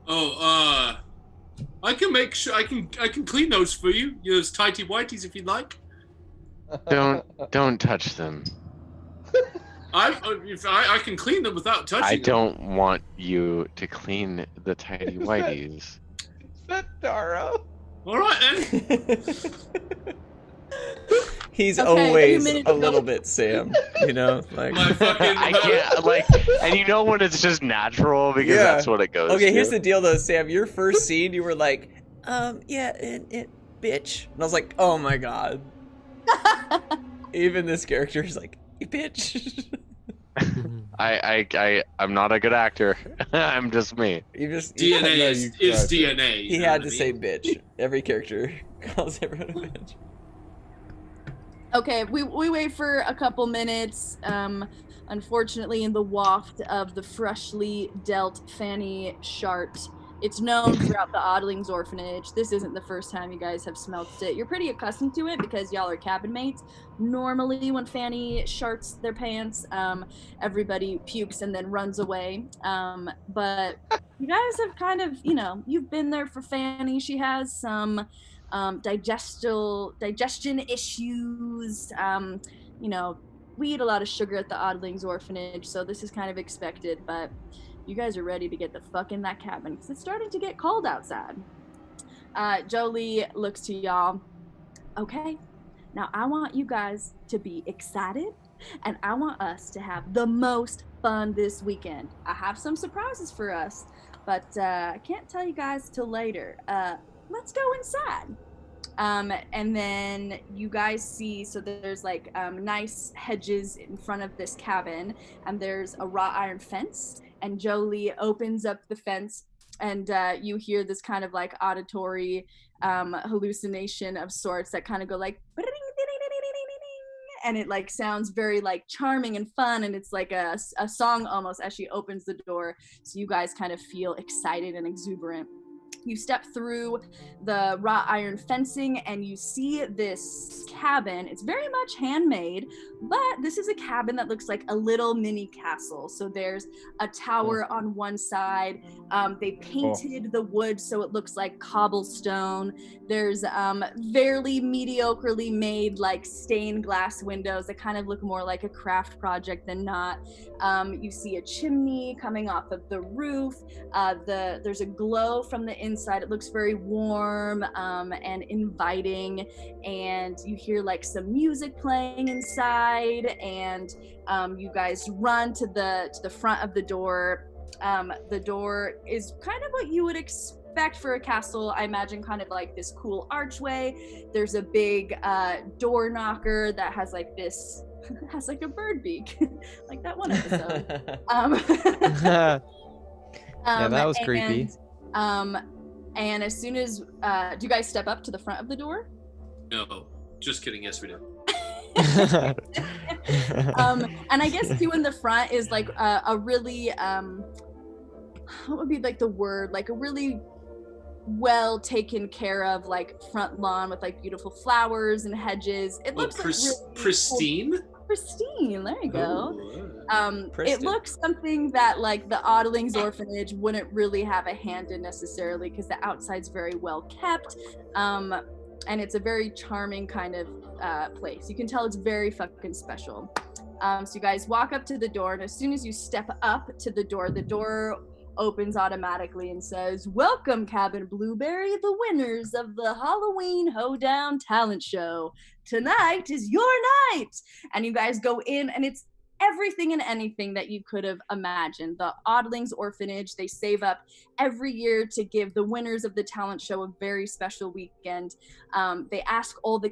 Oh, I can make sure I can clean those for you. Those tighty whities if you'd like.
Don't touch them.
I can clean them without touching
I
them.
don't want you to clean the tidy whities.
Is that Dara?
All right then.
He's
Okay,
always
a few
a little bit Sam, you know, like
My fucking.
I can't like, and you know when it's just natural because
Yeah.
that's what it goes.
Okay,
to.
here's the deal though, Sam. Your first scene, you were like, yeah, it bitch. And I was like, oh my god. Even this character is like, you bitch.
I'm not a good actor. I'm just me.
You just
DNA
Yeah,
is
you tried.
DNA.
He had to say bitch. Every character calls everyone a bitch.
Okay, we wait for a couple minutes. Unfortunately, in the waft of the freshly dealt Fanny Shart, it's known throughout the Oddlings Orphanage. This isn't the first time you guys have smelled it. You're pretty accustomed to it because y'all are cabin mates. Normally, when Fanny sharts their pants, everybody pukes and then runs away. But you guys have kind of, you've been there for Fanny. She has some digestion issues. We eat a lot of sugar at the Oddlings Orphanage, so this is kind of expected, but you guys are ready to get the fuck in that cabin because it's starting to get cold outside. Jollie looks to y'all. Okay, now I want you guys to be excited, and I want us to have the most fun this weekend. I have some surprises for us. but I can't tell you guys till later. Let's go inside. And then you guys see, so there's like nice hedges in front of this cabin, and there's a wrought iron fence, and Jollie opens up the fence, and you hear this kind of like auditory hallucination of sorts that kind of go like, and it like sounds very like charming and fun, and it's like a song almost as she opens the door, so you guys kind of feel excited and exuberant. You step through the wrought iron fencing and you see this cabin. It's very much handmade, but this is a cabin that looks like a little mini castle. So there's a tower on one side. They painted the wood so it looks like cobblestone. There's fairly mediocrely made like stained glass windows that kind of look more like a craft project than not. You see a chimney coming off of the roof. There's a glow from the inside. It looks very warm and inviting, and you hear like some music playing inside, and you guys run to the front of the door. The door is kind of what you would expect for a castle, I imagine, kind of like this cool archway. There's a big door knocker that has like this has like a bird beak like that one episode.
Yeah, that was creepy.
And as soon as, do you guys step up to the front of the door?
No, just kidding. Yes, we do.
And I guess too in the front is like a really, what would be like the word? Like a really well taken care of like front lawn with like beautiful flowers and hedges. It looks like really
pristine.
Cool. Pristine, there you go.
Pristine.
It looks something that like the Oddlings Orphanage wouldn't really have a hand in necessarily, because the outside's very well kept, and it's a very charming kind of place. You can tell it's very fucking special. So you guys walk up to the door, and as soon as you step up to the door opens automatically and says, "Welcome, Cabin Blueberry, the winners of the Halloween Hoedown talent show. Tonight is your night." And you guys go in, and it's everything and anything that you could have imagined. The Oddlings Orphanage, they save up every year to give the winners of the talent show a very special weekend. They ask all the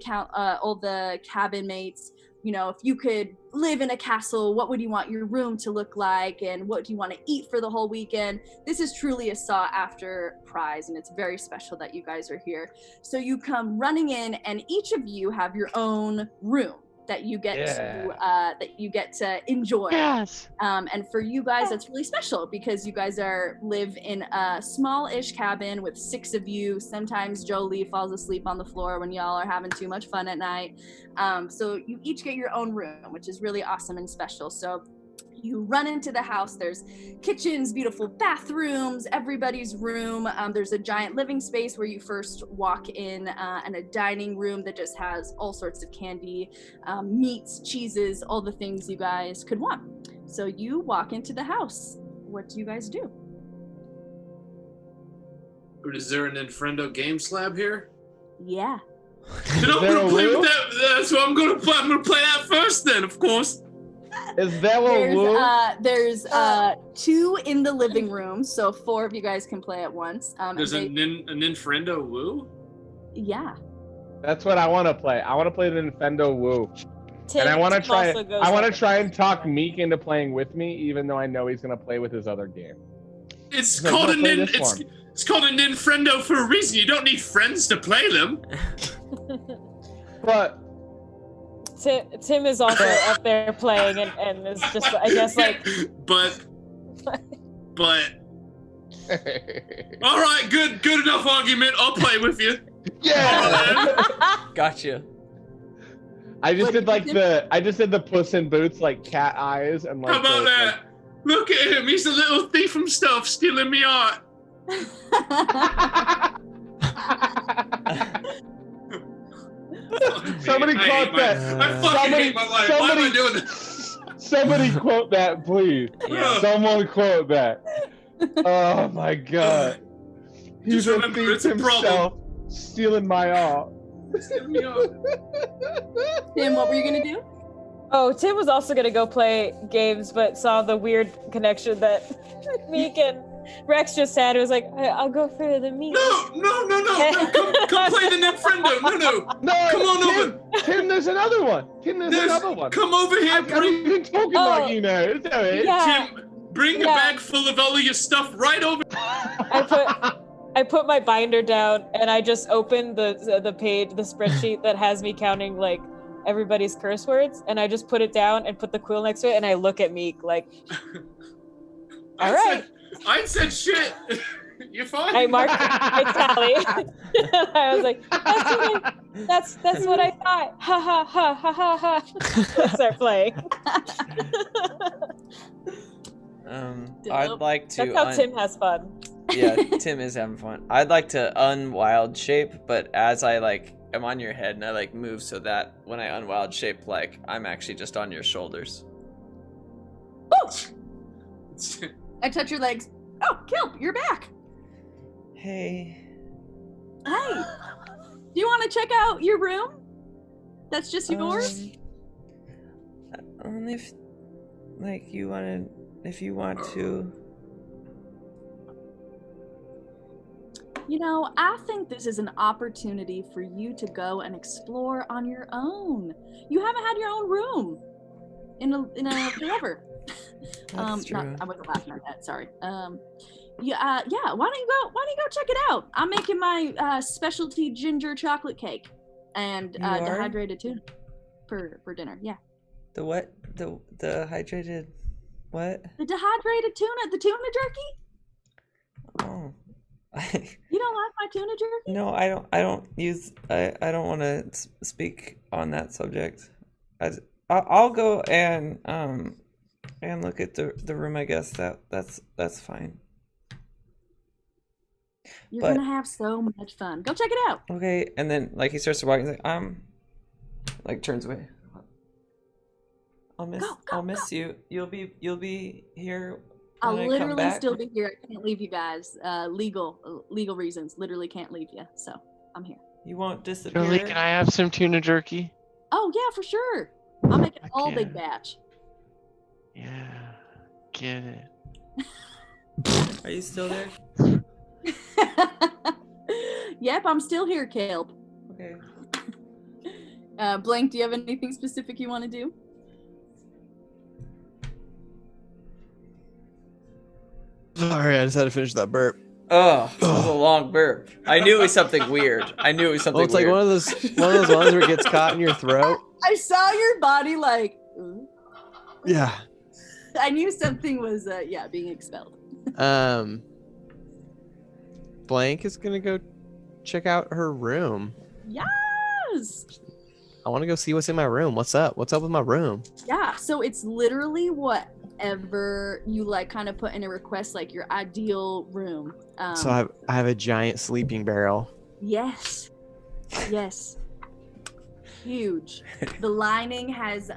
cabin mates, you know, if you could live in a castle, what would you want your room to look like, and what do you want to eat for the whole weekend? This is truly a sought-after prize, and it's very special that you guys are here. So you come running in, and each of you have your own room that you get to enjoy.
Yes.
And for you guys, that's really special because you guys live in a small-ish cabin with 6 of you. Sometimes Jollie falls asleep on the floor when y'all are having too much fun at night. So you each get your own room, which is really awesome and special. So you run into the house. There's kitchens, beautiful bathrooms, everybody's room. There's a giant living space where you first walk in, and a dining room that just has all sorts of candy, meats, cheeses, all the things you guys could want. So you walk into the house. What do you guys do?
Is there an Infrendo Games Lab here?
Yeah.
Then I'm gonna play with that. That's what I'm gonna play. I'm gonna play that first, then, of course.
Is that what
there's 2 in the living room, so 4 of you guys can play at once.
There's a Ninfrendo Woo?
Yeah.
That's what I want to play. I want to play the Nintendo Woo.
Tim,
And I want to
Tim
try and talk Meek into playing with me, even though I know he's going to play with his other game.
It's
Like,
called a
play
Nin.
this
It's called a Ninfrendo for a reason. You don't need friends to play them.
But
Tim is also up there playing, and is just, I guess, like.
But. All right, good enough argument. I'll play with you.
yeah.
Gotcha.
I just did the Puss in Boots like cat eyes and like.
How about that? Look at him. He's a little thief himself, stealing me art.
Somebody quote that.
I fucking hate my life. Why am I doing this?
Somebody quote that, please.
Yeah.
Someone quote that. Oh my god. He's
Just
a
remember,
thief
it's a
himself, stealing my art.
Stealing me art.
Tim, what were you gonna do?
Oh, Tim was also gonna go play games, but saw the weird connection that Meek and Rex just said it was like, I'll go for the meat.
No. Come play the Nintendo. No. Come on over.
Tim, there's another one. Another one.
Come over here.
I'm even talking like you know.
Yeah.
Tim, bring a bag full of all of your stuff right over.
I put my binder down and I just opened the page, the spreadsheet that has me counting like everybody's curse words, and I just put it down and put the quill next to it, and I look at Meek like, all right.
I said shit. You're fine.
I marked my tally. I was like, that's what I thought. Ha ha ha ha ha ha. Start playing.
I'd like to.
That's how Tim has fun.
Yeah, Tim is having fun. I'd like to unwild shape, but as I like am on your head and I like move so that when I unwild shape, like I'm actually just on your shoulders.
I touch your legs. Oh, Kelp, you're back.
Hey.
Hey. Do you want to check out your room? That's just yours?
Only if, like, if you want to.
You know, I think this is an opportunity for you to go and explore on your own. You haven't had your own room in a forever.
That's true.
I wasn't laughing at that. Sorry. Yeah. Why don't you go check it out? I'm making my specialty ginger chocolate cake and dehydrated tuna for dinner. Yeah.
The what? The hydrated what?
The dehydrated tuna. The tuna jerky.
Oh.
You don't like my tuna jerky?
No, I don't want to speak on that subject. I'll go and look at the room. I guess that's fine.
You're gonna have so much fun. Go check it out.
Okay, and then like he starts to walk, he's like, like turns away. I'll miss you. You'll be here.
I'll literally still be here. I can't leave you guys. Legal reasons. Literally can't leave you. So I'm here.
You won't disappear.
Jollie, can I have some tuna jerky?
Oh yeah, for sure. I'll make it all big batch.
Yeah, get it.
Are you still there?
Yep, I'm still here, Caleb.
Okay.
Blank, do you have anything specific you want to do?
Sorry, I just had to finish that burp.
Oh, it was a long burp. I knew it was something weird. Well,
it's like one of those ones where it gets caught in your throat.
I saw your body like. Ooh.
Yeah.
I knew something was being expelled.
Blank is gonna go check out her room.
Yes.
I want to go see what's in my room. What's up? What's up with my room?
Yeah. So it's literally whatever you like, kind of put in a request, like your ideal room.
So I have a giant sleeping barrel.
Yes. Huge. The lining has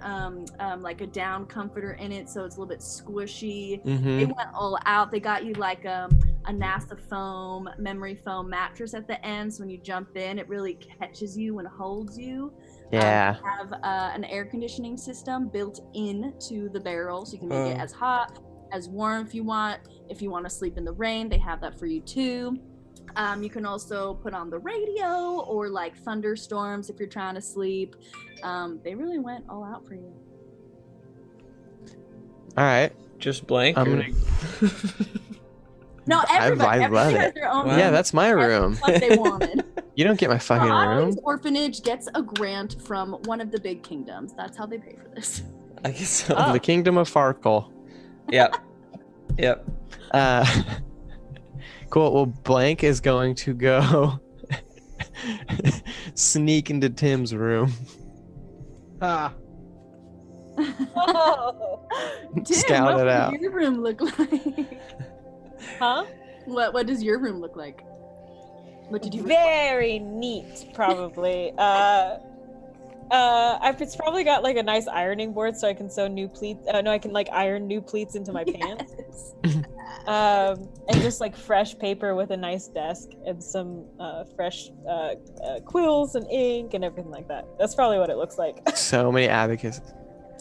like a down comforter in it, so it's a little bit squishy.
Mm-hmm.
They went all out. They got you like a NASA foam, memory foam mattress at the end, so when you jump in, it really catches you and holds you.
Yeah.
They have an air conditioning system built into the barrel, so you can make it as hot, as warm if you want. If you want to sleep in the rain, they have that for you too. You can also put on the radio or like thunderstorms if you're trying to sleep. They really went all out for you.
All right.
Just Blank?
No, everybody
love
has
it.
their own
Yeah,
room.
that's my room.
What they wanted.
You don't get my fucking room.
Orphanage gets a grant from one of the big kingdoms. That's how they pay for this.
I guess so.
The Kingdom of Farkle.
Yep.
Cool. Well, Blank is going to go sneak into Tim's room.
Ah.
Tim,
Scout
what
it out.
does your room look like?
Huh?
What does your room look like? What did you
Very neat, probably. It's probably got like a nice ironing board so I can sew new pleats. I can like iron new pleats into my pants. And just like fresh paper with a nice desk and some fresh quills and ink and everything like that. That's probably what it looks like.
So many abacuses.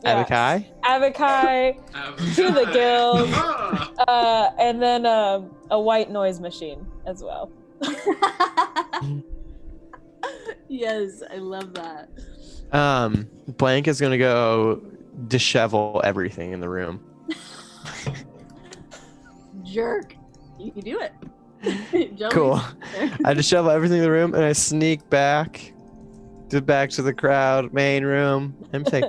Abakai?
Abakai, to the guild, and then a white noise machine as well.
Yes, I love that.
Blank is gonna go dishevel everything in the room.
Jerk. You can do it. Jollie's
Cool.
there.
I dishevel everything in the room and I sneak back to the crowd, main room. I'm saying,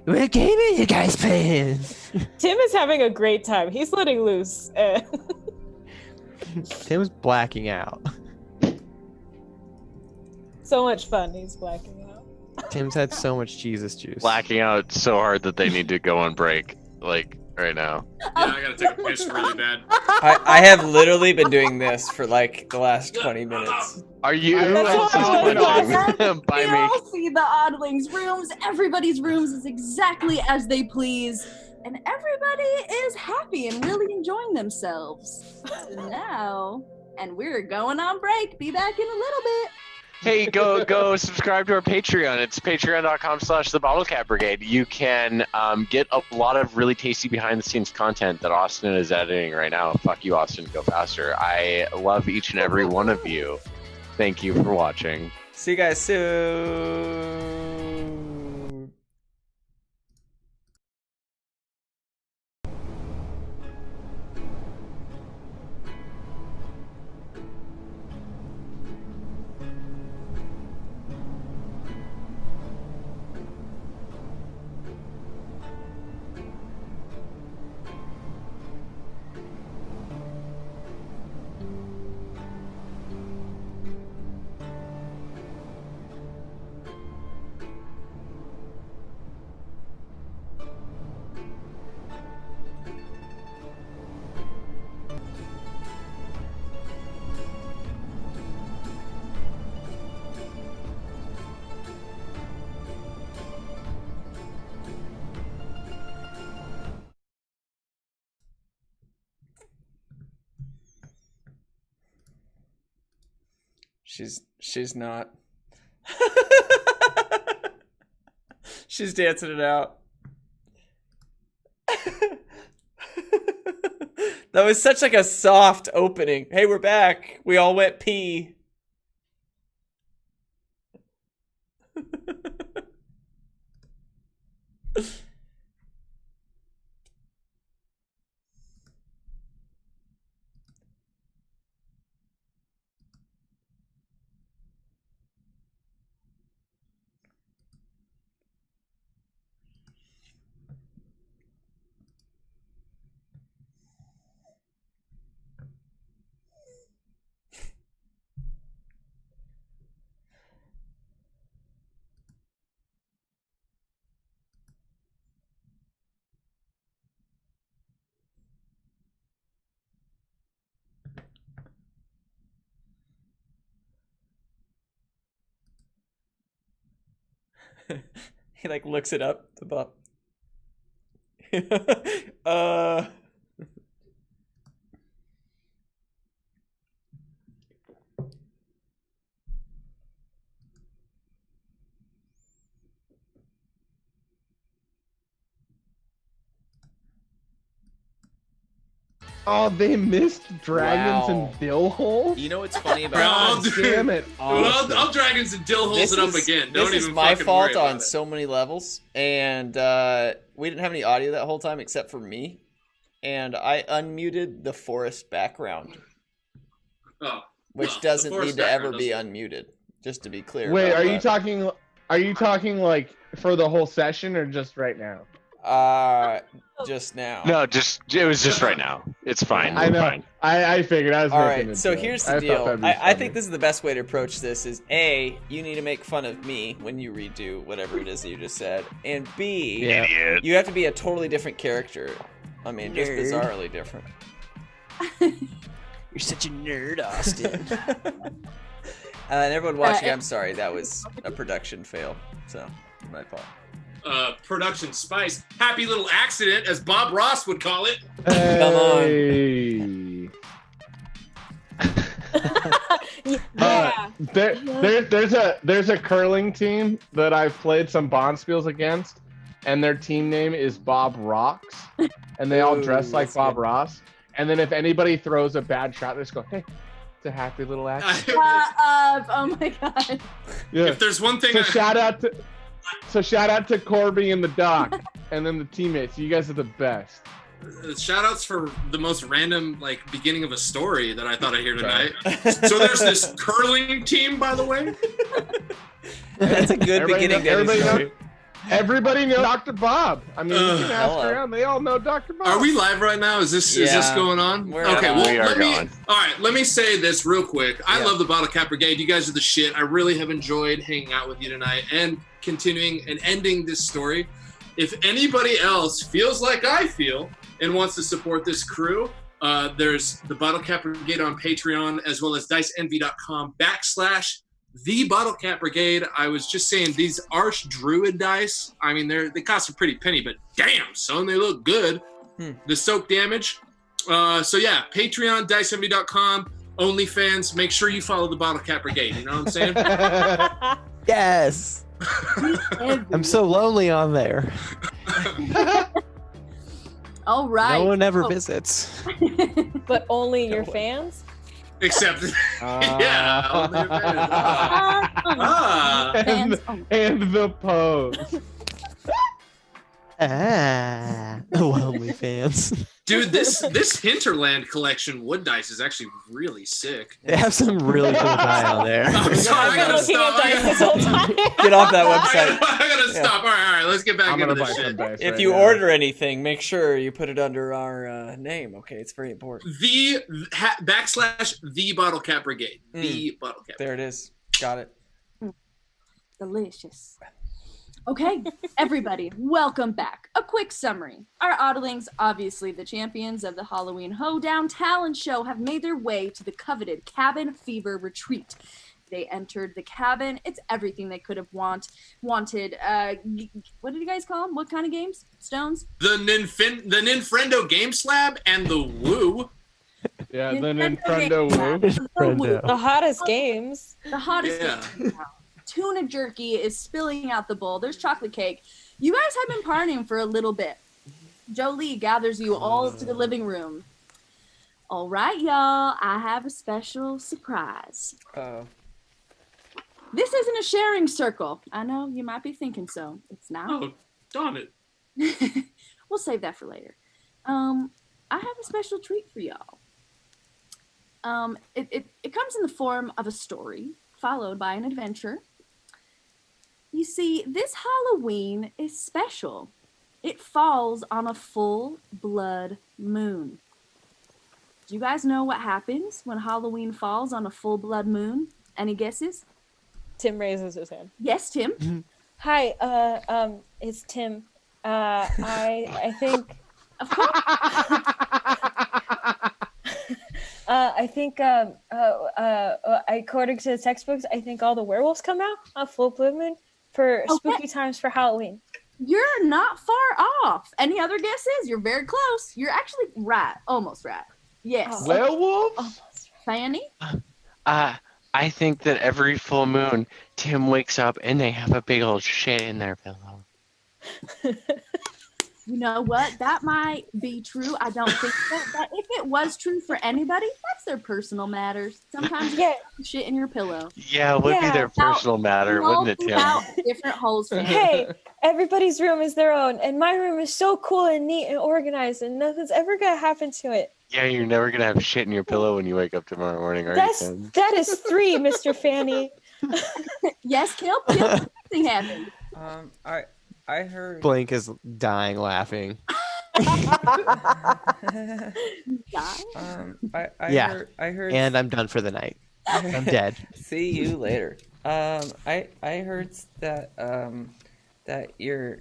what game are you guys playing?
Tim is having a great time. He's letting loose.
Tim's blacking out.
So much fun. He's blacking out.
Tim's had so much Jesus juice.
Blacking out so hard that they need to go on break, like right now.
Yeah, I gotta take a piss really bad.
I have literally been doing this for like the last 20 minutes.
Are you?
That's
By
we
me.
all see the oddlings' rooms. Everybody's rooms is exactly as they please. And everybody is happy and really enjoying themselves. Now, and we're going on break. Be back in a little bit.
Hey, go subscribe to our Patreon. It's patreon.com/the Bottlecap Brigade. You can get a lot of really tasty behind-the-scenes content that Austin is editing right now. Fuck you, Austin. Go faster. I love each and every one of you. Thank you for watching.
See you guys soon. She's not. She's dancing it out. That was such like a soft opening. Hey, we're back. We all went pee. He like looks it up above.
Oh, they missed dragons
Wow.
and dill holes?
You know what's funny
Well,
about
dude.
Damn it.
I'll dragons and dill holes it up again. Don't
This
even
is my
fucking
fault
worry about
on
it.
so many levels, and we didn't have any audio that whole time except for me, and I unmuted the forest background, which doesn't
forest
need to ever
background
be
doesn't-
unmuted. Just to be clear.
Wait,
about
are you
that.
talking? Are you talking like for the whole session or just right now?
Just now.
No, it was just right now. It's fine.
I
We're
know.
fine.
I figured I was
All
making
right,
a
so
joke.
here's
I
the
thought
deal.
that'd be
I
funny.
think this is the best way to approach this is A, you need to make fun of me when you redo whatever it is that you just said. And B,
Idiot.
you have to be a totally different character. I mean, just
Nerd.
bizarrely different.
You're such a nerd, Austin.
And everyone watching, I'm sorry, that was a production fail. So, my fault.
Production spice. Happy little accident, as Bob Ross would call it.
Come on.
Hey.
Yeah.
There's a curling team that I've played some Bonspiels against, and their team name is Bob Rocks, and they all dress like Bob Ross. And then if anybody throws a bad shot, they just go, "Hey, it's a happy little action."
Oh my god.
Yeah.
If there's one thing,
So shout out to Corby and the Doc, and then the teammates. You guys are the best.
Shout outs for the most random beginning of a story that I thought I'd hear tonight. So there's this curling team, by the way.
That's a good beginning to any story.
Everybody knows Dr. Bob. I mean, you can ask around. They all know Dr. Bob.
Are we live right now? Is this going on? Okay, well, all right, let me say this real quick. I love the Bottlecap Brigade. You guys are the shit. I really have enjoyed hanging out with you tonight and continuing and ending this story. If anybody else feels like I feel and wants to support this crew, there's the Bottlecap Brigade on Patreon, as well as diceenvy.com/The Bottlecap Brigade. I was just saying, these Arch Druid dice, I mean, they cost a pretty penny, but damn, son, they look good. The soak damage. So yeah, Patreon, diceenvy.com, OnlyFans. Make sure you follow the Bottlecap Brigade. You know what I'm saying?
Yes. I'm so lonely on there.
All right.
No one ever visits.
But only your fans?
Except, yeah. Only your fans.
And the pose.
Lonely fans.
Dude, this Hinterland collection wood dice is actually really sick.
They have some really cool die on there.
I'm sorry, I gotta stop.
Get off that website.
I gotta stop. All right, let's get back into this shit.
If you order anything, make sure you put it under our name, okay? It's very important.
The Bottlecap Brigade. The Bottlecap.
There it is. Got it.
Delicious. Okay, everybody, welcome back. A quick summary. Our Oddlings, obviously the champions of the Halloween Hoedown talent show, have made their way to the coveted Cabin Fever retreat. They entered the cabin. It's everything they could have wanted. What did you guys call them? What kind of games? Stones?
The Ninfrendo Game Slab and the Woo.
Yeah, the Ninfrendo Woo.
The hottest games.
The hottest games. Tuna jerky is spilling out the bowl. There's chocolate cake. You guys have been partying for a little bit. Jollie gathers you all to the living room. All right, y'all. I have a special surprise.
Oh.
This isn't a sharing circle. I know you might be thinking so. It's not.
Oh, darn it.
We'll save that for later. I have a special treat for y'all. It comes in the form of a story followed by an adventure. You see, this Halloween is special. It falls on a full blood moon. Do you guys know what happens when Halloween falls on a full blood moon? Any guesses?
Tim raises his hand.
Yes, Tim.
Hi, it's Tim. I think.
Of course.
I think, according to the textbooks, I think all the werewolves come out on full blood moon for spooky times for Halloween.
You're not far off. Any other guesses? You're very close. You're actually right. Almost right. Yes.
Werewolves?
Almost. Fanny?
I think that every full moon, Tim wakes up and they have a big old shit in their pillow.
You know what? That might be true. I don't think so. But if it was true for anybody, that's their personal matters. Sometimes you get shit in your pillow.
Yeah, it would be their personal matter, wouldn't it, Tim?
Different holes.
Hey, everybody's room is their own, and my room is so cool and neat and organized, and nothing's ever gonna happen to it.
Yeah, you're never gonna have shit in your pillow when you wake up tomorrow morning, are you, Tim?
That is 3, Mr. Fanny.
Yes, Kill. Nothing happened.
I heard.
Blink is dying laughing.
I heard.
And I'm done for the night. I'm dead.
See you later. I heard that that your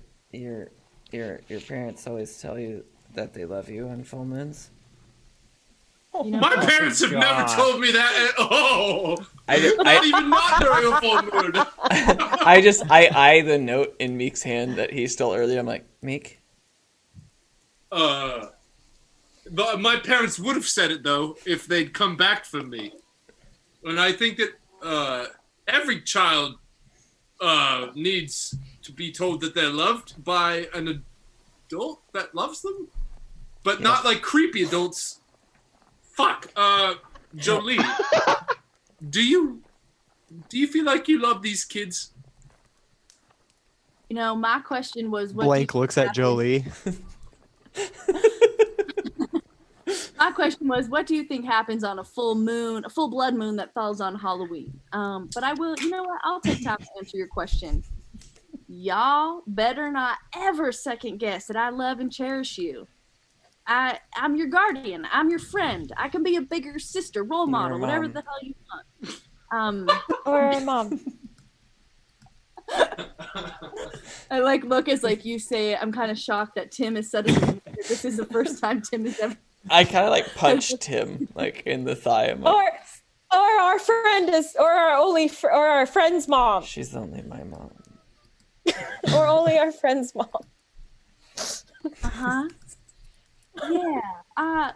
parents always tell you that they love you on full moons.
My parents have never told me that at all. Not even during a full moon.
I eye the note in Meek's hand that he stole earlier. I'm like, Meek?
But my parents would have said it, though, if they'd come back for me. And I think that every child needs to be told that they're loved by an adult that loves them, but not like creepy adults. Fuck, Jollie, do you feel like you love these kids?
You know, my question was, what
Blank looks at Jollie.
My question was, what do you think happens on a full blood moon that falls on Halloween? But I will, you know what? I'll take time to answer your question. Y'all better not ever second guess that I love and cherish you. I'm your guardian. I'm your friend. I can be a bigger sister, role model, whatever the hell you want.
Or a mom.
I like look as like you say. I'm kind of shocked that Tim is suddenly. This is the first time Tim has ever.
I kind of like punched him like in the thigh. I'm like,
Or our friend is, or our friend's mom.
she's only my mom.
Or only our friend's mom.
Uh-huh. Yeah.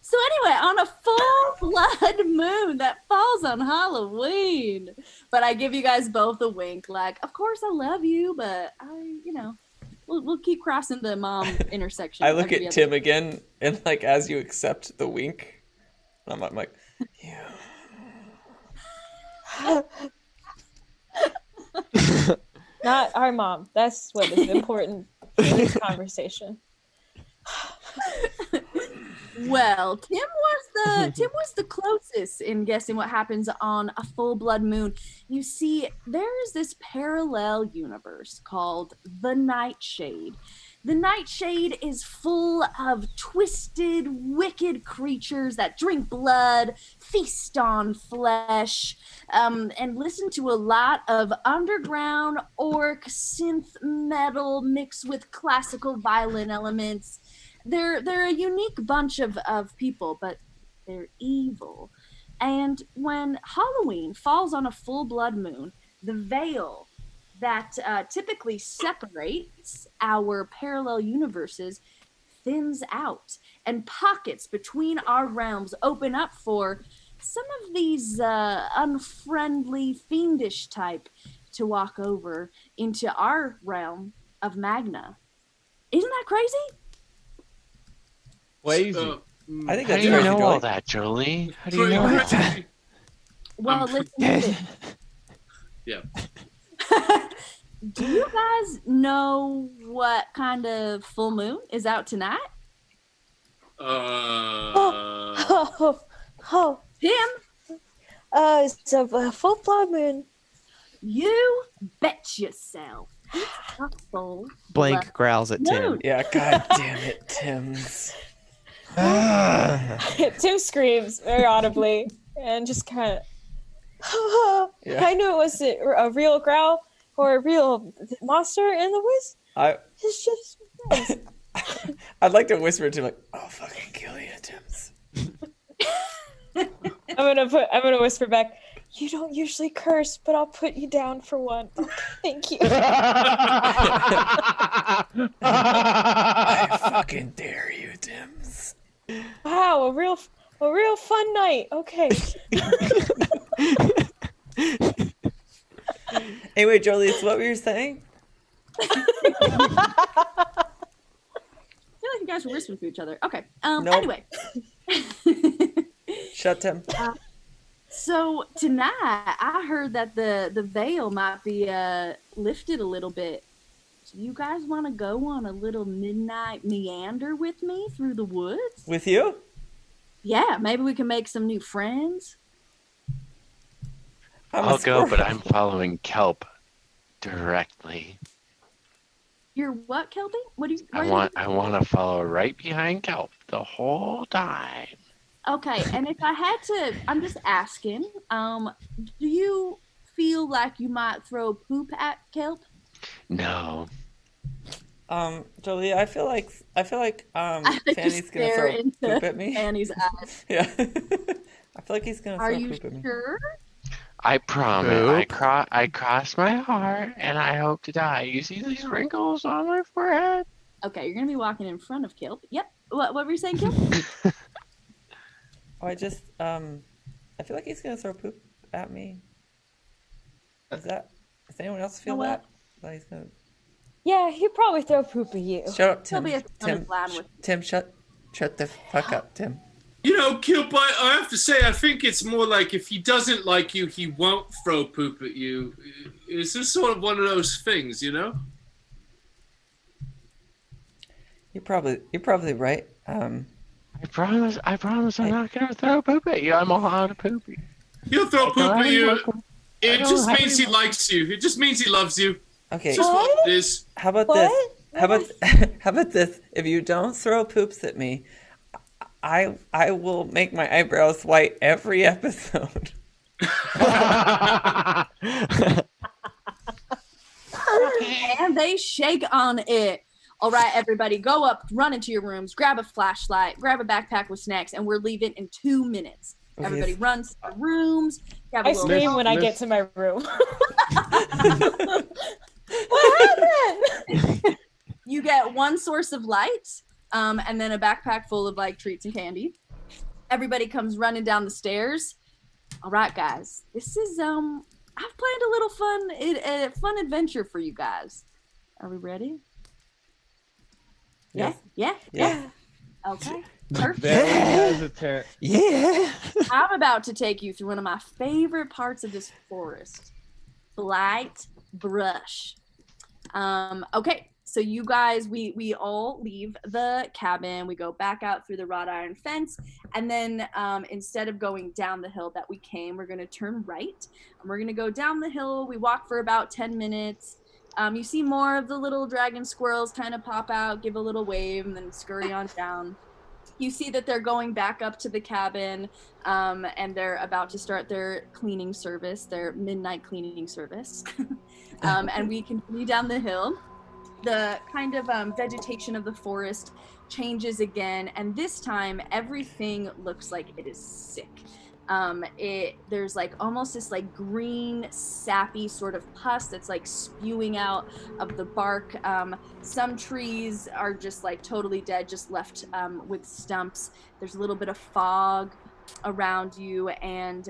So anyway, on a full blood moon that falls on Halloween, but I give you guys both a wink, like, of course I love you, but we'll keep crossing the mom intersection.
I look at Tim again, and like as you accept the wink, I'm like, yeah.
Not our mom. That's what is important in this conversation.
Well, Tim was the closest in guessing what happens on a full blood moon. You see, there is this parallel universe called the Nightshade. The Nightshade is full of twisted, wicked creatures that drink blood, feast on flesh, and listen to a lot of underground orc synth metal mixed with classical violin elements. They're a unique bunch of people, but they're evil. And when Halloween falls on a full blood moon, the veil that typically separates our parallel universes thins out, and pockets between our realms open up for some of these unfriendly, fiendish type to walk over into our realm of Magna. Isn't that crazy?
Crazy.
I think
How
that's
do you
crazy,
know
Jollie.
all that, Jollie? How do you know that?
Well, listen to this.
Yeah.
Do you guys know what kind of full moon is out tonight? Tim?
It's a full blood moon.
You bet yourself. It's a full
Blank
blood
growls at Tim.
moon.
Yeah, god damn it, Tim's.
Tim screams very audibly and just kind of.
Yeah.
I knew it was a real growl or a real monster in the woods. It's just.
I'd like to whisper to him like, "I'll fucking kill you, Tim's."
I'm gonna whisper back. You don't usually curse, but I'll put you down for one. Okay, thank you.
I fucking dare you, Tim's.
Wow, a real fun night. Okay.
Anyway, Jollie, so what were you saying?
I feel like you guys were whispering to each other. Okay.
Nope.
Anyway.
Shut Tim.
So tonight, I heard that the veil might be lifted a little bit. Do you guys want to go on a little midnight meander with me through the woods?
With you?
Yeah, maybe we can make some new friends.
I'll go, but I'm following Kelp directly.
You're what, Kelpie? What do you?
I want to follow right behind Kelp the whole time.
Okay, and if I had to, I'm just asking. Do you feel like you might throw poop at Kelp?
No.
Jollie, I feel like Fanny's gonna throw poop at me.
Fanny's eyes.
Yeah. I feel like he's gonna throw poop at me.
Are you sure?
I promise. I cross my heart and I hope to die. You see these wrinkles on my forehead?
Okay, you're gonna be walking in front of Kelp. Yep. What were you saying, Kelp?
I just I feel like he's gonna throw poop at me. Does anyone else feel that? probably throw.
Yeah, he'd probably throw poop at you.
Shut up, Tim.
He'll be a fun lad with
Tim, shut the fuck up, Tim.
You know, Kilp, I have to say, I think it's more like if he doesn't like you, he won't throw poop at you. It's just sort of one of those things, you know?
You're probably right.
I promise I'm not gonna throw poop at you. I'm allowed to poop you.
He'll throw poop at you. It just means he likes you. It just means he loves you.
Okay.
It's just what it is.
How about this? How about this? If you don't throw poops at me, I will make my eyebrows white every episode.
And they shake on it. All right, everybody, go up, run into your rooms, grab a flashlight, grab a backpack with snacks, and we're leaving in 2 minutes.
Okay.
Everybody runs to their rooms.
I scream when I get to my room. What happened?
You get one source of light, and then a backpack full of like treats and candy. Everybody comes running down the stairs. All right, guys, this is I've planned a little fun adventure for you guys. Are we ready? Yeah. Okay. Perfect.
Very hesitant.
Yeah.
I'm about to take you through one of my favorite parts of this forest. Blight Brush. Okay, so you guys, we all leave the cabin. We go back out through the wrought iron fence, and then instead of going down the hill that we came, we're going to turn right. And we're going to go down the hill. We walk for about 10 minutes. You see more of the little dragon squirrels kind of pop out, give a little wave, and then scurry on down. You see that they're going back up to the cabin, and they're about to start their cleaning service, their midnight cleaning service. And we continue down the hill. The kind of vegetation of the forest changes again, and this time everything looks like it is sick. There's like almost this like green sappy sort of pus that's like spewing out of the bark. Some trees are just like totally dead, just left with stumps. There's a little bit of fog around you, and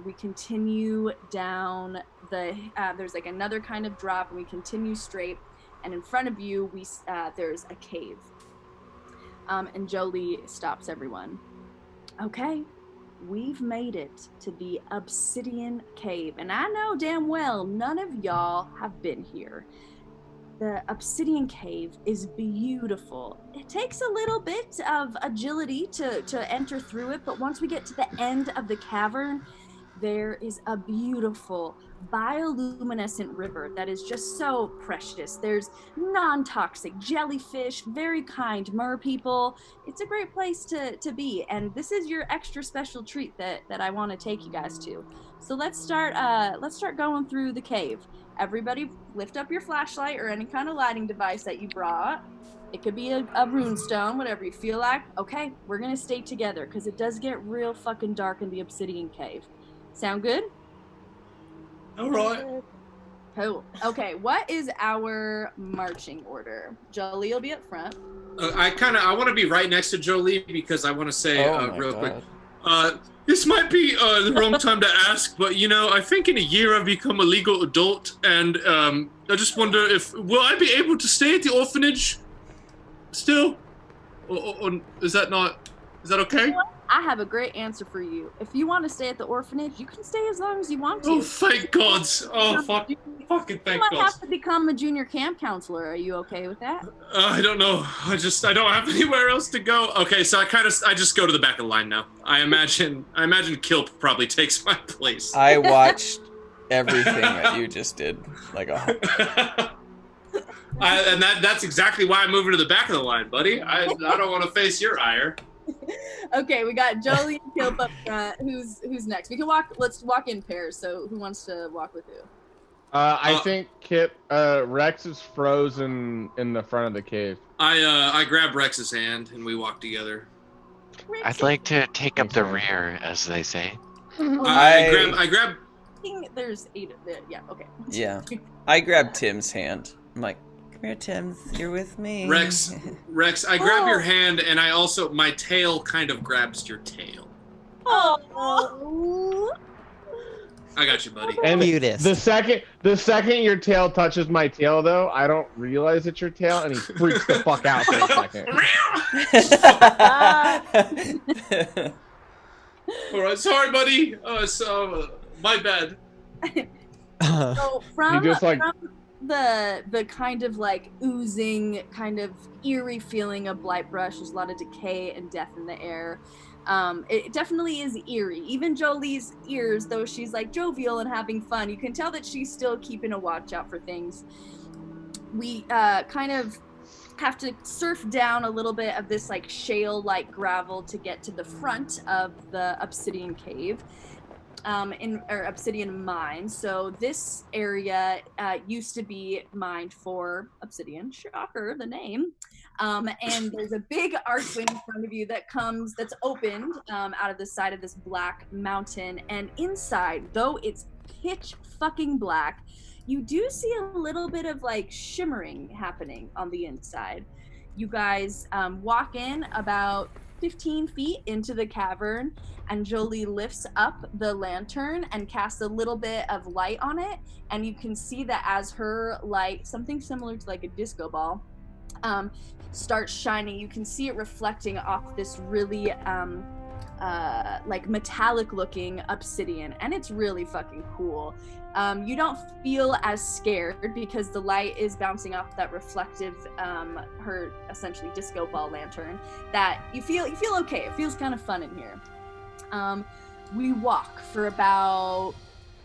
we continue down there's like another kind of drop, and we continue straight, and in front of you there's a cave. And Jollie stops everyone. Okay, we've made it to the Obsidian Cave, and I know damn well none of y'all have been here. The Obsidian Cave is beautiful. It takes a little bit of agility to enter through it, but once we get to the end of the cavern, there is a beautiful bioluminescent river that is just so precious. There's non-toxic jellyfish, very kind mer people. It's a great place to be, and this is your extra special treat that I want to take you guys to. So let's start going through the cave. Everybody lift up your flashlight or any kind of lighting device that you brought. It could be a runestone, whatever you feel like. Okay, we're gonna stay together because it does get real fucking dark in the Obsidian Cave. Sound good?
All right.
Cool. Okay, what is our marching order? Jollie will be up front.
I want to be right next to Jollie because I want to say real quick. This might be the wrong time to ask, but you know, I think in a year I've become a legal adult, and I just wonder will I be able to stay at the orphanage still, or is that okay?
You know, I have a great answer for you. If you want to stay at the orphanage, you can stay as long as you want to.
Oh, thank God! Oh, fucking thank God!
You might have to become a junior camp counselor. Are you okay with that?
I don't know. I don't have anywhere else to go. Okay, so I just go to the back of the line now. I imagine Kilp probably takes my place.
I watched everything that you just did.
And that's exactly why I'm moving to the back of the line, buddy. I don't want to face your ire.
Okay, we got Jollie and Kilp up front. Who's next? Let's walk in pairs. So who wants to walk with who?
I think Rex is frozen in the front of the cave.
I grab Rex's hand and we walk together.
I'd like to take up the rear, as they say.
I grab.
There's 8 of it. Yeah. Okay.
Yeah. I grab Tim's hand. I'm like, come here, Tim. You're with me.
Rex, I grab your hand, and I also, my tail kind of grabs your tail.
Oh.
I got you, buddy.
And
Cutest.
the second your tail touches my tail, though, I don't realize it's your tail, and he freaks the fuck out for a second.
All right, sorry, buddy. My bad.
So from,
You just, like-
from the kind of like oozing, kind of eerie feeling of Blightbrush, there's a lot of decay and death in the air. It definitely is eerie. Even Jolie's ears, though she's like jovial and having fun, you can tell that she's still keeping a watch out for things. We kind of have to surf down a little bit of this like shale-like gravel to get to the front of the obsidian cave. Or obsidian mine. So this area used to be mined for obsidian. Shocker, the name. And there's a big archway in front of you that's opened out of the side of this black mountain. And inside, though it's pitch fucking black, you do see a little bit of like shimmering happening on the inside. You guys walk in about 15 feet into the cavern, and Jollie lifts up the lantern and casts a little bit of light on it, and you can see that as her light, something similar to like a disco ball, starts shining, you can see it reflecting off this really like metallic looking obsidian, and it's really fucking cool. You don't feel as scared because the light is bouncing off that reflective her essentially disco ball lantern, that you feel okay. It feels kind of fun in here. We walk for about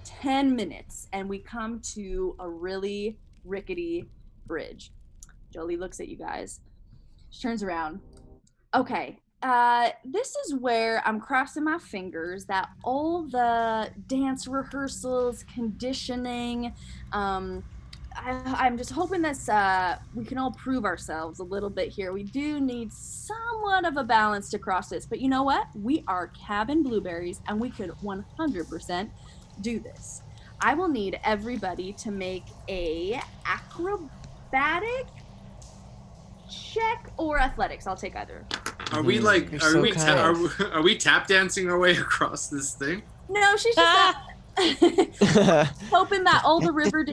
10 minutes and we come to a really rickety bridge. Jollie looks at you guys. She turns around. Okay. This is where I'm crossing my fingers that all the dance rehearsals, conditioning, I'm just hoping that we can all prove ourselves a little bit here. We do need somewhat of a balance to cross this, but you know what? We are cabin blueberries, and we could 100% do this. I will need everybody to make a acrobatic check or athletics. I'll take either.
Are we like?
You're
Are
so
are we tap dancing our way across this thing?
No, she's just hoping that all the river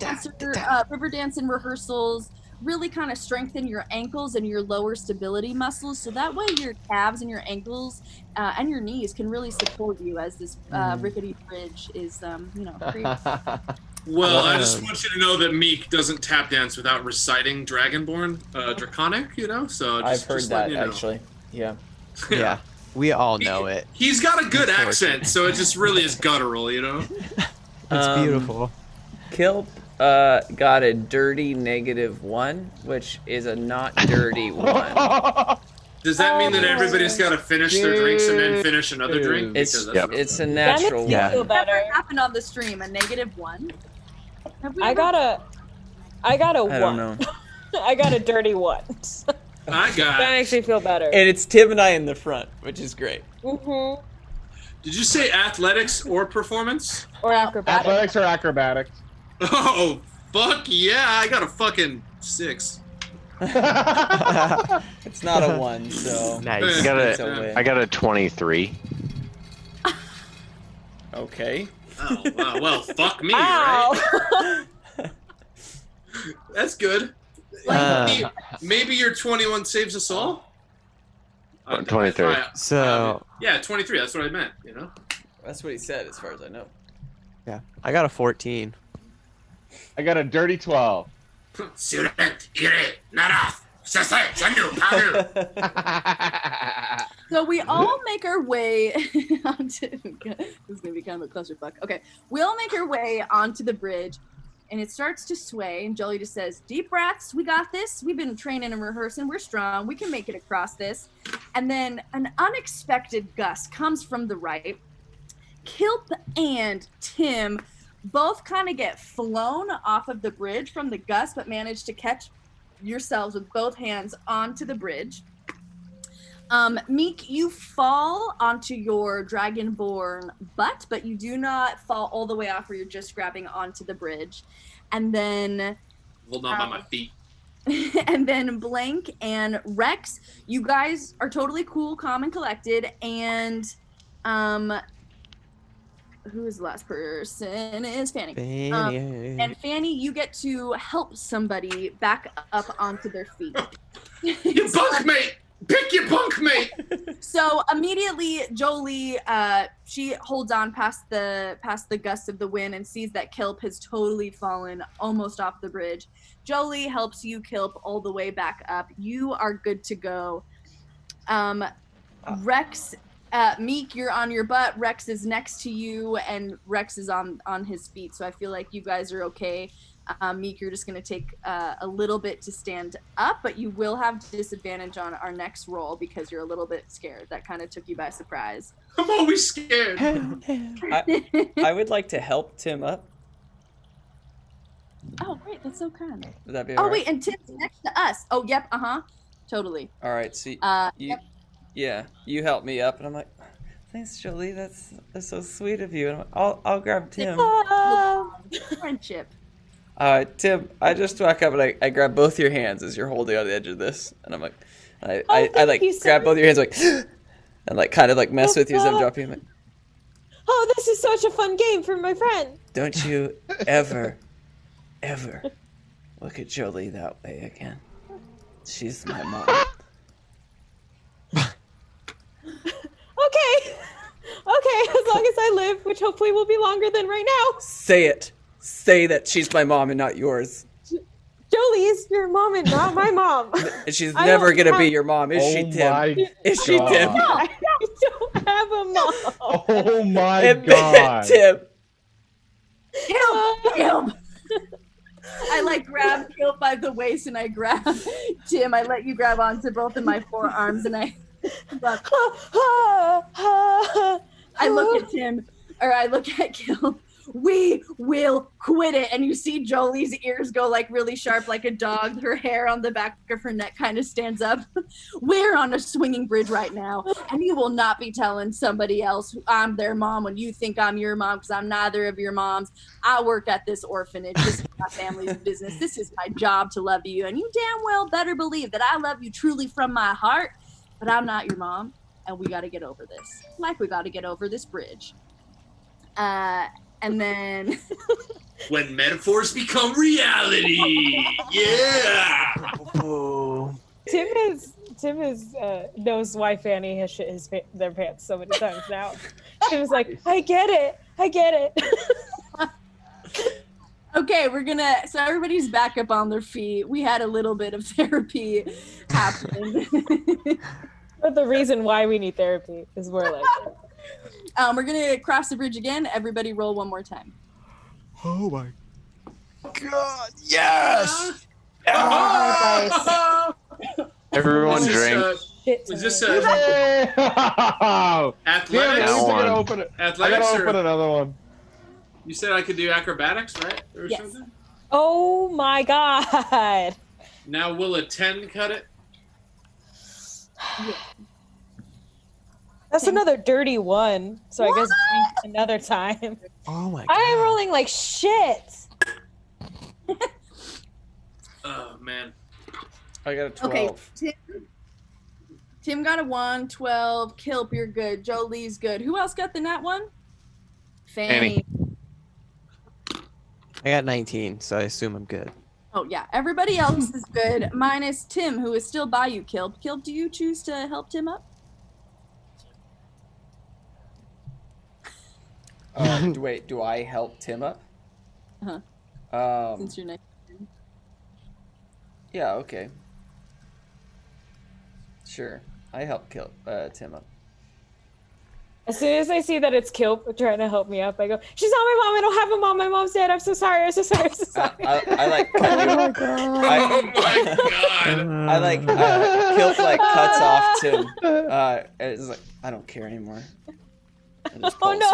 dancing rehearsals really kind of strengthen your ankles and your lower stability muscles, so that way your calves and your ankles and your knees can really support you as this rickety bridge is, crazy.
Well, I just want you to know that Meek doesn't tap dance without reciting Dragonborn, Draconic, So
I've heard that, actually. Yeah.
Yeah, we all know it.
He's got a good accent, so it just really is guttural,
It's beautiful.
Kilp got a dirty -1, which is a not dirty 1.
Does that mean that everybody's got to finish their drinks and then finish another drink?
It's a natural
That makes me feel
one.
better.
Never happened on the stream, a -1.
I got a
I
1.
don't know.
I got a dirty 1.
That
makes me feel better.
And it's Tim and I in the front, which is great.
Mm-hmm.
Did you say athletics or performance?
Or acrobatics.
Athletics or acrobatics?
Oh, fuck yeah, I got a fucking 6.
It's not a 1, so
Nice.
I got a 23.
Okay.
Oh, wow, well, fuck me,
Ow.
right? That's good. Maybe your 21 saves us all?
23.
So
yeah, 23, that's what I meant,
That's what he said, as far as I know.
yeah, I got a 14.
I got a dirty 12.
So we all make our way onto. This is gonna be kind of a clusterfuck. Okay, we all make our way onto the bridge, and it starts to sway. And Jollie just says, "Deep breaths. We got this. We've been training and rehearsing. We're strong. We can make it across this." And then an unexpected gust comes from the right. Kilp and Tim both kind of get flown off of the bridge from the gust, but manage to catch yourselves with both hands onto the bridge. Meek, you fall onto your dragonborn butt, but you do not fall all the way off where you're just grabbing onto the bridge. And then...
Hold on by my feet.
And then Blank and Rex, you guys are totally cool, calm, and collected, and who is the last person? Is Fanny.
Fanny.
And Fanny, you get to help somebody back up onto their feet.
Your bunkmate! Pick your bunkmate!
So immediately, Jollie, she holds on past the gust of the wind and sees that Kilp has totally fallen almost off the bridge. Jollie helps you, Kilp, all the way back up. You are good to go. Rex, Meek, you're on your butt. Rex is next to you, and Rex is on his feet. So I feel like you guys are okay. Meek, you're just going to take a little bit to stand up, but you will have disadvantage on our next roll because you're a little bit scared. That kind of took you by surprise.
I'm always scared.
I would like to help Tim up.
Oh, great. That's so kind.
Would that be all right?
Wait, and Tim's next to us. Oh, yep. Totally.
All right. So
yep.
Yeah, you help me up, and I'm like, thanks, Jollie. That's so sweet of you. And I'm like, I'll grab Tim.
Friendship.
Tim, I just walk up and I grab both your hands as you're holding on the edge of this, and I'm like, I like grab both your hands like, and like kind of like mess with you as I'm dropping. I'm like,
oh, this is such a fun game for my friend.
Don't you ever look at Jollie that way again. She's my mom.
Okay, as long as I live, which hopefully will be longer than right now.
Say it. Say that she's my mom and not yours.
Jollie's your mom and not my mom.
She's never gonna be your mom, is she, Tim? Is she, Tim?
I don't have a mom.
Oh my god.
Tim.
Kilp. I like grab Kilp by the waist and I grab Tim. I let you grab onto both of my forearms and I look at Tim, or I look at Kilp. We will quit it. And you see Jolie's ears go like really sharp like a dog. Her hair on the back of her neck kind of stands up. We're on a swinging bridge right now. And you will not be telling somebody else I'm their mom when you think I'm your mom, because I'm neither of your moms. I work at this orphanage. This is my family's business. This is my job to love you. And you damn well better believe that I love you truly from my heart. But I'm not your mom. And we got to get over this. Like we got to get over this bridge. And then
when metaphors become reality, yeah.
Tim knows why Fanny has shit their pants so many times now. Tim was like, I get it.
Okay, so everybody's back up on their feet. We had a little bit of therapy happen.
But the reason why we need therapy is we're like.
We're gonna cross the bridge again. Everybody roll one more time.
Oh my god! Yes!
Everyone drink.
Is this
athletics?
I
gotta open another one.
You said I could do acrobatics, right? Or
yes.
Something?
Oh my god!
Now will a 10 cut it?
Yeah.
That's another dirty one. So I guess drink another time.
Oh my god.
I am rolling like shit.
Oh man.
I got a 12.
Okay, Tim got a 1, 12. Kilp, you're good. Jolie's good. Who else got the nat 1? Fanny.
I got 19, so I assume I'm good.
Oh yeah, everybody else is good, minus Tim, who is still by you, Kilp. Kilp, do you choose to help Tim up?
Wait, do I help Tim up?
Since you're next.
Yeah, okay. Sure, I help Tim up.
As soon as I see that it's Kilp trying to help me up, I go, she's not my mom. I don't have a mom. My mom's dead. I'm so sorry.
I like cut you.
Oh my god!
I like Kilp like cuts off Tim. And it's like, I don't care anymore.
Oh no!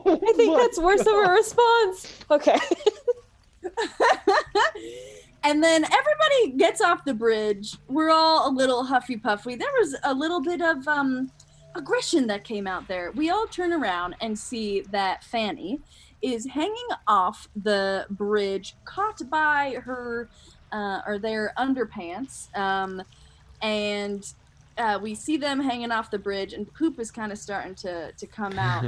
I think that's worse of a response. Okay.
And then everybody gets off the bridge. We're all a little huffy puffy. There was a little bit of aggression that came out there. We all turn around and see that Fanny is hanging off the bridge, caught by her or their underpants, and we see them hanging off the bridge, and poop is kind of starting to come out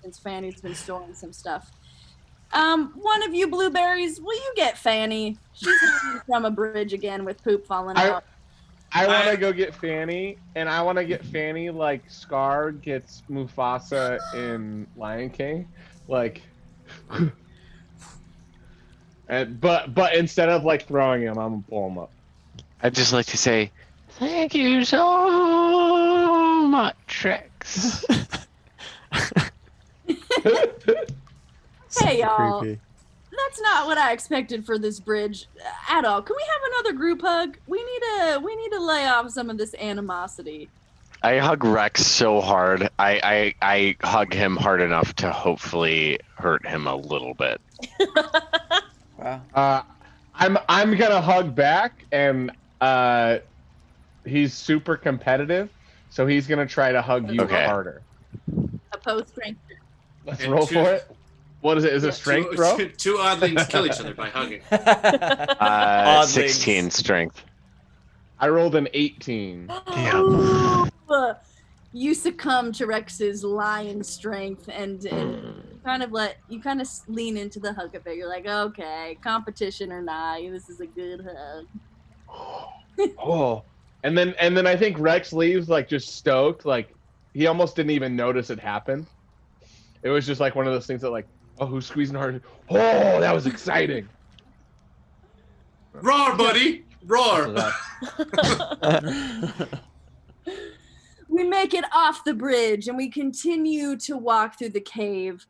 since Fanny's been storing some stuff. One of you blueberries, will you get Fanny? She's hanging from a bridge again with poop falling out.
I want to go get Fanny, and I want to get Fanny like Scar gets Mufasa in Lion King, like. But instead of like throwing him, I'm gonna pull him up.
I'd just like to say, thank you so much, Rex.
Hey y'all, that's not what I expected for this bridge at all. Can we have another group hug? We need to lay off some of this animosity.
I hug Rex so hard. I hug him hard enough to hopefully hurt him a little bit.
Wow.
I'm gonna hug back, and he's super competitive, so he's gonna try to hug you harder.
Opposed strength.
Let's roll for it. What is it? Is it strength, bro?
Two oddlings kill each other by hugging.
16 strength.
I rolled an 18.
Damn.
You succumb to Rex's lion strength, and kind of lean into the hug a bit. You're like, okay, competition or not, this is a good hug.
Oh, and then I think Rex leaves like just stoked, like he almost didn't even notice it happened. It was just like one of those things that like, oh, who's squeezing hard? Oh, that was exciting.
Roar, buddy, roar.
We make it off the bridge and we continue to walk through the cave.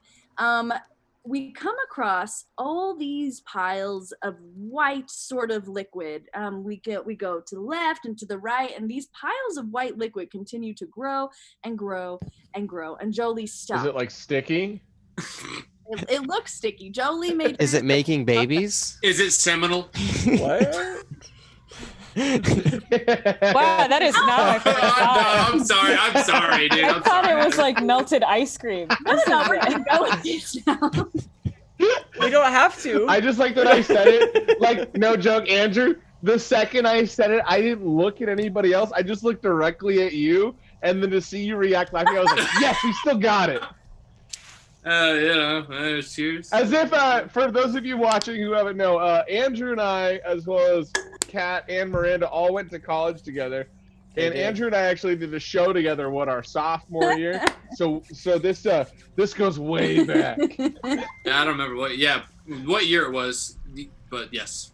We come across all these piles of white sort of liquid. We go to the left and to the right, and these piles of white liquid continue to grow and grow and grow. And Jollie stops.
Is it like sticky?
It looks sticky. Jollie made.
Is it making babies?
Is it seminal?
What?
Wow, that is not my favorite thought.
I'm sorry, dude.
I thought it was like melted ice cream.
I don't know where to go with this now.
We don't have to.
I just like that I said it. Like, no joke, Andrew. The second I said it, I didn't look at anybody else. I just looked directly at you, and then to see you react laughing, I was like, yes, we still got it.
Cheers.
As if, for those of you watching who haven't know, Andrew and I, as well as Kat and Miranda, all went to college together. And Andrew and I actually did a show together, our sophomore year. So this goes way back.
I don't remember what year it was, but yes.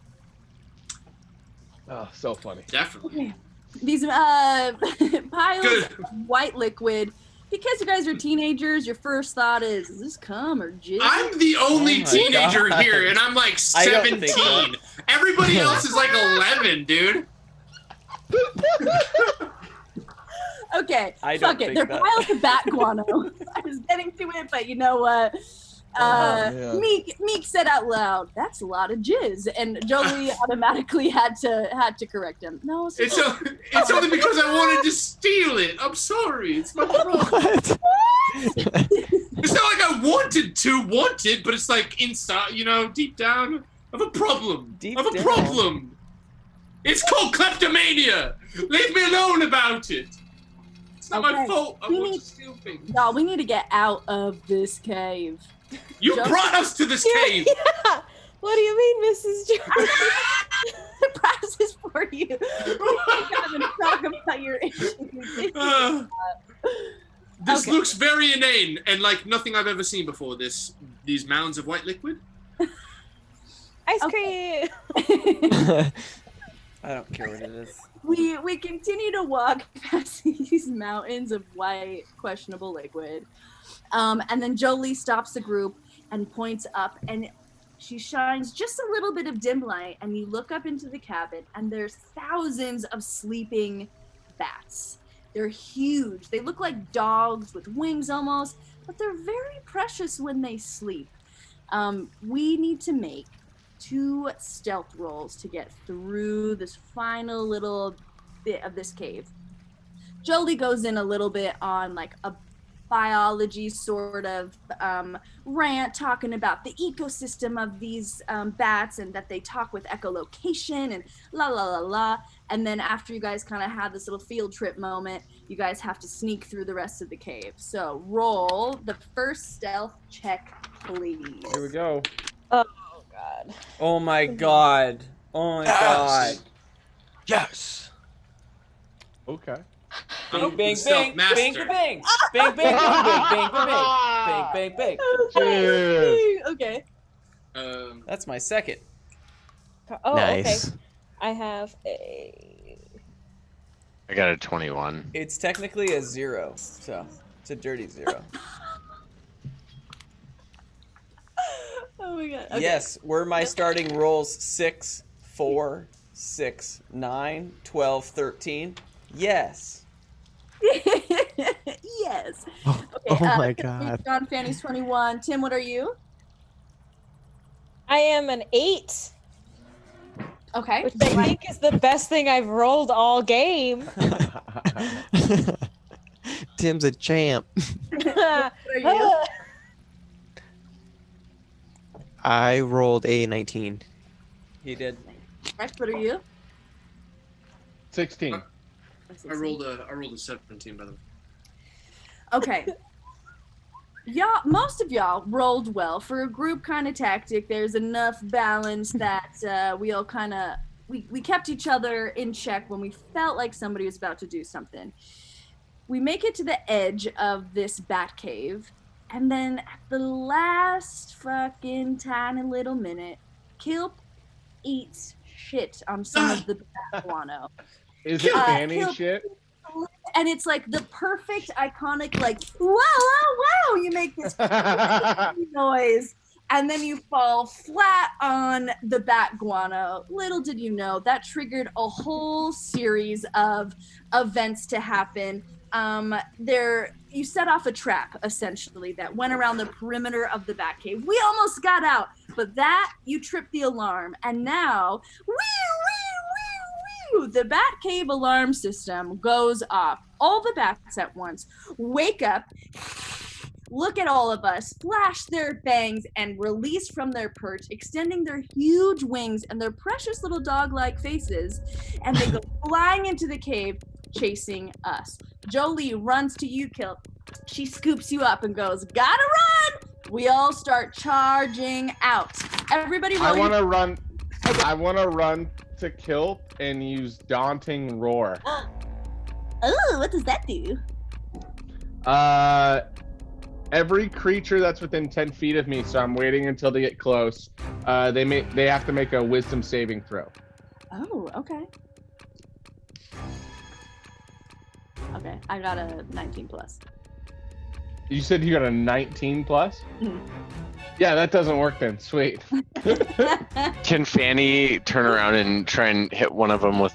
Oh, so funny.
Definitely.
These piles of white liquid. Because you guys are teenagers, your first thought is this cum or jizz?
I'm the only teenager here, and I'm like 17. Everybody else is like 11, dude.
Okay, fuck it. They're piles of bat guano. I was getting to it, but you know what? Meek said out loud, "That's a lot of jizz," and Jollie automatically had to correct him. No,
it's only because I wanted to steal it. I'm sorry. It's my problem. It's not like I wanted to want it, but it's like inside, deep down, I have a problem. Problem. It's called kleptomania. Leave me alone about it. It's not my fault. I want to steal things.
No, we need to get out of this cave.
You brought us to this cave.
Yeah. What do you mean, Mrs. Jones?
Perhaps is for you. Talk about your issues.
This looks very inane and like nothing I've ever seen before. These mounds of white liquid.
Ice cream.
I don't care what it is.
We continue to walk past these mountains of white, questionable liquid. And then Jollie stops the group and points up, and she shines just a little bit of dim light, and you look up into the cabin, and there's thousands of sleeping bats. They're huge. They look like dogs with wings almost, but they're very precious when they sleep. We need to make 2 stealth rolls to get through this final little bit of this cave. Jollie goes in a little bit on like a biology sort of rant talking about the ecosystem of these bats and that they talk with echolocation and la la la la. And then after you guys kind of have this little field trip moment, you guys have to sneak through the rest of the cave. So roll the first stealth check, please.
Here we go.
Oh god.
Oh my god. Oh my god.
Yes.
Okay.
Bing, bing,
Stealth
bing,
master.
bing, bing, bing, bing, bing, bing, bing, bing, bing, bing.
Okay.
That's my second.
Oh,
Nice.
okay. I have a.
I got a 21.
It's technically a 0, so it's a dirty 0.
Oh my god. Okay.
Yes, were my starting rolls 6, 4, 6, 9, 12, 13? Yes.
Yes.
Oh,
Okay,
oh my god.
John Fanny's 21. Tim, what are you?
I am an 8,
Okay.
which I think is the best thing I've rolled all game.
Tim's a champ.
What are you?
I rolled a 19.
He did.
Rex, what are you?
16.
I rolled a 17, by the way.
Okay. Y'all, most of y'all rolled well for a group kind of tactic. There's enough balance that we all kind of we kept each other in check when we felt like somebody was about to do something. We make it to the edge of this bat cave, and then at the last fucking tiny little minute, Kilp eats shit on some of the bat guano.
Is it Fanny
Kilp,
shit?
and it's like the perfect iconic like wow wow wow, you make this noise and then you fall flat on the bat guano. Little did you know that triggered a whole series of events to happen. You set off a trap essentially that went around the perimeter of the bat cave. We almost got out, but that you tripped the alarm, and now the bat cave alarm system goes off. All the bats at once wake up, look at all of us, flash their bangs, and release from their perch, extending their huge wings and their precious little dog-like faces, and they go flying into the cave, chasing us. Jollie runs to you, Kilp. She scoops you up and goes, "Gotta run!" We all start charging out. Everybody roll.
I want to run. I want to run to Kilp and use Daunting Roar.
Oh, what does that do?
Every creature that's within 10 feet of me, so I'm waiting until they get close. They have to make a Wisdom saving throw.
Oh, okay. Okay, I got a 19 plus.
You said you got a 19 plus?
Mhm.
Yeah, that doesn't work then. Sweet.
Can Fanny turn around and try and hit one of them with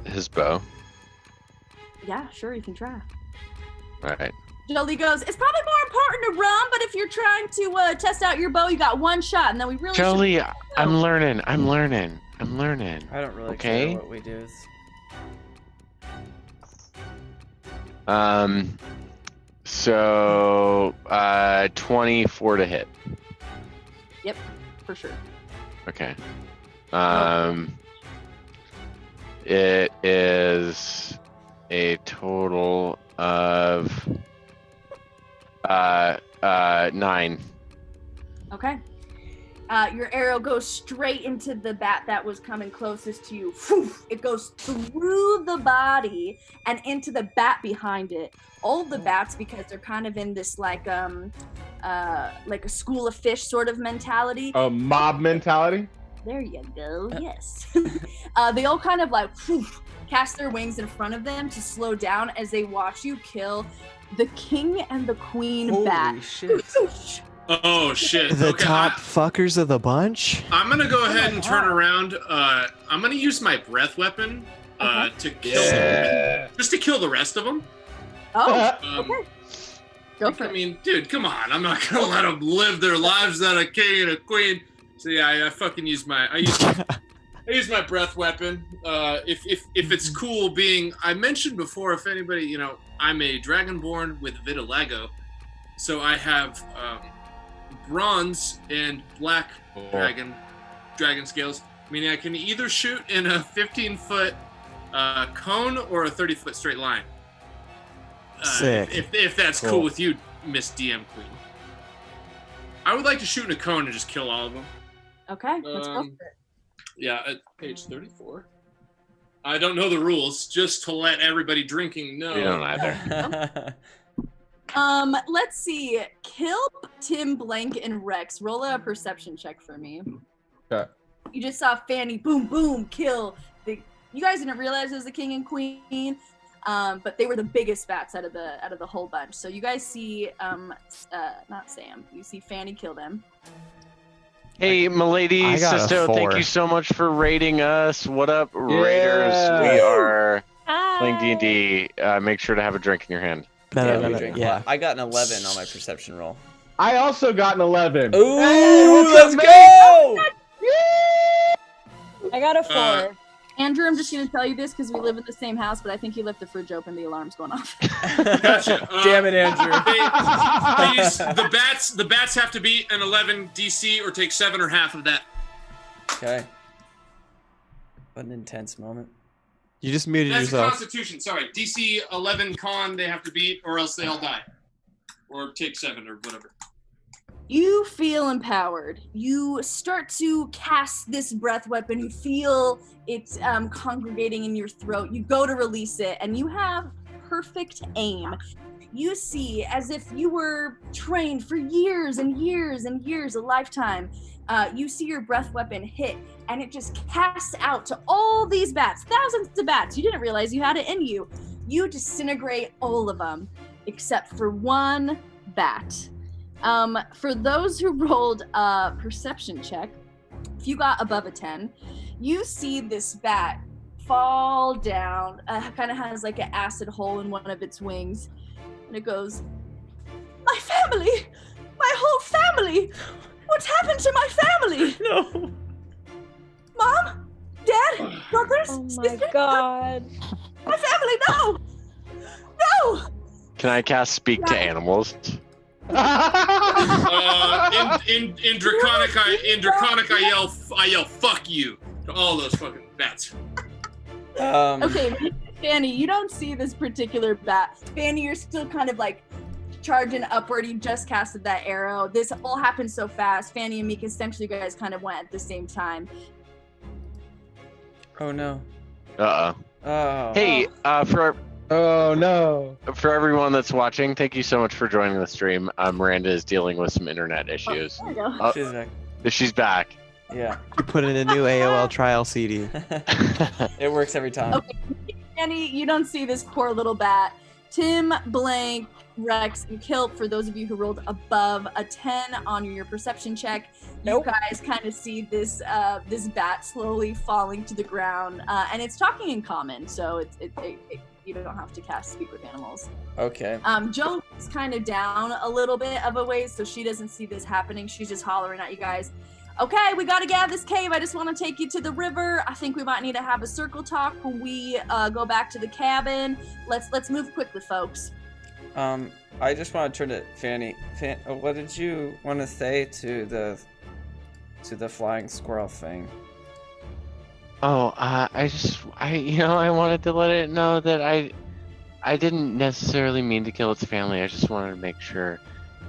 his bow?
Yeah, sure, you can try.
All right.
Jollie goes, "It's probably more important to run, but if you're trying to test out your bow, you got one shot, and then we really
Jollie,
should..."
I'm learning. I'm learning.
I don't really
Okay.
care what we do.
So 24 to hit.
Yep, for sure.
Okay. It is a total of 9.
Okay. Your arrow goes straight into the bat that was coming closest to you. It goes through the body and into the bat behind it. All the bats, because they're kind of in this like a school of fish sort of mentality.
A mob mentality?
There you go. Yes. They all kind of like cast their wings in front of them to slow down as they watch you kill the king and the queen bat.
Holy shit.
Oh shit.
The
Okay,
top fuckers of the bunch.
I'm gonna go ahead and turn around. I'm gonna use my breath weapon to kill them, just to kill the rest of them.
Oh, okay. Go for
I
it.
mean, dude, come on. I'm not gonna let them live their lives without a king and a queen. So yeah, I fucking use my breath weapon. If it's cool being, I mentioned before, if anybody, I'm a dragonborn with vitiligo. So I have bronze and black dragon scales, meaning I can either shoot in a 15-foot cone or a 30-foot straight line.
Sick.
If that's cool with you, Miss DM Queen. I would like to shoot in a cone and just kill all of them.
Okay, let's go for it.
Yeah, at page 34. I don't know the rules, just to let everybody drinking know.
We don't either.
Let's see. Kilp, Tim, Blank, and Rex. Roll a perception check for me.
Okay.
You just saw Fanny, boom, boom, kill. You guys didn't realize it was the king and queen, but they were the biggest bats out of the whole bunch. So you guys see, not Sam. You see Fanny kill them.
Hey, milady,
I got a
sister,
4.
thank you so much for raiding us. What up, Raiders? We are playing D&D. Make sure to have a drink in your hand.
Yeah, I got an 11 on my perception roll.
I also got an 11.
Ooh,
hey,
let's go!
I got a 4.
Andrew, I'm just going to tell you this because we live in the same house, but I think you left the fridge open. The alarm's going off.
Gotcha.
Damn it, Andrew.
The bats have to beat an 11 DC or take 7 or half of that.
Okay. What an intense moment.
You just muted
That's
yourself.
a Constitution. Sorry, DC 11 con they have to beat, or else they all die, or take 7 or whatever.
You feel empowered. You start to cast this breath weapon. You feel it congregating in your throat. You go to release it, and you have perfect aim. You see, as if you were trained for years and years and years, a lifetime, you see your breath weapon hit, and it just casts out to all these bats, thousands of bats. You didn't realize you had it in you. You disintegrate all of them, except for one bat. For those who rolled a perception check, if you got above a 10, you see this bat fall down, kind of has like an acid hole in one of its wings, and it goes, "My family! My whole family! What's happened to my family?"
No.
Mom? Dad? Brothers?
Oh my
sisters?
god.
My family, no! No!
Can I cast Speak to Animals?
In Draconic, I yell, "Fuck you!" to all those fucking bats.
Okay, Fanny, you don't see this particular bat. Fanny, you're still kind of like charging upward. You just casted that arrow. This all happened so fast. Fanny and Mika, essentially, you guys kind of went at the same time.
Oh no.
Uh-oh.
Oh.
Hey,
Oh no.
for everyone that's watching, thank you so much for joining the stream. Miranda is dealing with some internet issues.
There you go.
Oh,
She's back.
she's back.
Yeah.
You put in a new AOL trial CD.
It works every time.
Okay, Fanny, you don't see this poor little bat. Tim, Blank, Rex, and Kilp, for those of you who rolled above a 10 on your perception check, you guys kind of see this this bat slowly falling to the ground, and it's talking in common, so you don't have to cast Speak with Animals.
Okay.
Jole's kind of down a little bit of a ways, so she doesn't see this happening. She's just hollering at you guys. Okay, we gotta get out of this cave. I just want to take you to the river. I think we might need to have a circle talk when we go back to the cabin. Let's move quickly, folks.
I just want to turn to Fanny. What did you want to say to the flying squirrel thing?
Oh, I wanted to let it know that I didn't necessarily mean to kill its family. I just wanted to make sure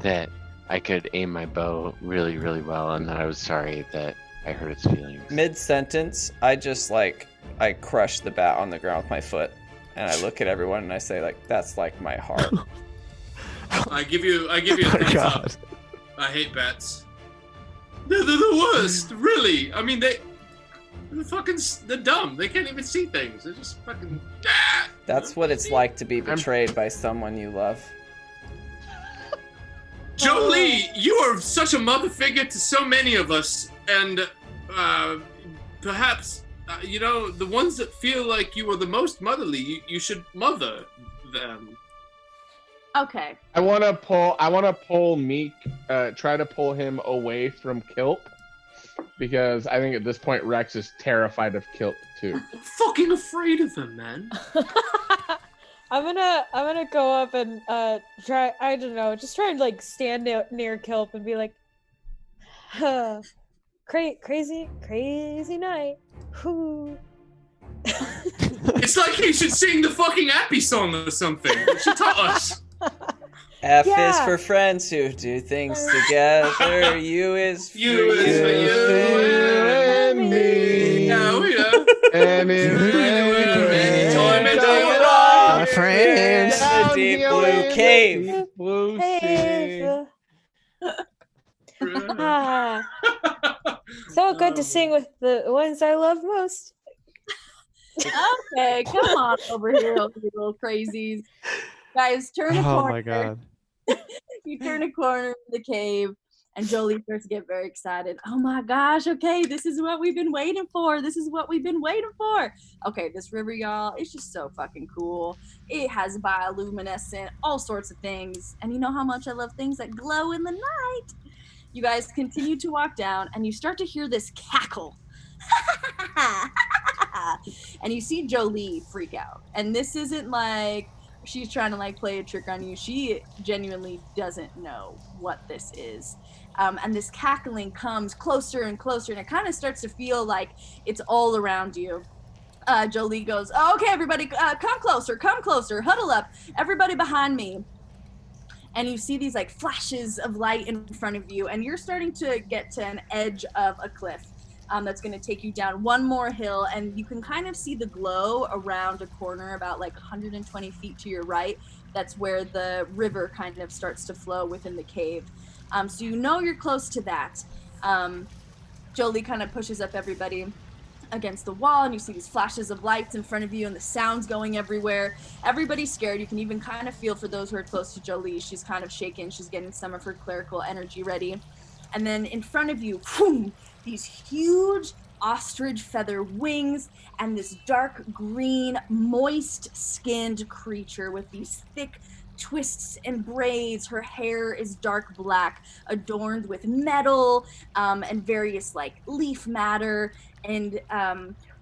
that I could aim my bow really, really well, and that I was sorry that I hurt its feelings.
Mid-sentence, I crush the bat on the ground with my foot, and I look at everyone and I say, like, that's like my heart.
I give you a thumbs up. I hate bats. They're the worst, really. I mean, they're dumb. They can't even see things. They're just fucking.
That's what it's like to be betrayed by someone you love.
Jollie, you are such a mother figure to so many of us, and perhaps the ones that feel like you are the most motherly, you should mother them.
Okay.
I want to pull Meek, try to pull him away from Kilp, because I think at this point Rex is terrified of Kilp too.
I'm fucking afraid of him, man.
I'm gonna go up and try. I don't know. Just try and like stand near Kelp and be like, crazy night. Whoo.
It's like you should sing the fucking Appy song or something. She taught us.
F is for friends who do things together. U is for you.
And me.
Yeah.
And
My friends.
The deep blue cave.
Blue sea.
So good to sing with the ones I love most.
Okay, come on over here, you little crazies. Guys, turn a corner.
Oh my god.
You turn a corner in the cave, and Jollie starts to get very excited. Oh my gosh, okay, this is what we've been waiting for. Okay, this river, y'all, it's just so fucking cool. It has bioluminescent, all sorts of things. And you know how much I love things that glow in the night. You guys continue to walk down, and you start to hear this cackle. And you see Jollie freak out. And this isn't like she's trying to like play a trick on you. She genuinely doesn't know what this is. And this cackling comes closer and closer, and it kind of starts to feel like it's all around you. Jollie goes, oh, okay, everybody, come closer, huddle up, everybody behind me. And you see these like flashes of light in front of you, and you're starting to get to an edge of a cliff. That's going to take you down one more hill, and you can kind of see the glow around a corner about like 120 feet to your right. That's where the river kind of starts to flow within the cave. So you know you're close to that. Jollie kind of pushes up everybody against the wall, and you see these flashes of lights in front of you and the sounds going everywhere. Everybody's scared. You can even kind of feel for those who are close to Jollie. She's kind of shaken. She's getting some of her clerical energy ready. And then in front of you, boom, these huge ostrich feather wings and this dark green, moist-skinned creature with these thick twists and braids. Her hair is dark black, adorned with metal and various like leaf matter, and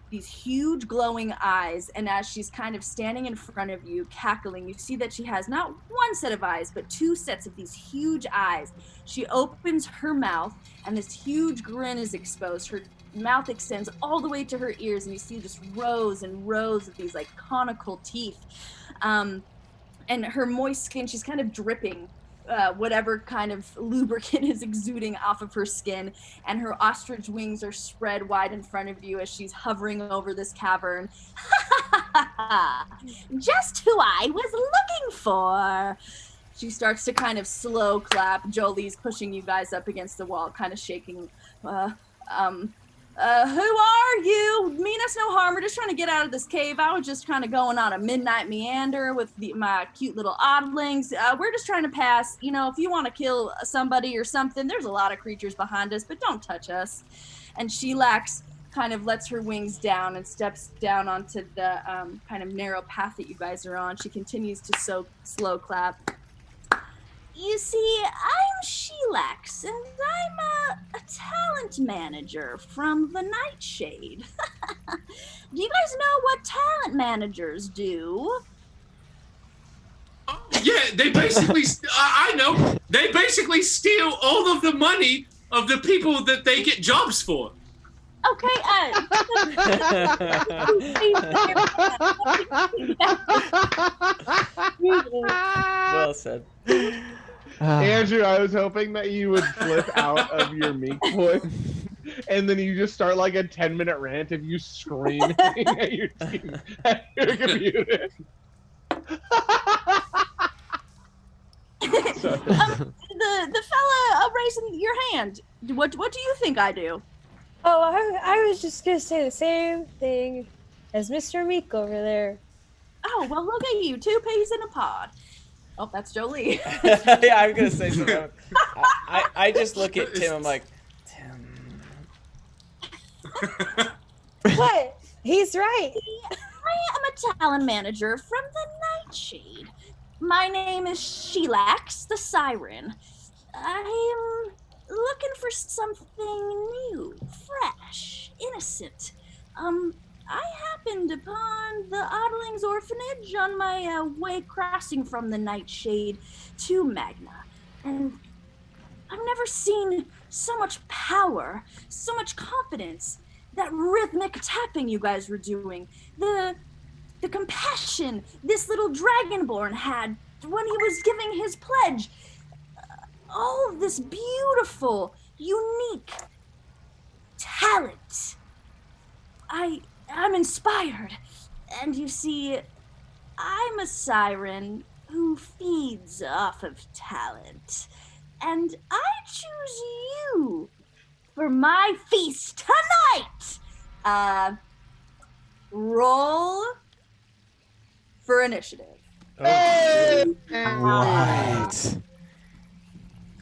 these huge glowing eyes. And as she's kind of standing in front of you, cackling, you see that she has not one set of eyes, but two sets of these huge eyes. She opens her mouth, and this huge grin is exposed. Her mouth extends all the way to her ears, and you see just rows and rows of these like conical teeth. And her moist skin, she's kind of dripping whatever kind of lubricant is exuding off of her skin, and her ostrich wings are spread wide in front of you as she's hovering over this cavern. Just who I was looking for. She starts to kind of slow clap. Jollie's pushing you guys up against the wall, kind of shaking. Who are you? Mean us no harm. We're just trying to get out of this cave. I was just kind of going on a midnight meander with my cute little oddlings. We're just trying to pass. You know, if you want to kill somebody or something, there's a lot of creatures behind us, but don't touch us. And Sheelax kind of lets her wings down and steps down onto the kind of narrow path that you guys are on. She continues to slow clap. You see, I'm Sheelax, and I'm a talent manager from the Nightshade. Do you guys know what talent managers do?
Yeah, they basically, I know, they basically steal all of the money of the people that they get jobs for.
Okay,
Well said.
Andrew, I was hoping that you would flip out of your meek voice, and then you just start like a 10-minute rant of you screaming at your team, at your computer.
The fella raising your hand. What do you think I do?
Oh, I was just gonna say the same thing as Mr. Meek over there.
Oh, well, look at you, 2 peas in a pod. Oh, that's Jollie.
Yeah, I'm gonna say something. I just look at Tim. I'm like, Tim.
What? He's right.
I am a talent manager from the Nightshade. My name is Sheelax the Siren. I am looking for something new, fresh, innocent. I happened upon the Oddlings Orphanage on my way crossing from the Nightshade to Magna. And I've never seen so much power, so much confidence. That rhythmic tapping you guys were doing, the compassion this little dragonborn had when he was giving his pledge. All of this beautiful, unique talent. I'm inspired. And you see, I'm a siren who feeds off of talent. And I choose you for my feast tonight. Roll for initiative.
What?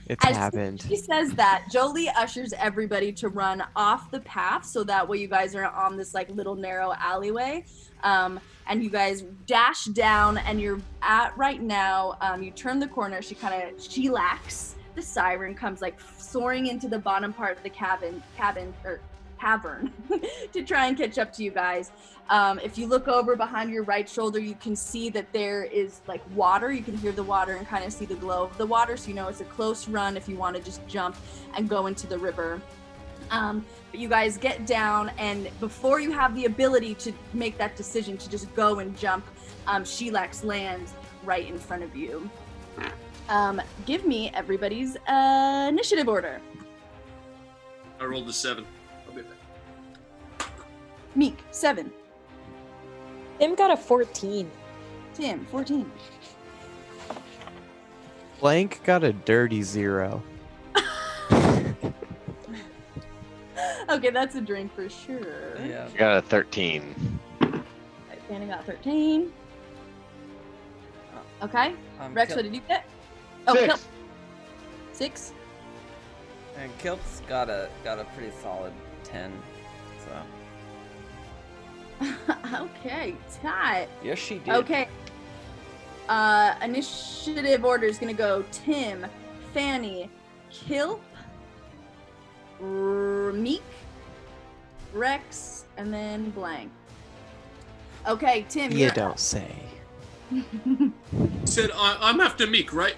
It's happened.
She says that, Jollie ushers everybody to run off the path, so that way you guys are on this like little narrow alleyway. And you guys dash down, and you're at right now. You turn the corner. She lacks. The siren comes like soaring into the bottom part of the cavern to try and catch up to you guys. If you look over behind your right shoulder, you can see that there is like water. You can hear the water and kind of see the glow of the water, so you know it's a close run if you want to just jump and go into the river. But you guys get down, and before you have the ability to make that decision to just go and jump, Sheelax lands right in front of you. Give me everybody's initiative order.
I rolled a 7. I'll be back.
Meek, 7.
Tim got a 14.
Tim, 14.
Blank got a dirty 0.
Okay, that's a drink for sure.
Yeah.
I got a 13.
Right, Fanny got 13. Okay. Rex, what did you get? Oh,
6.
Kilp. 6.
And Kilp's got a pretty solid 10. So.
Okay, Ty.
Yes, she did.
Okay. Initiative order is gonna go Tim, Fanny, Kilp, Meek, Rex, and then Blank. Okay, Tim.
You don't say.
Said I'm after Meek, right?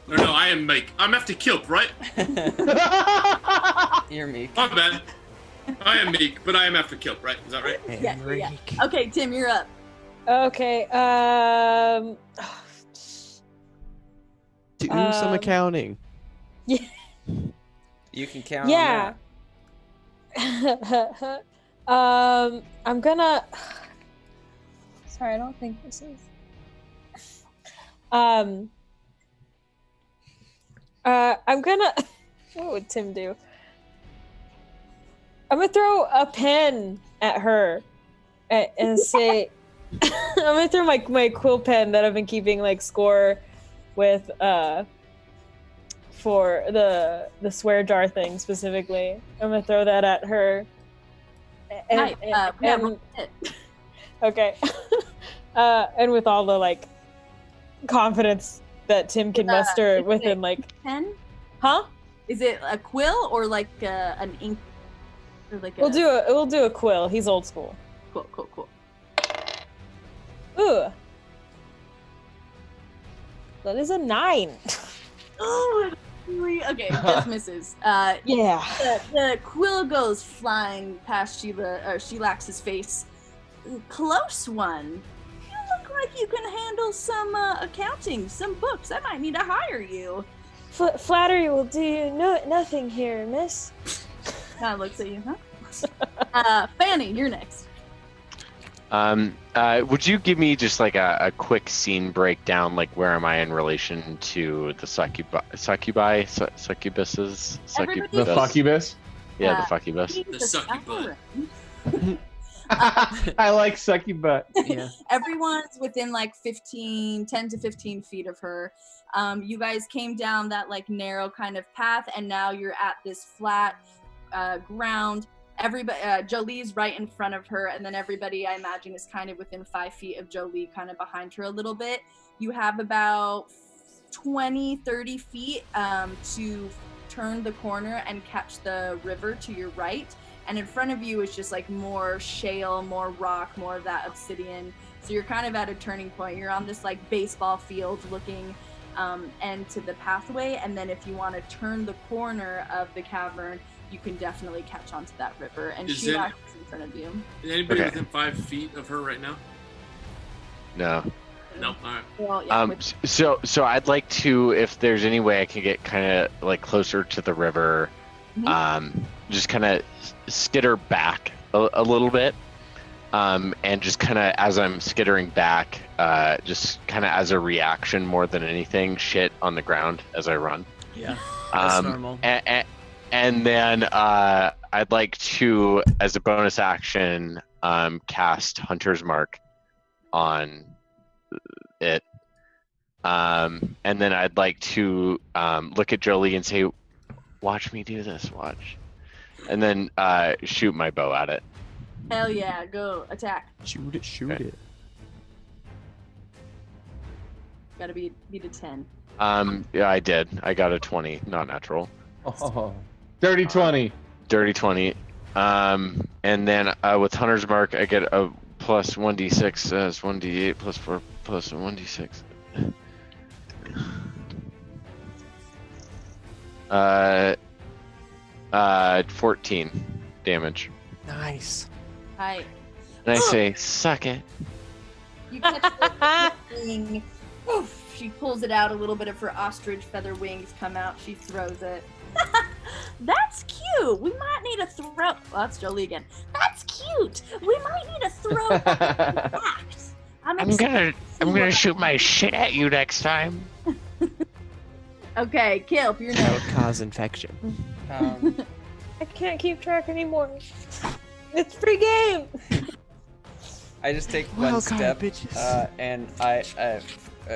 Or no, I am Meek. I'm after Kilp, right?
You're Meek.
My bad. I am Meek, but I am after Kilp, right? Is that right?
Yeah. Okay, Tim, you're up.
Okay.
Do some accounting.
Yeah.
You can count.
Yeah. I'm gonna. Sorry, I don't think this is. I'm gonna. What would Tim do? I'm gonna throw a pen at her and say, I'm gonna throw my quill pen that I've been keeping like score with for the swear jar thing specifically. I'm gonna throw that at her. Okay. And with all the like confidence that Tim can muster within like
pen.
Huh?
Is it a quill or like an ink? Or like
We'll do a quill. He's old school.
Cool.
Ooh. That is a 9.
Oh, okay, just misses.
Yeah.
The quill goes flying past Sheelax's face. Close one. You look like you can handle some accounting, some books. I might need to hire you.
Flattery will do nothing here, miss.
Kind of looks at you, huh? Fanny, you're next.
Would you give me just like a quick scene breakdown, like where am I in relation to the succubuses?
The fuckubus?
Yeah, the fuckubus.
The sucky butt.
I like sucky butt.
Yeah.
Everyone's within like 10 to 15 feet of her. You guys came down that like narrow kind of path, and now you're at this flat ground. Everybody, Jollie's right in front of her, and then everybody, I imagine, is kind of within 5 feet of Jollie, kind of behind her a little bit. You have about 20-30 feet to turn the corner and catch the river to your right. and in front of you is just like more shale, more rock, more of that obsidian. So you're kind of at a turning point. You're on this like baseball field looking end to the pathway, and then if you want to turn the corner of the cavern, you can definitely catch onto that river, and Sheila is in front of you.
Is anybody within 5 feet of her right now?
No.
Nope. All right.
Well, yeah,
so I'd like to, if there's any way I can get kind of like closer to the river, just kind of skitter back a little bit, and just kind of as I'm skittering back, just kind of as a reaction more than anything, shit on the ground as I run.
Yeah, that's normal.
And then I'd like to, as a bonus action, cast Hunter's Mark on it. And then I'd like to look at Jollie and say, watch me do this, watch. And then shoot my bow at it.
Hell yeah, go attack.
Shoot it.
Gotta beat a 10.
Yeah, I did. I got a 20, not natural.
Oh, dirty 20.
Dirty 20. And then with Hunter's Mark, I get a plus 1d6 as 1d8 plus 4 plus 1d6. 14 damage.
Nice.
Hi.
And I say, suck it.
You catch the wing. Oof, she pulls it out. A little bit of her ostrich feather wings come out. She throws it. That's cute. We might need a throw. Well, that's Jollie again. That's cute. We might need a throw.
I'm gonna shoot my shit at you next time.
Okay, Kilp, you're
That
next.
would cause infection.
I can't keep track anymore. It's free game.
I just take one step, and I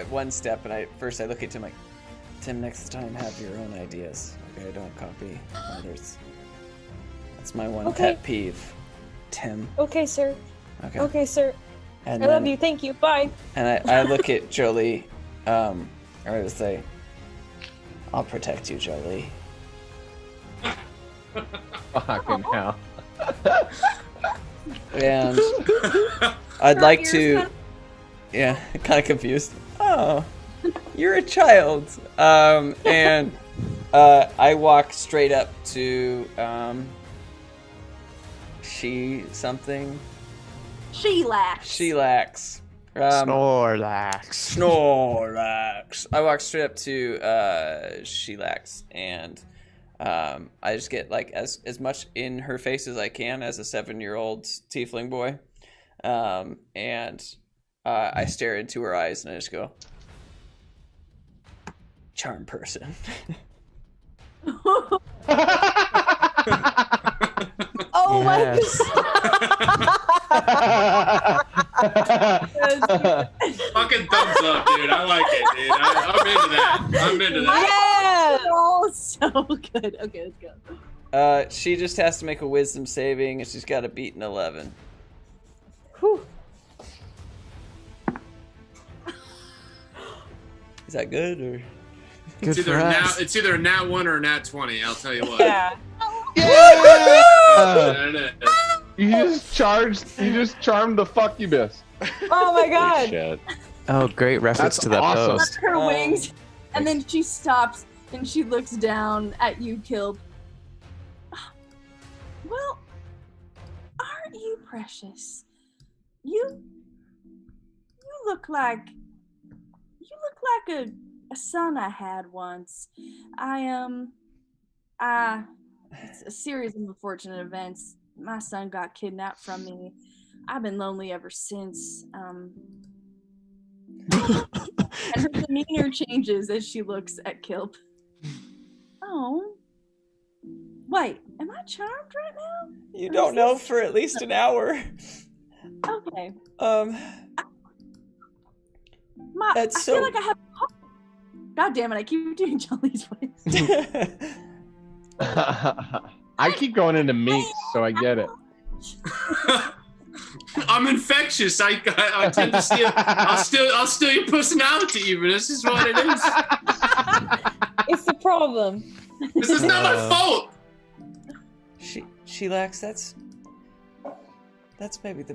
one step, and I look at Tim like, Tim, next time have your own ideas. Okay, don't copy others. That's my one pet peeve, Tim.
Okay, sir.
Okay.
Okay, sir.
And
I love you. Thank you. Bye.
And I look at Jollie, or I would say, I'll protect you, Jollie.
Fucking hell.
And I'd like to, kind of confused. Oh, you're a child. And I walk straight up to Sheelax. Snorlax. I walk straight up to Sheelax, and I just get like as much in her face as I can as a 7-year-old tiefling boy, and I stare into her eyes and I just go, charm person.
Oh my god.
Fucking thumbs up, dude. I like it, dude. I'm into that.
Yeah.
Oh, so good. Okay, let's go.
She just has to make a wisdom saving, and she's got to beat an 11.
Whew.
Is that good or?
It's either a nat 1 or a nat 20. I'll tell you what.
Yeah.
Yeah! You just charmed the fuckubus.
Oh my god.
Shit.
Oh, great reference
That's
to that
awesome.
post.
Her wings, and then she stops and she looks down at you, Kilp. Well, aren't you precious? You look like a son I had once. It's a series of unfortunate events. My son got kidnapped from me. I've been lonely ever since. And her demeanor changes as she looks at Kilp. Oh. Wait, am I charmed right now?
You don't know for at least an hour.
Okay.
That's
I feel like I have. God damn it! I keep doing Jollie's voice.
I keep going into meats, so I get it.
I'm infectious. I tend to steal. I'll steal your personality. Even this is what it is.
It's the problem.
This is not my fault.
Sheila,x, that's maybe the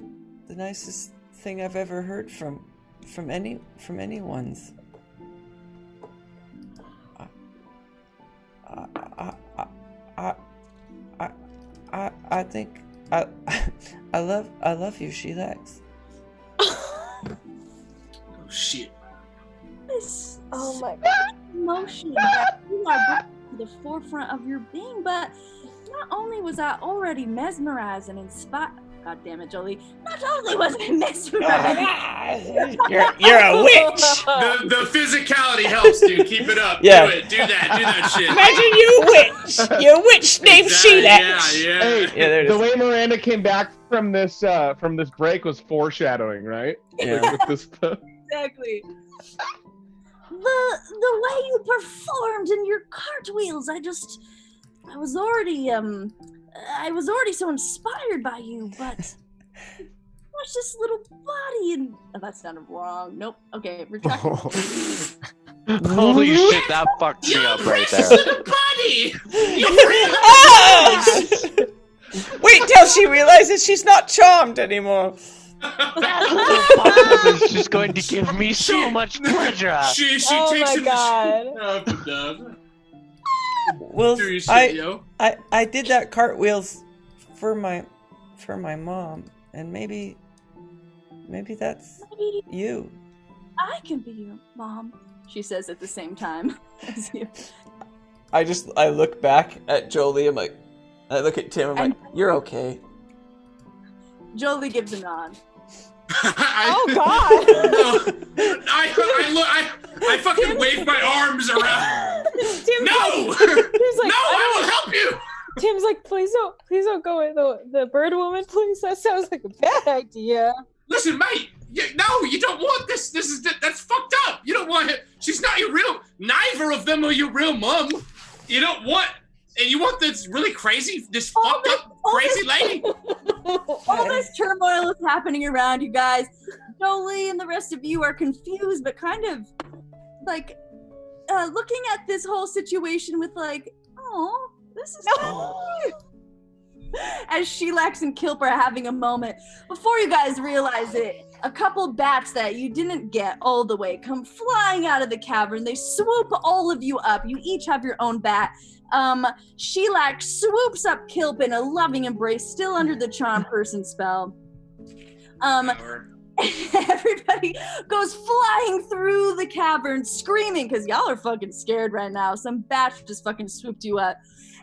nicest thing I've ever heard from anyone's. I think I love you, Sheila,x.
Oh shit.
This
Oh my god.
emotion that you are bringing to the forefront of your being, but not only was I already mesmerized and inspired. God damn it, Jollie. Not only was I mesmerized.
You're a witch.
The physicality helps, dude. Keep it up.
Yeah.
Do that shit.
Imagine you a witch. You're a witch named Sheila,x.
Yeah.
Hey,
there it
the
is.
way Miranda came back from this break was foreshadowing, right?
Yeah.
Like, with this stuff.
Exactly. The way you performed in your cartwheels, I was already so inspired by you, but watch this little body and that sounded wrong. Nope. Okay, retract.
Holy shit, that fucked me up right there.
Little body.
Wait till she realizes she's not charmed anymore.
It's just going to give me so much pleasure.
She
Oh
takes
my
him
god.
to
Well,
do your shit, yo.
I did that cartwheels for my mom, and maybe that's
Maybe
you.
I can be your mom, she says at the same time as you.
I look back at Jollie. I'm like, I look at Tim. I'm like, you're okay.
Jolie gives a nod.
Oh god.
I fucking wave my arms around.
Tim's
No!
like, Tim's like,
No, I will help you!
Tim's like, please don't go with the bird woman, please. That sounds like a bad idea.
Listen, mate. No, you don't want this. That's fucked up. You don't want it. She's not your real. Neither of them are your real mom. You don't want. And you want this really crazy, this fucked up, crazy lady?
All this turmoil is happening around you guys. Jolie and the rest of you are confused, but kind of like looking at this whole situation with like, oh, this is as Sheila,x and Kilp are having a moment. Before you guys realize it, a couple bats that you didn't get all the way come flying out of the cavern. They swoop all of you up. You each have your own bat. Sheila,x swoops up Kilp in a loving embrace, still under the charm person spell. Everybody goes flying through the cavern, screaming, because y'all are fucking scared right now. Some bat just fucking swooped you up.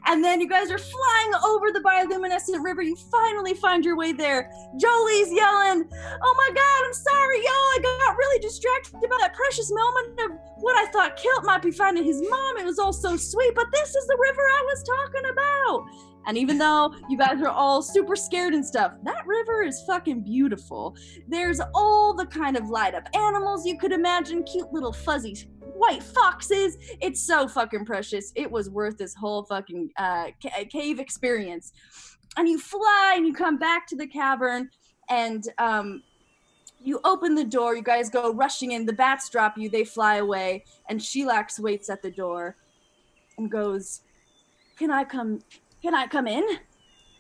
And then you guys are flying over the bioluminescent river. You finally find your way there. Jolie's yelling, oh my god, I'm sorry, y'all. I got really distracted by that precious moment of what I thought Kilt might be finding his mom. It was all so sweet, but this is the river I was talking about. And even though you guys are all super scared and stuff, that river is fucking beautiful. There's all the kind of light up animals you could imagine, cute little fuzzy white foxes. It's so fucking precious. It was worth this whole fucking cave experience. And you fly and you come back to the cavern and you open the door. You guys go rushing in. The bats drop you. They fly away. And Sheila,x waits at the door and goes, Can I come in?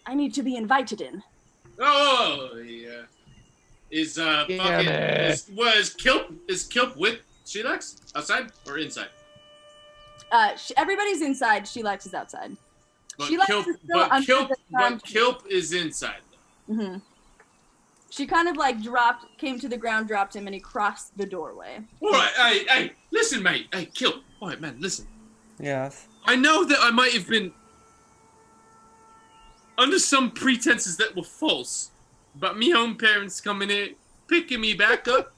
I need to be invited in.
Oh, yeah. Is Kilp with Sheila,x outside or inside?
Everybody's inside. Sheila,x is outside.
But
Kilp
is inside.
Mm-hmm. She kind of like came to the ground, dropped him, and he crossed the doorway.
All right, hey, listen, mate. Hey, Kilp. All right, man, listen.
Yes.
I know that I might have been under some pretenses that were false, but me own parents coming here, picking me back up.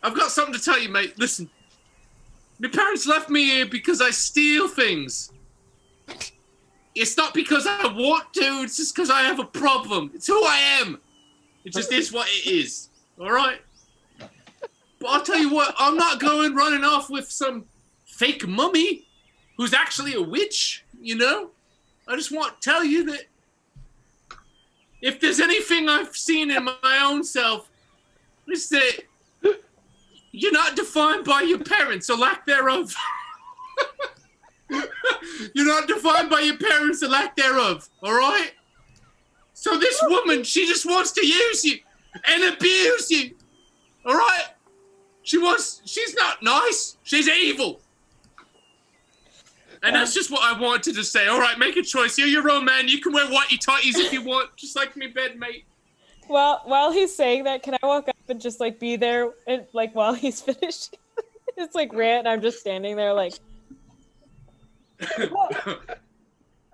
I've got something to tell you, mate. Listen, my parents left me here because I steal things. It's not because I want to, it's just because I have a problem. It's who I am. It just is what it is. All right? But I'll tell you what, I'm not going running off with some fake mummy who's actually a witch, you know? I just want to tell you that if there's anything I've seen in my own self, it's that you're not defined by your parents or lack thereof. You're not defined by your parents or lack thereof, all right? So this woman, she just wants to use you and abuse you, all right? She's not nice. She's evil. And that's just what I wanted to say. All right, make a choice. You're your own man. You can wear whitey tighties if you want, just like me bedmate.
Well, while he's saying that, can I walk up and just like be there and like while he's finishing his like rant, and I'm just standing there like,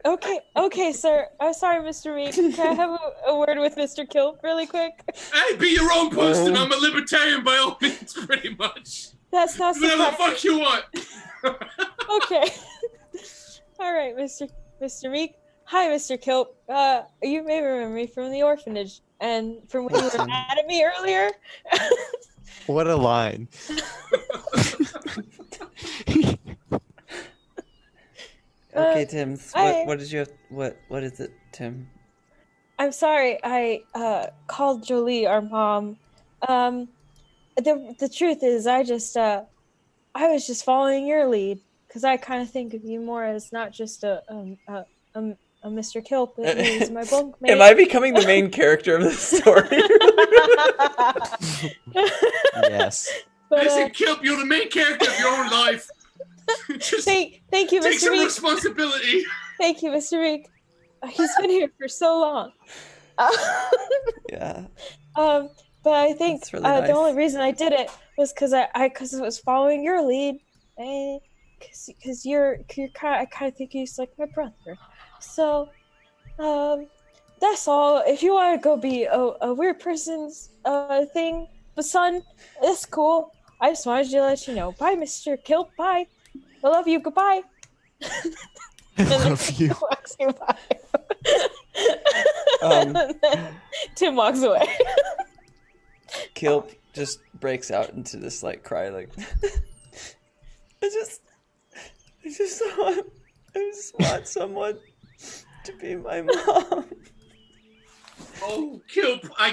okay, sir. I'm sorry, Mr. Meek. Can I have a word with Mr. Kilp really quick?
Hey, be your own person. I'm a libertarian by all means, pretty much.
That's not
whatever the fuck you want.
Okay. All right, Mr. Meek. Hi, Mr. Kilp. You may remember me from the orphanage and from when you were mad at me earlier.
What a line.
Okay, Tim. What did you have? What is it, Tim?
I'm sorry. I called Jollie, our mom. The truth is, I was just following your lead because I kind of think of you more as not just a Mr. Kilp, but he's my bunkmate.
Am I becoming the main character of the story?
Yes.
But,
Listen, Kilp, you're the main character of your own life. Just
thank you, Mr.
take some
Meek.
responsibility.
Thank you, Mr. Meek. He's been here for so long.
Yeah.
But I think
That's really nice.
the only reason I did it was because I was following your lead, and because you're kind of think he's like my brother. So, that's all. If you want to go be a weird person's thing, but son, that's cool. I just wanted to let you know. Bye, Mr. Kilp. Bye. I love you. Goodbye.
I love you.
Walks you by. And then Tim walks away.
Kilp just breaks out into this like cry, like I just want someone to be my mom.
Oh, Kilp! I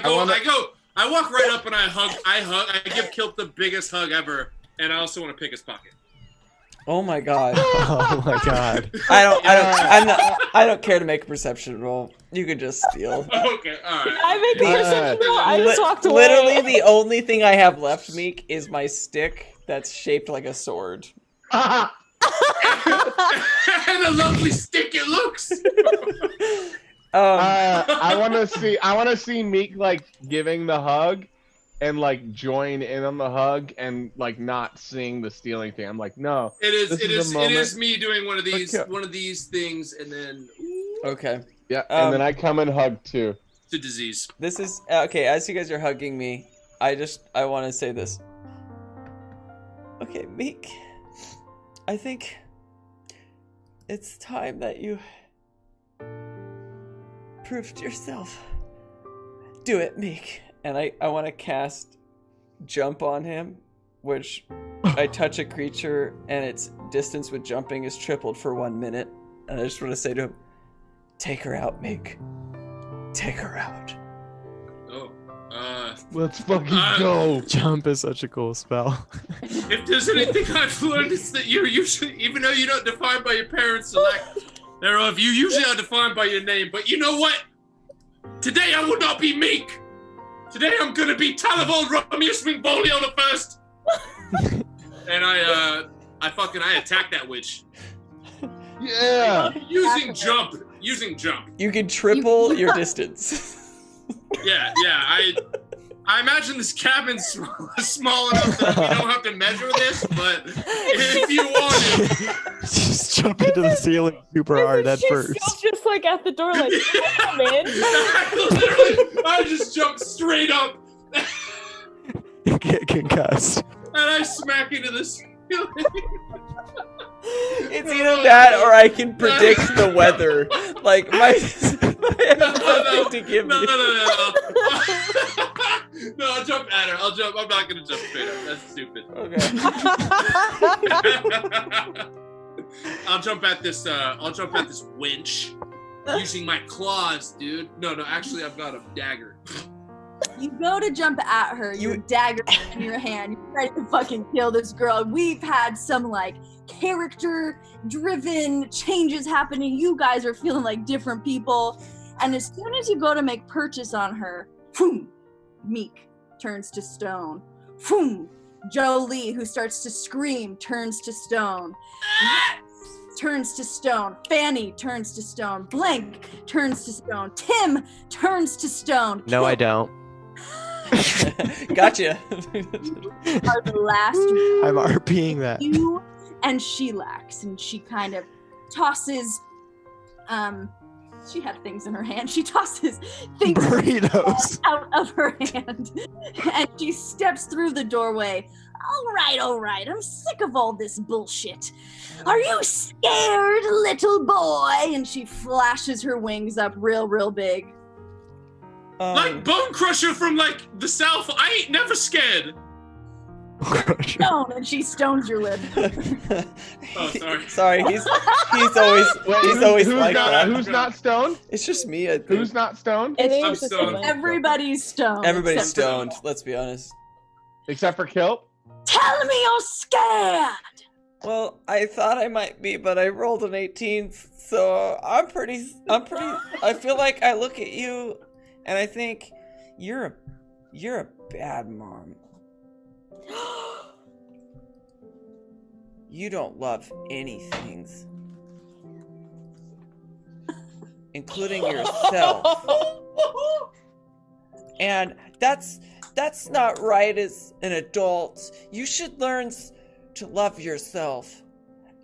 walk right up and I give Kilp the biggest hug ever, and I also want to pick his pocket.
Oh my god!
Oh my god!
I don't care to make a perception roll. You can just steal.
Okay, all right.
I make a perception roll. I just walked away.
Literally, the only thing I have left, Meek, is my stick that's shaped like a sword.
And a lovely stick it looks.
I want to see Meek like giving the hug, and like join in on the hug, and like not seeing the stealing thing. I'm like, no.
It is me doing one of these things, and then.
Okay.
Yeah, and then I come and hug too.
It's a disease.
This is okay. As you guys are hugging me, I want to say this. Okay, Meek. I think it's time that you proved yourself. Do it, Meek. And I want to cast Jump on him, which I touch a creature and its distance with jumping is tripled for 1 minute. And I just want to say to him, take her out, Meek. Take her out.
Oh,
let's fucking go.
Jump is such a cool spell.
If there's anything I've learned, it's that you're usually, even though you're not defined by your parents' lack thereof, you usually are defined by your name. But you know what? Today I will not be Meek. Today I'm gonna be Talavold Romius Wingbolio the First. And I attack that witch.
Yeah.
Using jump.
You can triple your distance.
Yeah. I imagine this cabin's small enough that we don't have to measure this, but if you want to,
just jump into the ceiling super hard at first.
She's just like at the door, like, come in.
Literally, I just jump straight up.
You get concussed.
And I smack into the ceiling.
It's either that or I can predict the weather. Like I have nothing to give you.
No, I'll jump at her. I'm not gonna jump straight up. That's stupid.
Okay.
I'll jump at this winch using my claws, dude. No, actually I've got a dagger.
You go to jump at her, your dagger in your hand, you're ready to fucking kill this girl. We've had some like character-driven changes happening. You guys are feeling like different people. And as soon as you go to make purchase on her, boom, Meek turns to stone. Boom, Jollie, who starts to scream, turns to stone. Turns to stone. Fanny turns to stone. Blank turns to stone. Tim turns to stone.
No, I don't.
Gotcha.
Are the last
I'm RPing that.
you and Sheelax, and she kind of tosses she had things in her hand. She tosses things
Burritos
out of her hand and she steps through the doorway. All right. I'm sick of all this bullshit. Are you scared, little boy? And she flashes her wings up real big.
Like Bone Crusher from like the South. I ain't never scared.
Stone, and she stones your lip.
Oh, sorry.
Sorry, he's always like that.
Who's not stoned?
It's just me. I think.
Who's not stoned?
I'm stoned.
Everybody's stoned.
Everybody's
except for
stoned.
Kilt.
Let's be honest.
Except for Kilt?
Tell me you're scared.
Well, I thought I might be, but I rolled an 18, so I'm pretty. I feel like I look at you, and I think you're a bad mom. You don't love anything, including yourself. And that's not right as an adult. You should learn to love yourself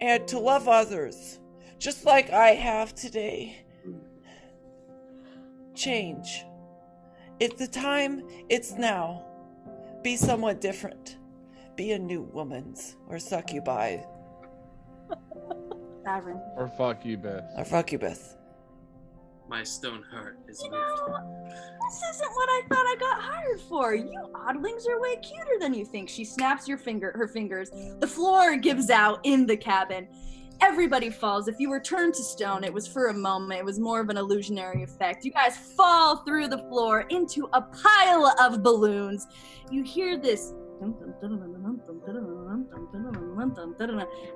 and to love others, just like I have today. Change. It's the time, it's now. Be someone different. Be a new woman's or succubi.
Tavern.
Or fuck you, Beth.
Or fuck you, Beth.
My stone heart is
You
moved.
know, this isn't what I thought I got hired for. You oddlings are way cuter than you think. She snaps her fingers. The floor gives out in the cabin. Everybody falls. If you were turned to stone, it was for a moment. It was more of an illusionary effect. You guys fall through the floor into a pile of balloons. You hear this,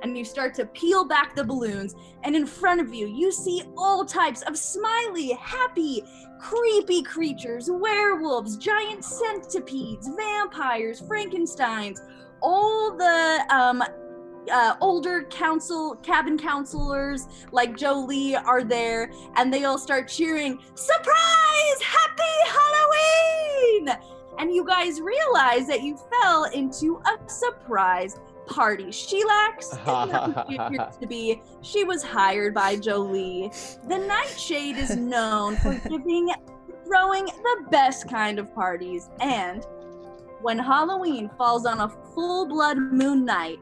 and you start to peel back the balloons, and in front of you, you see all types of smiley, happy, creepy creatures, werewolves, giant centipedes, vampires, Frankensteins, all the older cabin counselors like Jollie are there, and they all start cheering, "Surprise! Happy Halloween!" And you guys realize that you fell into a surprise party. Sheelax isn't who she appears to be. She was hired by Jollie. The Nightshade is known for throwing the best kind of parties, and when Halloween falls on a full-blood moon night,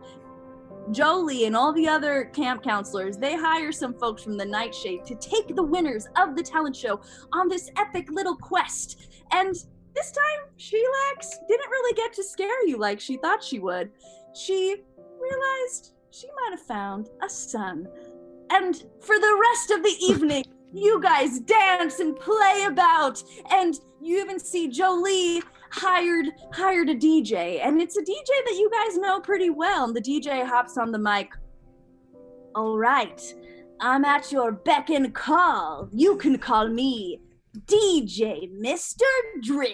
Jollie and all the other camp counselors, they hire some folks from the Nightshade to take the winners of the talent show on this epic little quest. And this time, Sheelax didn't really get to scare you like she thought she would. She realized she might have found a son. And for the rest of the evening, you guys dance and play about, and you even see Jollie hired a DJ, and it's a DJ that you guys know pretty well. And the DJ hops on the mic. "All right, I'm at your beck and call. You can call me DJ Mr. Driss."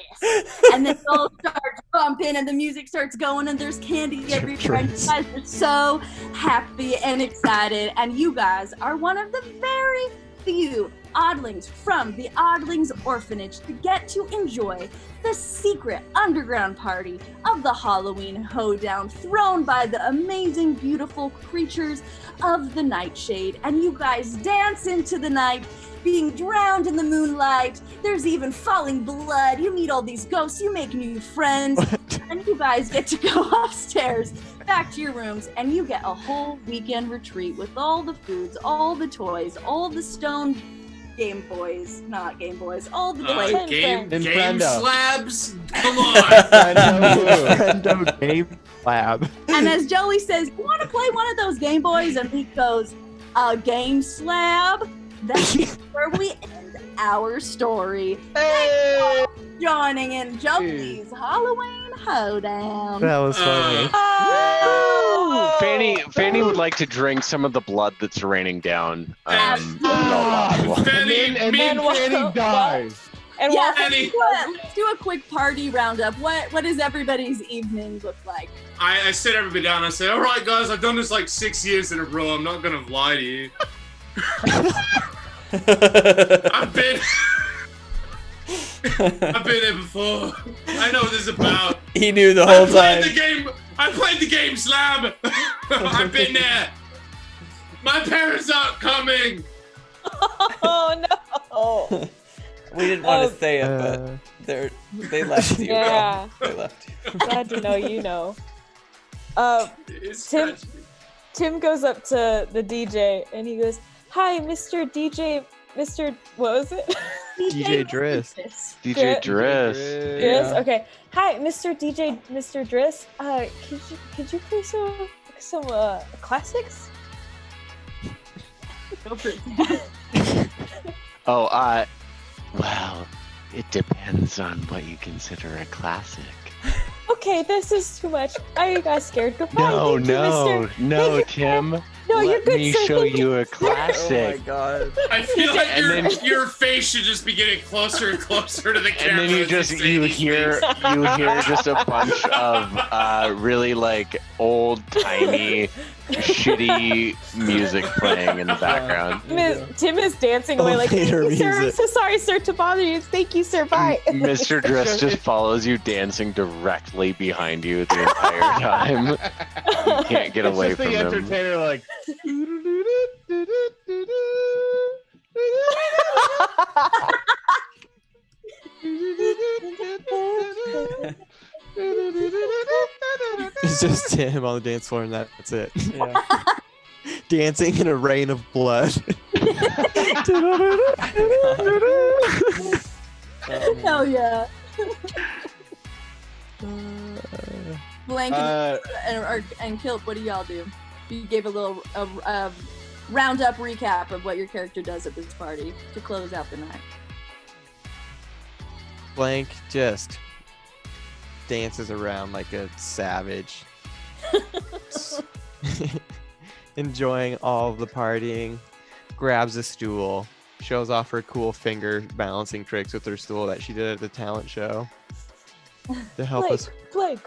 And then all starts bumping and the music starts going and there's candy everywhere. And you guys are so happy and excited. And you guys are one of the very few oddlings from the Oddlings Orphanage to get to enjoy the secret underground party of the Halloween Hoedown, thrown by the amazing, beautiful creatures of the Nightshade. And you guys dance into the night, being drowned in the moonlight. There's even falling blood. You meet all these ghosts, you make new friends, and you guys get to go upstairs back to your rooms, and you get a whole weekend retreat with all the foods, all the toys, all the stone Game Boys, not Game Boys, all the toys.
Game
Nintendo.
slabs? Come on!
Nintendo Game Lab.
And as Jollie says, "You want to play one of those Game Boys?" And he goes, "A game slab?" That's where we end our story.
Hey!
joining in Jollie's Halloween Hoedown.
That was funny.
Fanny would like to drink some of the blood that's raining down.
And Fanny
dies.
And
Yeah,
Fanny.
let's do a quick party roundup. What does everybody's evening look like?
I sit everybody down. I say, all right, guys, I've done this like 6 years in a row. I'm not gonna lie to you. I've been there before. I know what this is about.
He knew the whole time.
I played the game Slam. I've been there. My parents aren't coming.
Oh no!
We didn't want to say it, but they left you.
Yeah.
Bro. They left you.
Glad to know you know.
It's
Tim
tragic.
Tim goes up to the DJ and he goes, "Hi, Mr. DJ, Mr. What was it?"
DJ Driss.
DJ Driss.
Driss. Okay. Hi, Mr. DJ, Mr. Driss. Could you play some classics?
Go for it.
Oh, well, it depends on what you consider a classic.
Okay, this is too much. I got scared. Goodbye.
No,
Thank you,
no,
Mr.
no,
Thank you.
Tim.
No, you're
Let
good,
me
sir.
show
Thank
you a
Oh my
classic.
god.
I feel like
And then-
your face should just be getting closer and closer to the
And
camera.
then you
as
just
say
you
these
hear
things.
just a bunch of really like old timey shitty music playing in the background.
Tim is dancing away like, "Thank
Elevator
you, sir. I'm
music.
so sorry, sir, to bother you. Thank you, sir. Bye."
Mr. Dress just follows you dancing directly behind you the entire time. You can't get away
It's
from
just the
him.
entertainer like.
It's just Tim on the dance floor, and that's it.
Yeah.
Dancing in a rain of blood.
Hell yeah. Blanket and Kilt, what do y'all do? You gave a little roundup recap of what your character does at this party to close out the night.
Blank just dances around like a savage. Enjoying all of the partying. Grabs a stool. Shows off her cool finger balancing tricks with her stool that she did at the talent show. To help us.
Blake.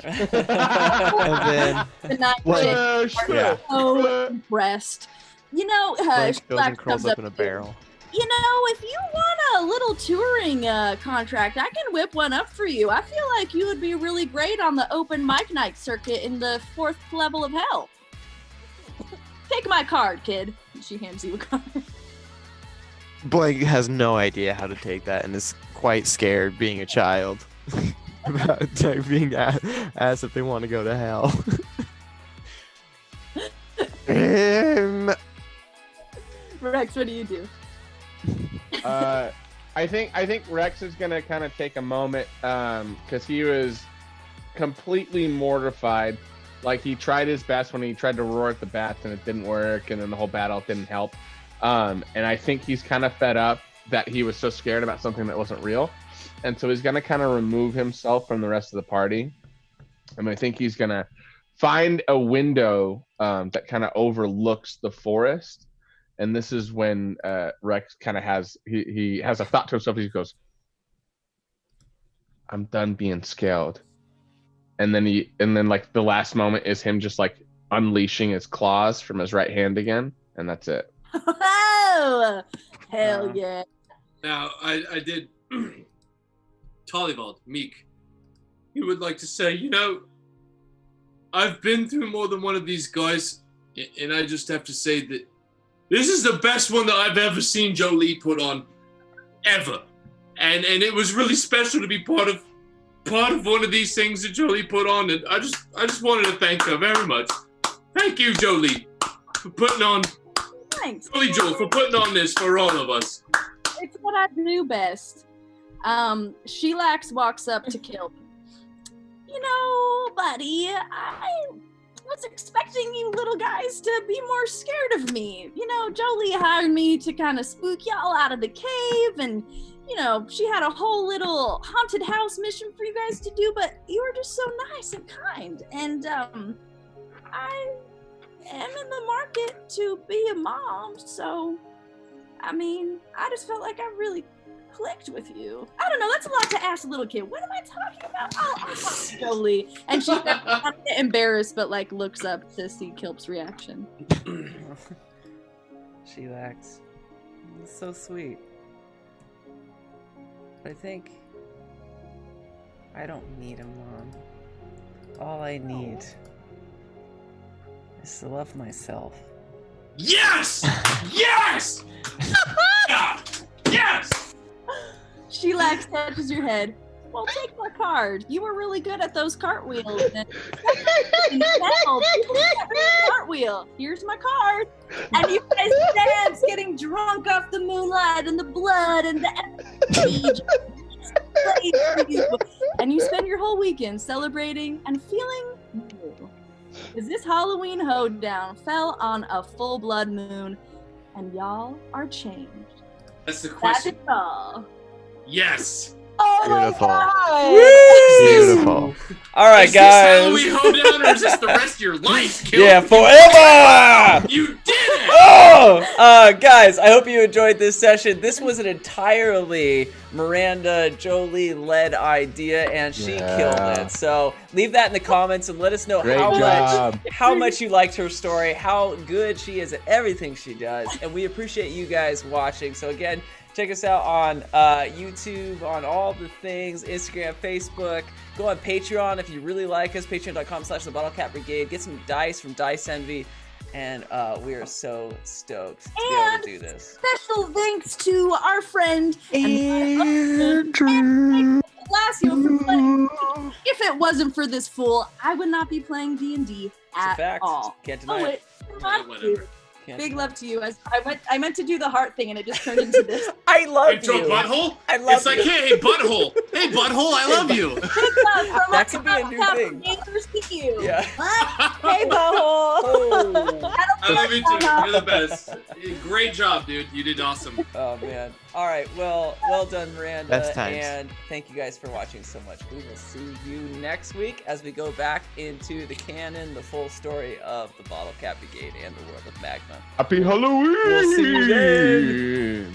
And then
The night
What?
chick
Yeah.
so impressed. You know,
Blank goes
Black
and curls
comes
up in a
to you.
barrel.
You know, if you want a little touring contract, I can whip one up for you. I feel like you would be really great on the open mic night circuit in the 4th level of hell. Take my card, kid. She hands you a card.
Blank has no idea how to take that and is quite scared being a child about being asked if they want to go to hell.
Rex, what do you do?
I think Rex is gonna kind of take a moment because he was completely mortified. Like he tried his best when he tried to roar at the bats and it didn't work, and then the whole battle didn't help. And I think he's kind of fed up that he was so scared about something that wasn't real, and so he's gonna kind of remove himself from the rest of the party. And I think he's gonna find a window that kind of overlooks the forest. And this is when Rex kind of has he has a thought to himself. He goes, "I'm done being scaled." And then like the last moment is him just like unleashing his claws from his right hand again, and that's it.
Oh, hell yeah!
Now, I did Tollivald, Meek. He would like to say, you know, I've been through more than one of these guys, and I just have to say that this is the best one that I've ever seen Jollie put on, ever. And it was really special to be part of one of these things that Jollie put on, and I just wanted to thank her very much. Thank you, Jollie, for putting on.
Thanks.
Jollie Joel for putting on this for all of us.
It's what I do best. Sheelax walks up to Kilt. You know, buddy, I was expecting you little guys to be more scared of me. You know, Jollie hired me to kind of spook y'all out of the cave, and you know, she had a whole little haunted house mission for you guys to do, but you were just so nice and kind. And I am in the market to be a mom, so I mean, I just felt like I really clicked with you. I don't know, that's a lot to ask a little kid. What am I talking about? I'll talk to Jollie. And she's not embarrassed, but like looks up to see Kilp's reaction.
She lacks. It's so sweet. But I think I don't need a mom. All I need is to love myself.
Yes! Yes! Yeah! Yes!
She touches your head. Well, take my card. You were really good at those cartwheels. And cartwheel. Here's my card. And you guys dance, getting drunk off the moonlight and the blood and the and you spend your whole weekend celebrating and feeling new. Because this Halloween hoedown fell on a full blood moon, and y'all are changed.
That's the question.
That's all.
Yes.
Oh
Beautiful.
my God.
Beautiful.
All right,
is
guys.
This Halloween hoedown, or is this the rest of your life, Kilp?
Yeah, forever.
You did it.
Oh, guys, I hope you enjoyed this session. This was an entirely Miranda Jollie led idea, and she killed it. So leave that in the comments and let us know how much you liked her story, how good she is at everything she does, and we appreciate you guys watching. So again, check us out on YouTube, on all the things, Instagram, Facebook. Go on Patreon if you really like us, patreon.com/the Bottlecap Brigade. Get some dice from Dice Envy. And we are so stoked to be able to do this.
Special thanks to our friend Andrew Blasio for playing. If it wasn't for this fool, I would not be playing D&D at all.
Can't deny it.
Whatever.
Big love to you. As I meant to do the heart thing, and it just turned into this.
I love
Intro
you.
butthole?
I love
it's like,
you.
hey, butthole. Hey, butthole, I love you.
That could be a new thing.
You.
Yeah.
Hey, butthole.
Oh.
I love you too. You're the best. Great job, dude. You did awesome.
Oh man. All right. Well done, Miranda.
Best times.
And thank you guys for watching so much. We will see you next week as we go back into the canon, the full story of the Bottlecap Brigade and the world of Magna.
Happy Halloween!
We'll see you then.